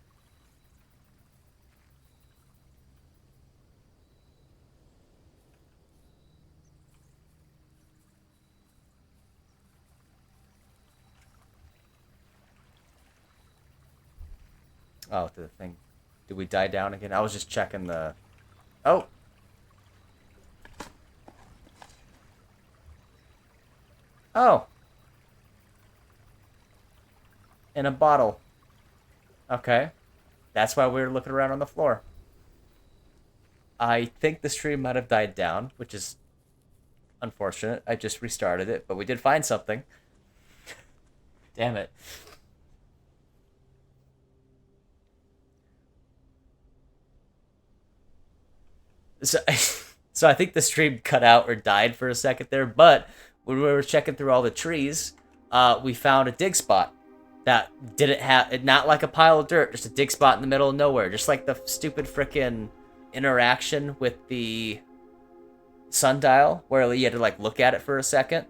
Oh, the thing. Did we die down again? I was just checking the... Oh! Oh! In a bottle. Okay. That's why we were looking around on the floor. I think the stream might have died down, which is unfortunate. I just restarted it, but we did find something. Damn it. So I think the stream cut out or died for a second there, but when we were checking through all the trees, we found a dig spot that didn't have, not like a pile of dirt, just a dig spot in the middle of nowhere, just like the stupid frickin' interaction with the sundial, where you had to like look at it for a second,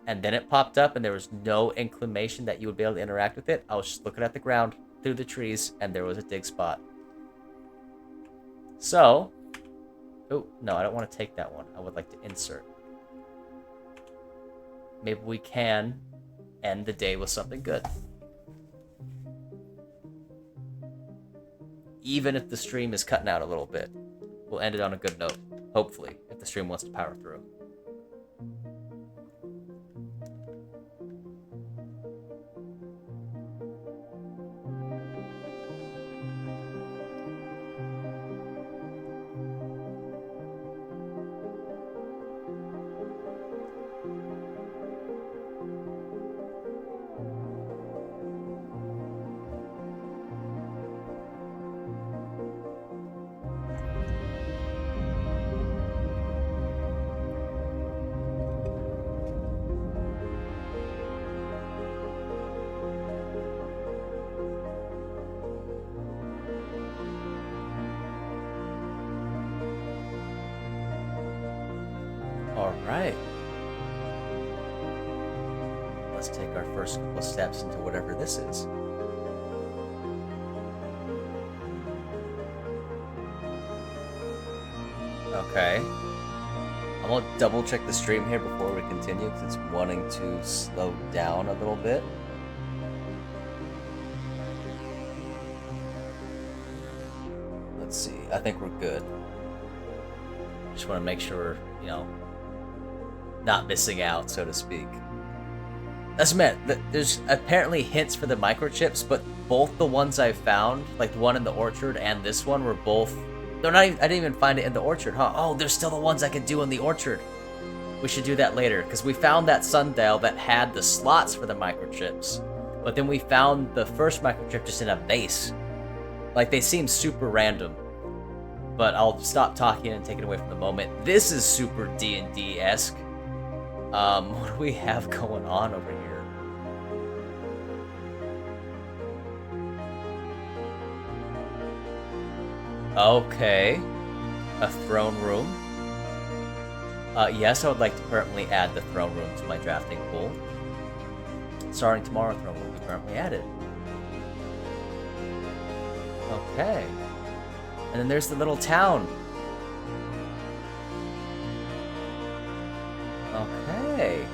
and then it popped up, and there was no inclination that you would be able to interact with it. I was just looking at the ground through the trees, and there was a dig spot. So... Oh, no, I don't want to take that one. I would like to insert. Maybe we can end the day with something good. Even if the stream is cutting out a little bit. We'll end it on a good note. Hopefully, if the stream wants to power through. Alright. Let's take our first couple steps into whatever this is. Okay. I'm gonna double check the stream here before we continue, because it's wanting to slow down a little bit. Let's see. I think we're good. Just want to make sure, you know, not missing out, so to speak. That's meant that there's apparently hints for the microchips, but both the ones I found, like the one in the orchard and this one, were both... They're not even, I didn't even find it in the orchard, huh? Oh, there's still the ones I could do in the orchard. We should do that later, because we found that sundial that had the slots for the microchips. But then we found the first microchip just in a vase. Like, they seem super random. But I'll stop talking and take it away from the moment. This is super D&D-esque. What do we have going on over here? Okay. A throne room. Yes, I would like to currently add the throne room to my drafting pool. Starting tomorrow, throne room will be currently added. Okay. And then there's the little town. Okay.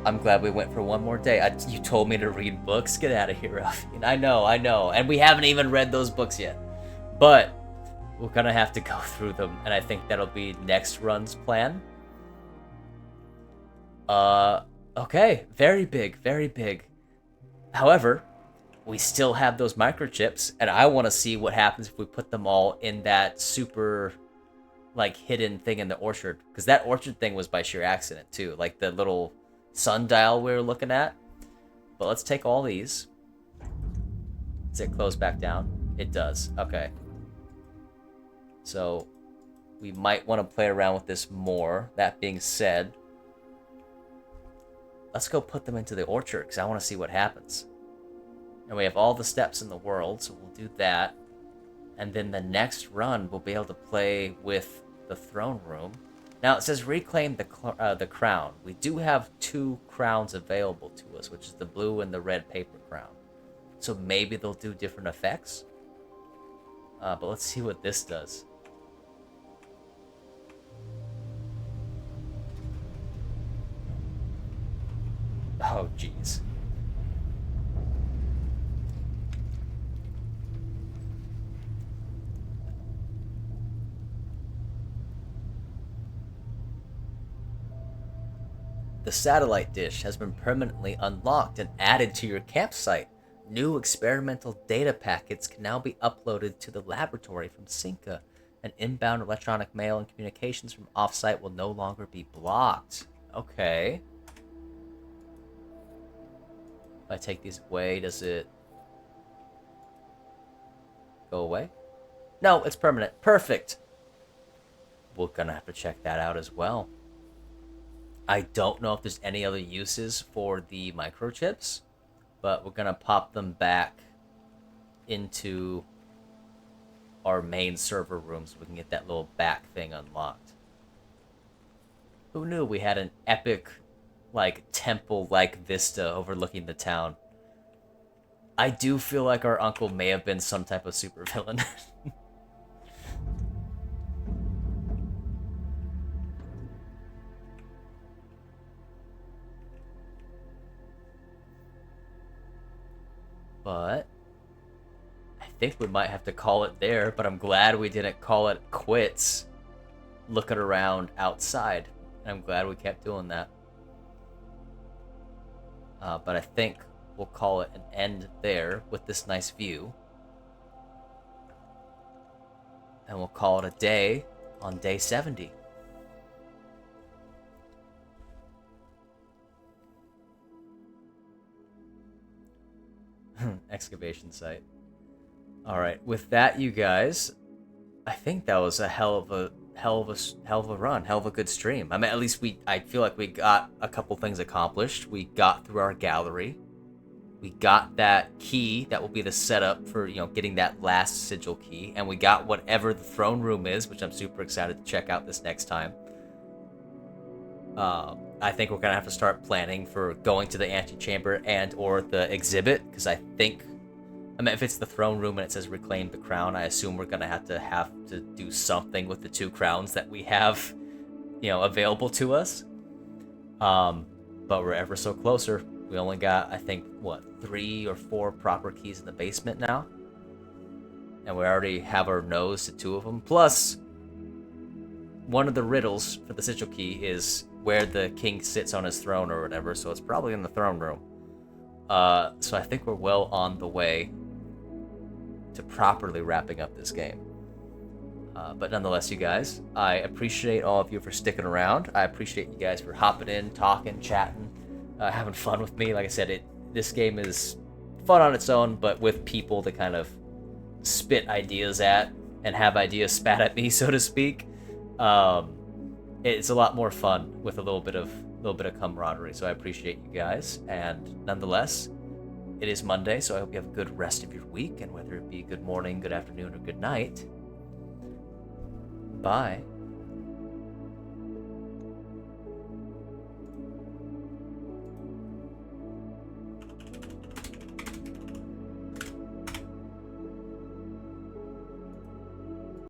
I'm glad we went for one more day. You told me to read books? Get out of here, Ralphie. I know. And we haven't even read those books yet. But we're gonna have to go through them, and I think that'll be next run's plan. Okay. Very big, very big. However, we still have those microchips, and I want to see what happens if we put them all in that super, like, hidden thing in the orchard. Because that orchard thing was by sheer accident, too. Like, the little sundial we were looking at. But let's take all these. Does it close back down? It does. Okay. So, We might want to play around with this more. That being said, let's go put them into the orchard because I want to see what happens. And we have all the steps in the world, so we'll do that. And then the next run, we'll be able to play with the throne room. Now, it says reclaim the crown. We do have 2 crowns available to us, which is the blue and the red paper crown. So maybe they'll do different effects. But let's see what this does. Oh, jeez. The satellite dish has been permanently unlocked and added to your campsite. New experimental data packets can now be uploaded to the laboratory from Cinca, and inbound electronic mail and communications from offsite will no longer be blocked. Okay. If I take these away, does it go away? No, it's permanent. Perfect. We're gonna have to check that out as well. I don't know if there's any other uses for the microchips, but we're gonna pop them back into our main server room so we can get that little back thing unlocked. Who knew we had an epic, like, temple-like vista overlooking the town? I do feel like our uncle may have been some type of supervillain. But I think we might have to call it there, but I'm glad we didn't call it quits looking around outside. I'm glad we kept doing that. But I think we'll call it an end there with this nice view. And we'll call it a day on day 70. Excavation site. Alright, with that, you guys, I think that was a hell of a run, hell of a good stream. I mean, at least I feel like we got a couple things accomplished. We got through our gallery. We got that key that will be the setup for, getting that last sigil key. And we got whatever the throne room is, which I'm super excited to check out this next time. I think we're gonna have to start planning for going to the antechamber and or the exhibit, because I mean, if it's the throne room and it says reclaim the crown, I assume we're gonna have to do something with the 2 crowns that we have, available to us. But we're ever so closer. We only got, I think, 3 or 4 proper keys in the basement now, and we already have our nose to 2 of them. Plus, one of the riddles for the sigil key is where the king sits on his throne or whatever, so it's probably in the throne room. So I think we're well on the way to properly wrapping up this game. But nonetheless, you guys, I appreciate all of you for sticking around. I appreciate you guys for hopping in, talking, chatting, having fun with me. Like I said, this game is fun on its own, but with people to kind of spit ideas at and have ideas spat at me, so to speak. It's a lot more fun with a little bit of camaraderie. So I appreciate you guys, and nonetheless, it is Monday, so I hope you have a good rest of your week, and whether it be good morning, good afternoon, or good night, bye.